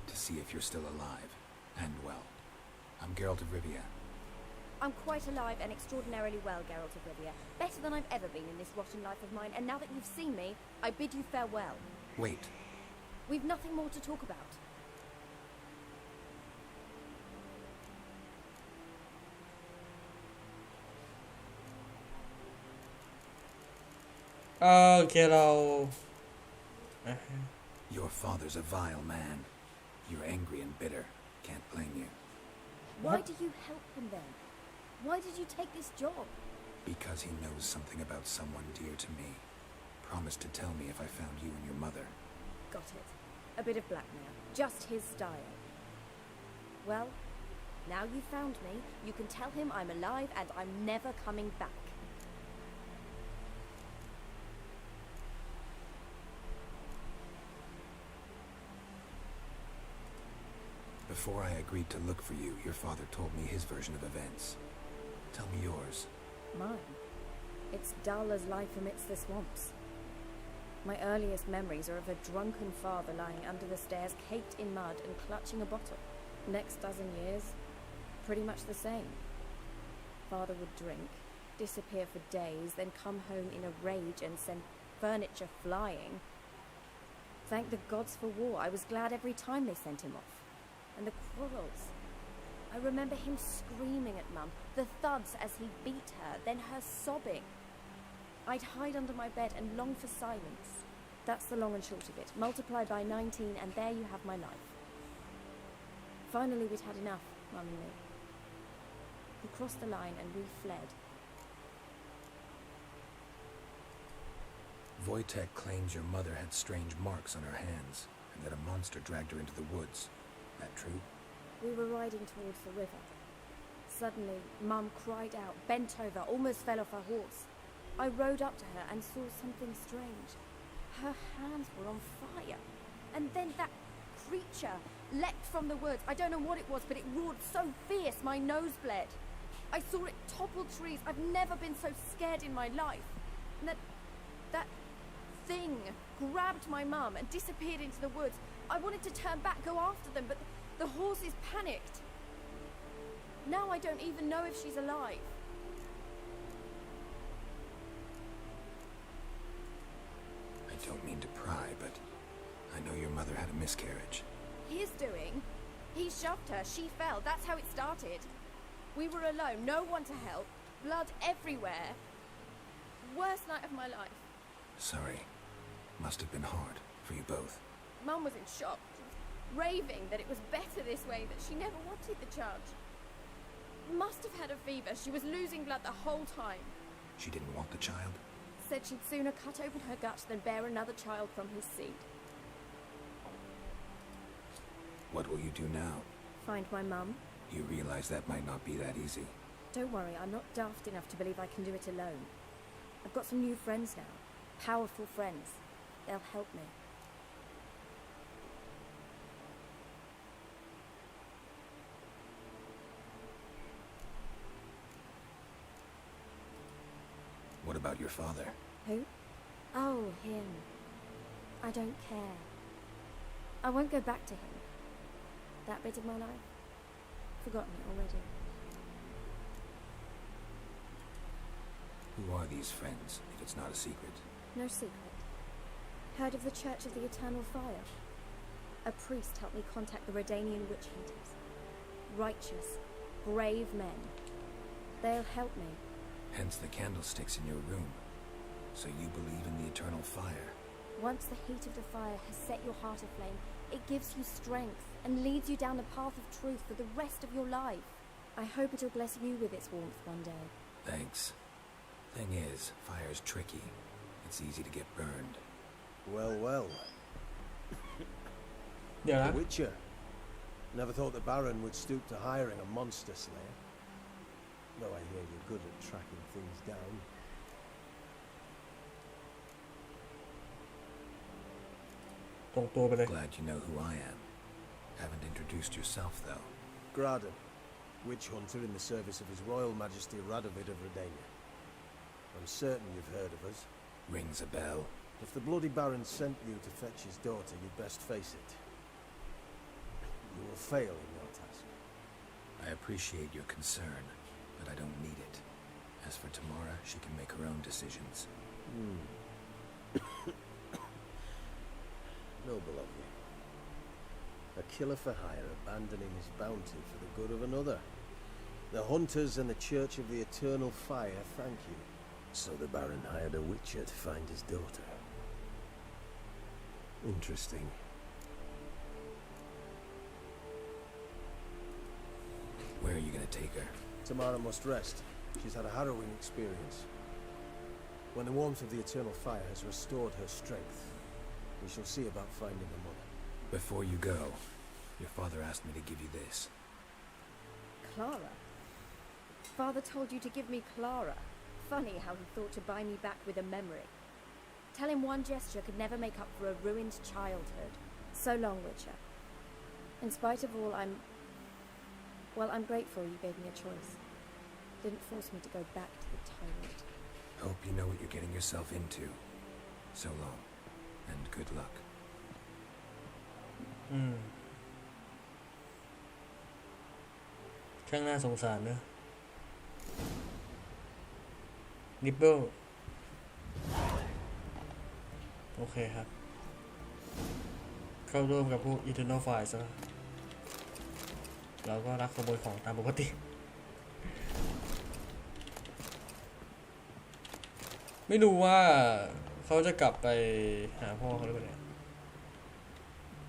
to see if you're still alive and well. I'm Geralt of Rivia. I'm quite alive and extraordinarily well, Geralt of Rivia. Better than I've ever been in this rotten life of mine, and now that you've seen me, I bid you farewell. Wait. We've nothing more to talk about. Okay, Your father's a vile man. You're angry and bitter. Can't blame you. Why do you help him then? Why did you take this job? Because he knows something about someone dear to me. Promised to tell me if I found you and your mother. Got it. A bit of blackmail. Just his style. Well, now you found me, you can tell him I'm alive and I'm never coming back. Before I agreed to look for you, your father told me his version of events. Tell me yours. Mine? It's dull as life amidst the swamps. My earliest memories are of a drunken father lying under the stairs, caked in mud and clutching a bottle. Next dozen years, pretty much the same. Father would drink, disappear for days, then come home in a rage and send furniture flying. Thank the gods for war. I was glad every time they sent him off. And the quarrels. I remember him screaming at Mum, the thuds as he beat her, then her sobbing. I'd hide under my bed and long for silence. That's the long and short of it. Multiply by 19 and there you have my life. Finally we'd had enough, Mum and me. We crossed the line and we fled. Wojtek claims your mother had strange marks on her hands, and that a monster dragged her into the woods. That true? We were riding towards the river. Suddenly, Mum cried out, bent over, almost fell off her horse. I rode up to her and saw something strange. Her hands were on fire. And then that creature leapt from the woods. I don't know what it was, but it roared so fierce my nose bled. I saw it topple trees. I've never been so scared in my life. And that thing grabbed my mum and disappeared into the woods. I wanted to turn back, go after them, but the horses panicked. Now I don't even know if she's alive. I don't mean to pry, but I know your mother had a miscarriage. His doing? He shoved her, she fell, that's how it started. We were alone, no one to help, blood everywhere. Worst night of my life. Sorry. Must have been hard for you both. Mum was in shock. She was raving that it was better this way, that she never wanted the charge. Must have had a fever. She was losing blood the whole time. She didn't want the child? Said she'd sooner cut open her guts than bear another child from his seed. What will you do now? Find my mum. You realize that might not be that easy. Don't worry, I'm not daft enough to believe I can do it alone. I've got some new friends now. Powerful friends. They'll help me. What about your father? Who? Oh, him. I don't care. I won't go back to him. That bit of my life? Forgotten it already. Who are these friends, if it's not a secret? No secret. Heard of the Church of the Eternal Fire? A priest helped me contact the Redanian witch hunters. Righteous, brave men. They'll help me. Hence the candlesticks in your room. So you believe in the eternal fire. Once the heat of the fire has set your heart aflame, it gives you strength and leads you down the path of truth for the rest of your life. I hope it'll bless you with its warmth one day. Thanks. Thing is, fire's tricky. It's easy to get burned. Well, well. Yeah. The Witcher. Never thought the Baron would stoop to hiring a monster slayer. Though I hear you're good at tracking things down. Glad you know who I am. Haven't introduced yourself, though. Graden, witch hunter in the service of His Royal Majesty Radovid of Redania. I'm certain you've heard of us. Rings a bell. If the bloody Baron sent you to fetch his daughter, you'd best face it. You will fail in your task. I appreciate your concern, but I don't need it. As for Tamara, she can make her own decisions. Noble of you. A killer for hire abandoning his bounty for the good of another. The hunters and the Church of the Eternal Fire thank you. So the Baron hired a witcher to find his daughter. Interesting. Where are you going to take her? Tamara must rest. She's had a harrowing experience. When the warmth of the Eternal Fire has restored her strength, we shall see about finding her mother. Before you go, your father asked me to give you this. Clara? Father told you to give me Clara. Funny how he thought to buy me back with a memory. Tell him one gesture could never make up for a ruined childhood. So long, Witcher. In spite of all, I'm grateful you gave me a choice. Didn't force me to go back to the tyrant. Hope you know what you're getting yourself into. So long, and good luck. ช่างน่าสงสารเนอะนิปเปิลโอเคครับเข้าร่วมกับพวก Eternal Fire ซะเราก็รักขโมยของตามปกติไม่รู้ว่าเขาจะกลับไปหาพ่อเขาหรือเปล่าเนี่ย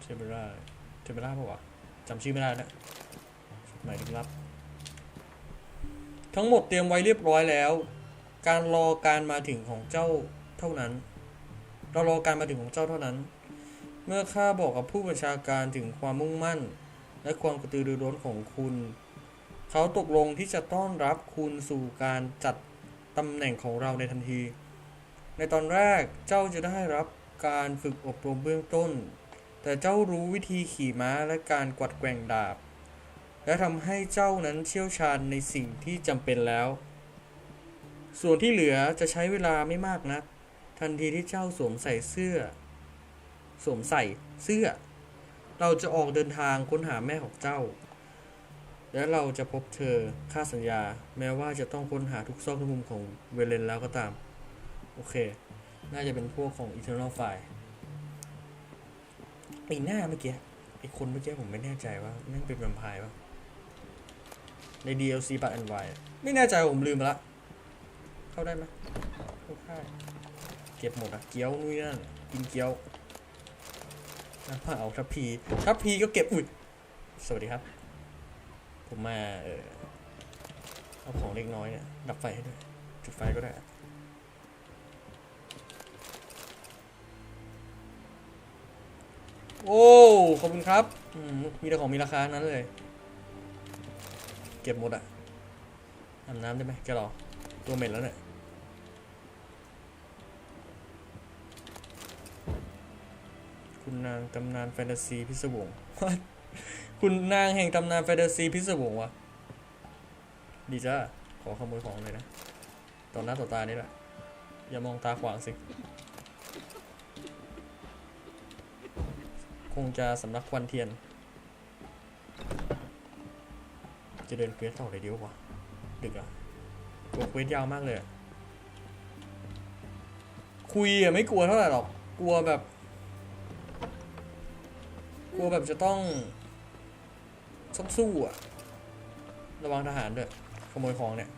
เทเบร่าป่าววะจำชื่อไม่ได้นะหมายถึงรับทั้งหมดเตรียมไว้เรียบร้อยแล้วการรอการมาถึงของเจ้าเท่านั้นเรารอการมาถึงของเจ้าเท่านั้นเมื่อข้าบอกกับผู้บัญชาการถึงความมุ่งมั่นและความกระตือรือร้นของคุณเขาตกลงที่จะต้อนรับคุณสู่การจัดตำแหน่งของเราในทันทีในตอนแรกเจ้าจะได้รับการฝึกอบรมเบื้องต้นแต่เจ้ารู้วิธีขี่ม้าและการกวัดแกว่งดาบและทำให้เจ้านั้นเชี่ยวชาญในสิ่งที่จำเป็นแล้วส่วนที่เหลือจะใช้เวลาไม่มากนักทันทีที่เจ้าสวมใส่เสื้อเราจะออกเดินทางค้นหาแม่ของเจ้าและเราจะพบเธอข้าสัญญาแม้ว่าจะต้องค้นหาทุกซอกทุกมุมของเวเลนแล้วก็ตามโอเคน่าจะเป็นพวกของ Eternal Fire ไอ้หน้าเมื่อกี้ไอ้คนเมื่อกี้ผมไม่แน่ใจว่านั่นเป็นแวมไพร์ป่ะใน DLC บัตแอนด์ไวไม่แน่ใจผมลืมไปละเข้าได้ไหมเข้าค่ายเก็บหมดอะเกี๊ยวนู่นนั่นกินเกี๊ยวน้ำเปล่าทัพพีก็เก็บอุ๊ยสวัสดีครับผมมาเอาของเล็กน้อยเนี่ยดับไฟให้ด้วยจุดไฟก็ได้โอ้ขอบคุณครับมีแต่ของมีราคานั้นเลยเก็บหมดอะอาบน้ำได้ไหมแกรอตัวเหม็นแล้วเนี่ยคุณนางตำนานแฟนตาซีพิศวง คุณนางแห่งตำนานแฟนตาซีพิศวงวะดีจ้าขอขโมยของเลยนะต่อหน้าต่อตานี่แหละอย่ามองตาขวางสิคงจะสำนักควันเทียนจะเดินเควสต่อเลยดีกว่าดึกอ่ะตัวเควสยาวมากเลยคุยอ่ะไม่กลัวเท่าไหร่หรอกกลัวแบบ กลัวแบบจะต้องสู้อ่ะระวังทหารด้วยขโมยของเนี่ย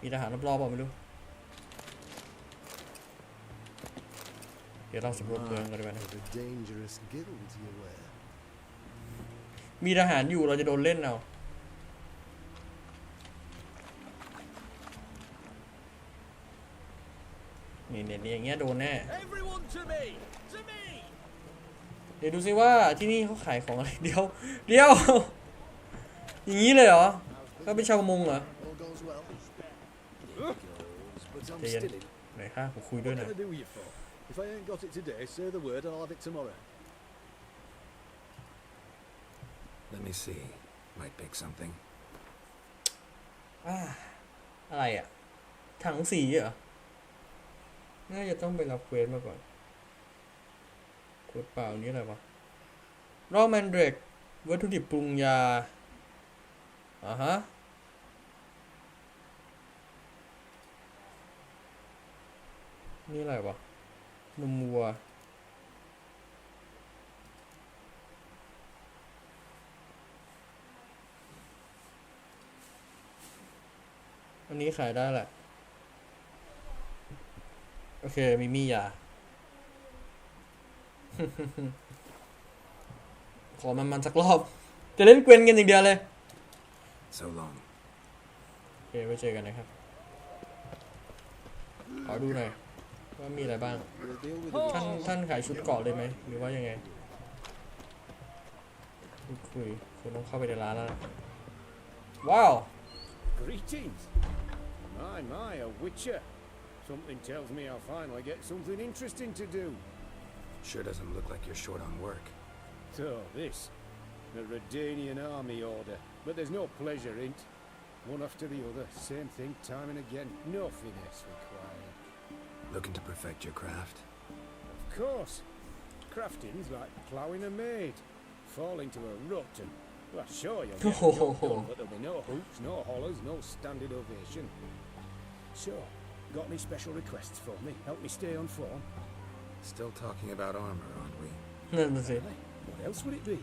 มีทหารรอบๆเปล่าไม่รู้เดี๋ยวเราสำรวจเมืองกันดีกว่านะมีทหารอยู่เราจะโดนเล่นเอานี่อย่างเงี้ยโดนแน่เดี๋ยวดูซิว่าที่นี่เขาขายของอะไรเดี๋ยวอย่างนี้เลยเหรอเขาเป็นชาวประมงเหรอเดี๋ยวไหนค่ะผมคุยด้วยหน่อย If I ain't got it today, say the word and I'll have it tomorrow. Let me see. Might pick something. อะไรอ่ะถังสีเหรอน่าจะต้องไปรับเควสมาก่อนขวดเปล่านี้อะไรวะรอแมนเดรกวัตถุดิบปรุงยาฮะนี่อะไรวะนมวัวอันนี้ขายได้แหละโอเคมียา ขอมันสักรอบจะเล่นเกวนกันอย่างเดียวเลย So long โอเคไว้เจอกันนะครับขอดูหน่อยว่ามีอะไรบ้างท่านขายชุดเกาะเลยไหมหรือว่ายังไงคุยคุณต้องเข้าไปในร้านแล้วว้าว Greetings. My, a wicher. Something tells me I'll finally get something interesting to do. Sure doesn't look like you're short on work. So this, the Redanian army order, but there's no pleasure in it. One after the other, same thing time and again, no finesse required. Looking to perfect your craft? Of course. Crafting's like ploughing a maid. Fall into a rut and, well, sure you'll get the job done, but there'll be no hoops, no hollers, no standing ovation. So, got any special requests for me? Help me stay on form? Still talking about armor, aren't we? What else would it be?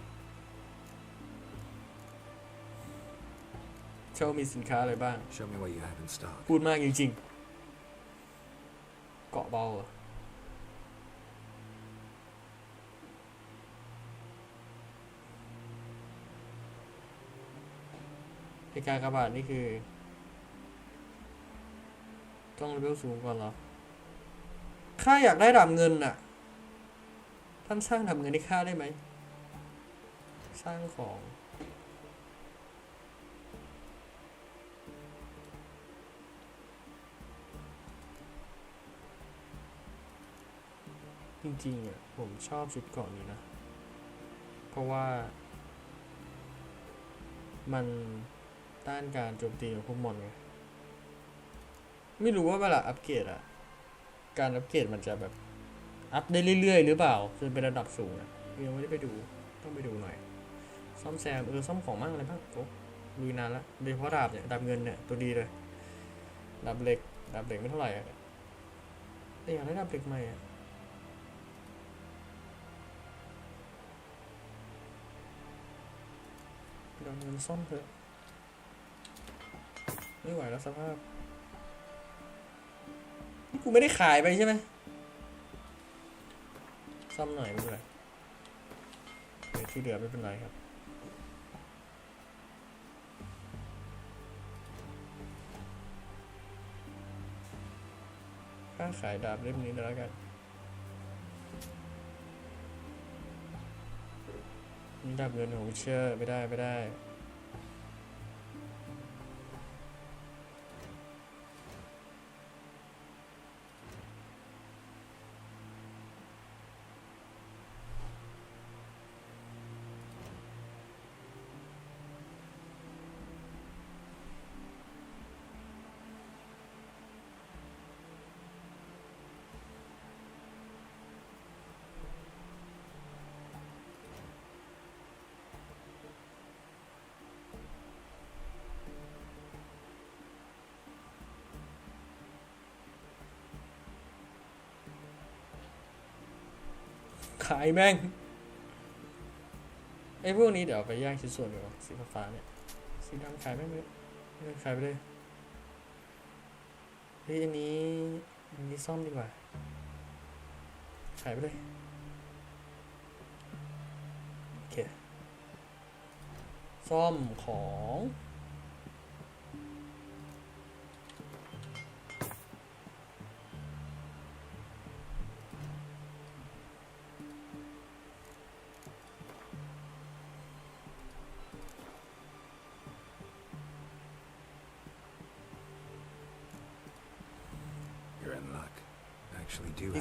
เช่ามีสินค้าอะไรบ้าง Show me what you have in stock. พูดมากจริงๆเกาะเบาเหรอไอ้การกระบาดนี่คือต้องเลเวลสูงก่อนเหรอข้าอยากได้ดาบเงินน่ะท่านสร้างดาบเงินให้ข้าได้ไหมสร้างของจริงๆอ่ะผมชอบชุดเกราะนี้นะเพราะว่ามันต้านการโจมตีของพวกมอนไงไม่รู้ว่าเวลาอัปเกรดอ่ะการอัปเกรดมันจะแบบอัพได้เรื่อยๆหรือเปล่าจนเป็นระดับสูงอ่ะยังไม่ได้ไปดูต้องไปดูหน่อยซ่อมแซมซ่อมของมั่งอะไรบ้างโอ้ลุยนานละโดยเฉพาะดาบเนี่ยดาบเงินเนี่ยตัวดีเลยดาบเหล็กไม่เท่าไหร่อ่ะแต่อยากได้ดาบเหล็กใหม่อ่ะดาบเงินซ่อมเถอะไม่ไหวแล้วสภาพนี่กูไม่ได้ขายไปใช่ไหมซ่อมหน่อยไม่เป็นไรที่เหลือไม่เป็นไรครับค่าขายดาบเล่มนี้แล้วกันนี่ดาบเงินของเชื่อไม่ได้ขายแม่ง อ้พวกนี้เดี๋ยวไปย่างชิ้นส่วนดีกว่าสีฟ้าเนี่ยสีดำขายไม่ขายไปเลยเฮ้ยอันนี้ซ่อมดีกว่าขายไปเลยโอเคซ่อมของ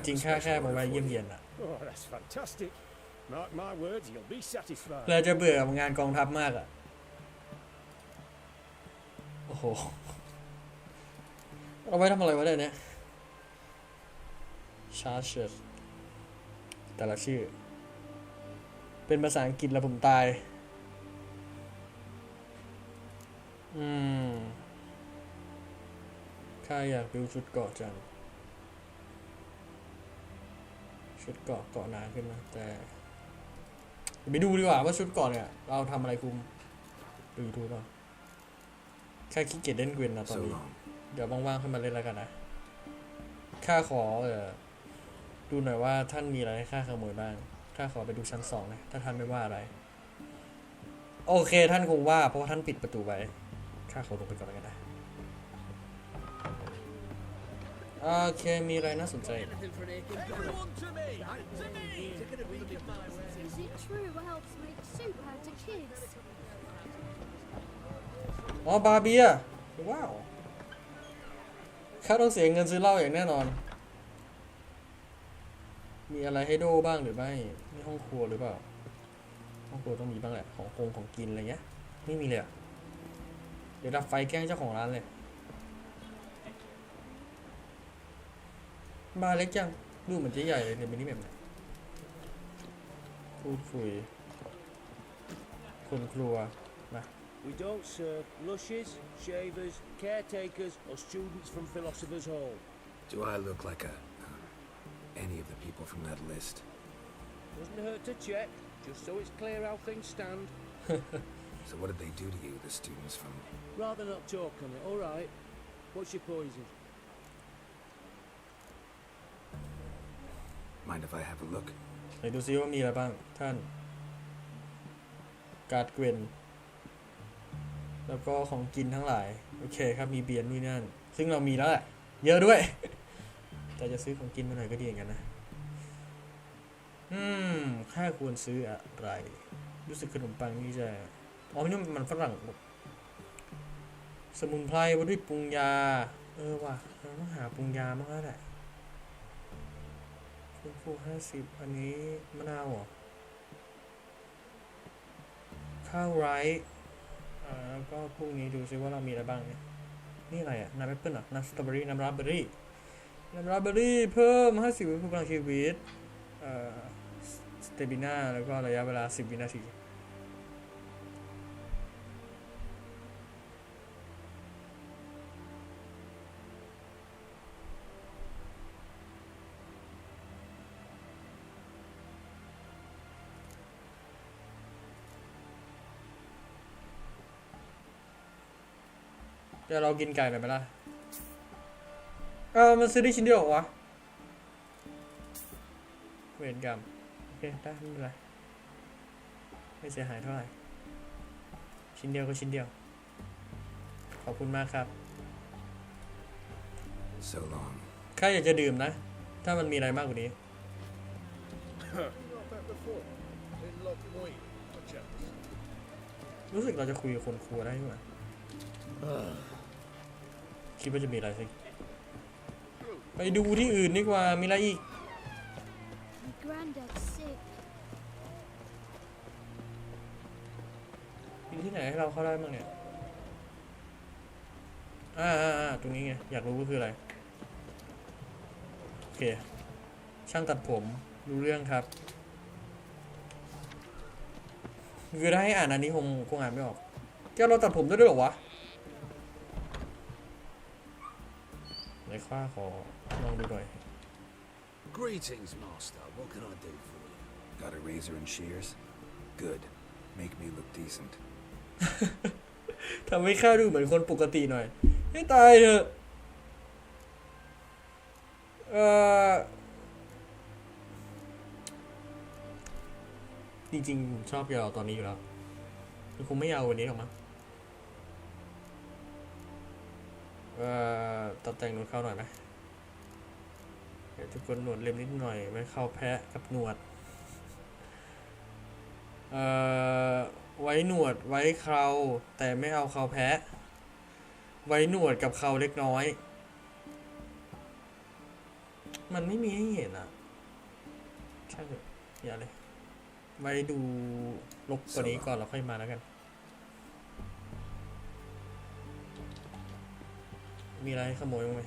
จริงๆแค่มาไว้เยี่ยมเยียนอะ Oh, that's fantastic. Mark my words, you'll be satisfied. เราจะเบื่อกับงานกองทัพมากอะโอ้โหเอาไว้ทำอะไรวะเนี่ยชาร์เชอร์แต่ละชื่อเป็นภาษาอังกฤษแล้วผมตายข้าอยากดูชุดเกาะจังชุดเกาะหนาขึ้นนะแต่ไปดูดีกว่าว่าชุดเกาะเนี่ยเราทำอะไรคุมดูทูบป่ะแค่ขี้เกียจเล่นเกวียนนะตอนนี้เดี๋ยวว่างๆขึ้นมาเล่นแล้วกันนะข้าขอดูหน่อยว่าท่านมีอะไรให้ข้าขโมยบ้างข้าขอไปดูชั้น2นะถ้าท่านไม่ว่าอะไรโอเคท่านคงว่าเพราะว่าท่านปิดประตูไว้ข้าขอลงไปก่อนแล้วกันนะโอเคมีอะไรน่าสนใจ Is it true elves make soup out of kids? อ๋อบาเบียว้าวข้าต้องเสียเงินซื้อเหล้าอย่างแน่นอนมีอะไรให้โดบ้างหรือไม่นี่ห้องครัวหรือเปล่าห้องครัวต้องมีบ้างแหละของกินอะไรเงี้ยไม่มีเลยอะเดี๋ยวดับไฟแกล้งเจ้าของร้านเลยบาร์เล็กจังดูเหมือนจะใหญ่เลยในมินิแมปเนี่ยพูดคุยคนครัวมา We don't serve lushes, shavers, caretakers, or students from Philosopher's Hall. Do I look like any of the people from that list? Doesn't hurt to check, just so it's clear how things stand. So what did they do to you, the students from... Rather not talk on it, all right. What's your poison? Mind if I have a look? ไหนดูซิว่ามีอะไรบ้างท่านการ์ดเกวนแล้วก็ของกินทั้งหลายโอเคครับมีเบียร์นี่นั่นซึ่งเรามีแล้วแหละเยอะด้วย แต่จะซื้อของกินมาหน่อยก็ดีเหมือนกันนะค่าควรซื้ออะไรรู้สึกขนมปังนี่จะนี่มันฝรั่งสมุนไพรวัตถุปรุงยาว่ะเราต้องหาปรุงยามากแล้วแหละคุณครู50อันนี้มะนาวเหรอข้าวไรซ์แล้วก็พวกนี้ดูซิว่าเรามีอะไรบ้างเนี่ยนี่อะไรน้ำแอปเปิ้ลน้ำสตรอเบอรี่น้ำราสเบอร์รี่เพิ่ม50วินาทีพลังชีวิตสเตบิน่าแล้วก็ระยะเวลา10วินาทีเดี๋ยวเรากินไก่หน่อยไหมล่ะมันซื้อได้ชิ้นเดียวเหรอวะเวรกรรมโอเคได้ไม่เป็นไรไม่เสียหายเท่าไหร่ชิ้นเดียวก็ชิ้นเดียวขอบคุณมากครับ So long ข้าอยากจะดื่มนะถ้ามันมีอะไรมากกว่านี้ รู้สึกเราจะคุยกับคนครัวได้ไหมคิดว่าจะมีอะไรสิไปดูที่อื่นดีกว่ามีอะไรอีกมีที่ไหนให้เราเข้าได้บ้างเนี่ยตรงนี้ไงอยากรู้ก็คืออะไรโอเคช่างตัดผมรู้เรื่องครับคือถ้าให้อ่านอันนี้คงอ่านไม่ออกแกเราตัดผมได้ด้วยหรอวะไหนข้าขอลองดูหน่อย Greetings, master. What can I do for you? Got a razor and shears? Good. Make me look decent. ทำให้ข้าดูเหมือนคนปกติหน่อยให้ตายเถอะจริงๆผมชอบยาวตอนนี้อยู่แล้วมันคงไม่ยาวกว่านี้หรอกมั้งตัดแต่งหนวดเข้าหน่อยไหมทุกคนหนวดเล็มนิดหน่อยไม่เข้าแพะกับหนวดไว้หนวดไว้เคราแต่ไม่เอาเคราแพะไว้หนวดกับเคราเล็กน้อยมันไม่มีให้เห็นอ่ะใช่เลยอย่าเลยไว้ดูลบกว่านี้ก่อนเราค่อยมาแล้วกันมีอะไรขโมยบ้างไหม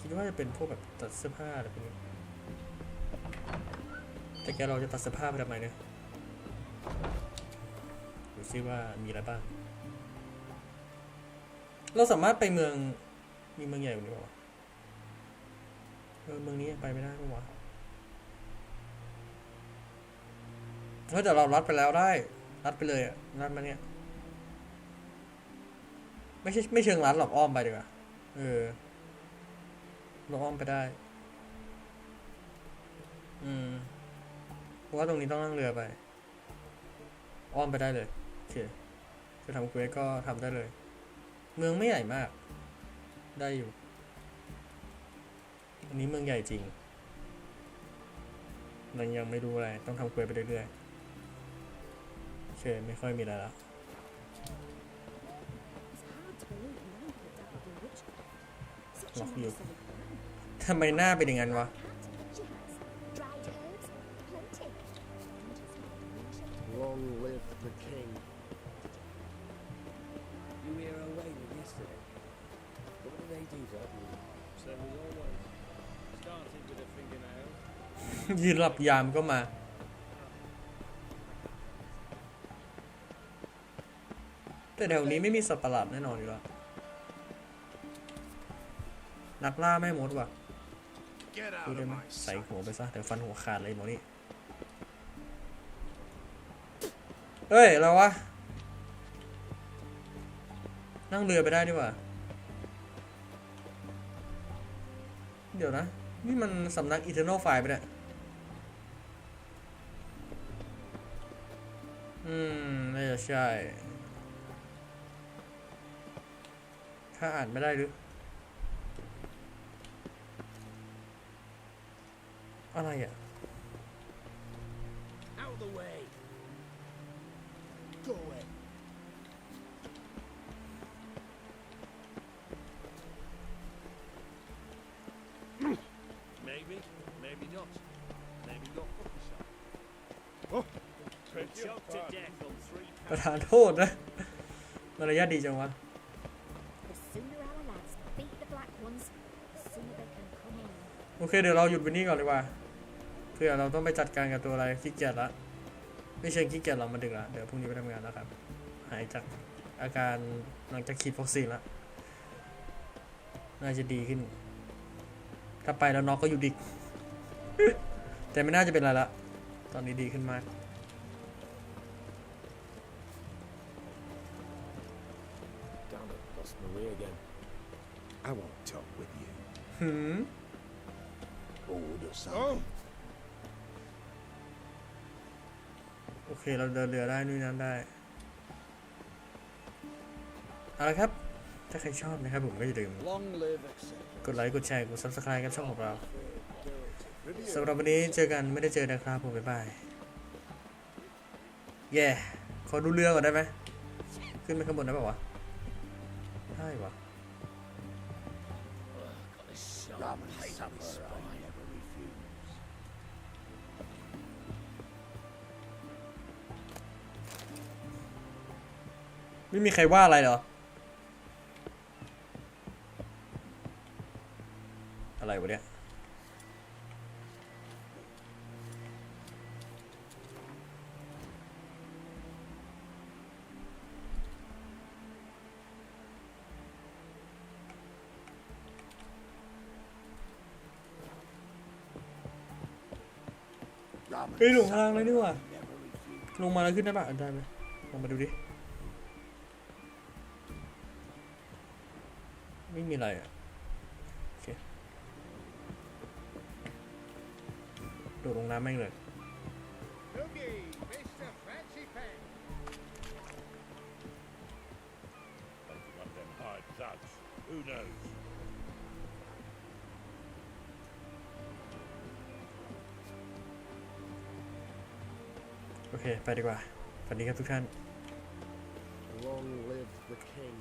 คิดว่าจะเป็นพวกแบบตัดเสื้อผ้าอะไรพวกนี้แต่แกเราจะตัดเสื้อผ้าไปทำไมเนี่ยดูซิว่ามีอะไรบ้างเราสามารถไปเมืองมีเมืองใหญ่กว่านี้ป่ะเมืองนี้ไปไม่ได้ป่ะวะแต่เราลัดไปแล้วได้ลัดไปเลยอะลัดมาเนี่ยไม่เชิงลัดหรอกอ้อมไปดีกว่าเราอ้อมไปได้เพราะว่าตรงนี้ต้องนั่งเรือไปอ้อมไปได้เลยโอเคจะทำเควสก็ทำได้เลยเมืองไม่ใหญ่มากได้อยู่อันนี้เมืองใหญ่จริงยังไม่รู้อะไรต้องทำเควสไปเรื่อยๆโอเคไม่ค่อยมีอะไรแล้วล็อกอยู่ทำไมหน้าเป็นอย่างนั้นวะLong live the king. You were away with yesterday. What did they do that morning? Same as always. Started with a fingernail. ยืนหลับยามก็มาแต่แถวนี้ไม่มีสัตว์ประหลาดแน่นอนอยู่แล้วนักล่าแม่มดว่ะดูได้ไหมใส่หัวไปซะเดี๋ยวฟันหัวขาดเลยหมอนี่เฮ้ยอะไรวะนั่งเรือไปได้ดีกว่าเดี๋ยวนะนี่มันสำนัก Eternal Fire ไปเนี่ยไม่ใช่ถ้าอ่านไม่ได้หรืออะไรอ่ะ Out of the way. Go away. Maybe, maybe not. Maybe not. Oh, Choked to death on 3 ประธานโทษนะมารยาทดีจังวะ The sooner our lads beat the black ones, the sooner they can come in. โอเคเดี๋ยวเราหยุดวันนี้ก่อนดีกว่าเพื่อเราต้องไปจัดการกับตัวอะไรขี้เกียจละไม่เชิงขี้เกียจเรามาดึกละเดี๋ยวพรุ่งนี้ไปทำงานแล้วครับหายจากอาการหลังจากฉีดวัคซีนละน่าจะดีขึ้นถ้าไปแล้วน็อกก็อยู่ดิก แต่ไม่น่าจะเป็นไรละตอนนี้ดีขึ้นมาก Damn it, lost my way again. I won't talk with you. Bored or something. โอเคเราเดินเรือได้นู่นนั่นได้เอาละครับถ้าใครชอบนะครับผมก็อย่าลืม Long live etc. กดไลค์กดแชร์กด Subscribe กันช่องของเราสำหรับวันนี้เจอกันไม่ได้เจอนะครับผมบ๊ายบายแย่ขอดูเรือก่อนได้ไหมขึ้นไปข้างบนได้ป่าววะได้ปะ ไม่มีใครว่าอะไรเหรออะไรวะเนี่ยเฮ้ยหลงทางเลยนี่หว่า ลงมาแล้วขึ้นได้ปะได้ไหมลองมาดูดิไม่มีอะไรอ่ะโอเคโดดลงน้ำแม่งเลย Looky, Mr. Fancy Pants. Bunching up them hard thugs. Who knows? โอเคไปดีกว่าสวัสดีครับทุกท่าน Long live the king.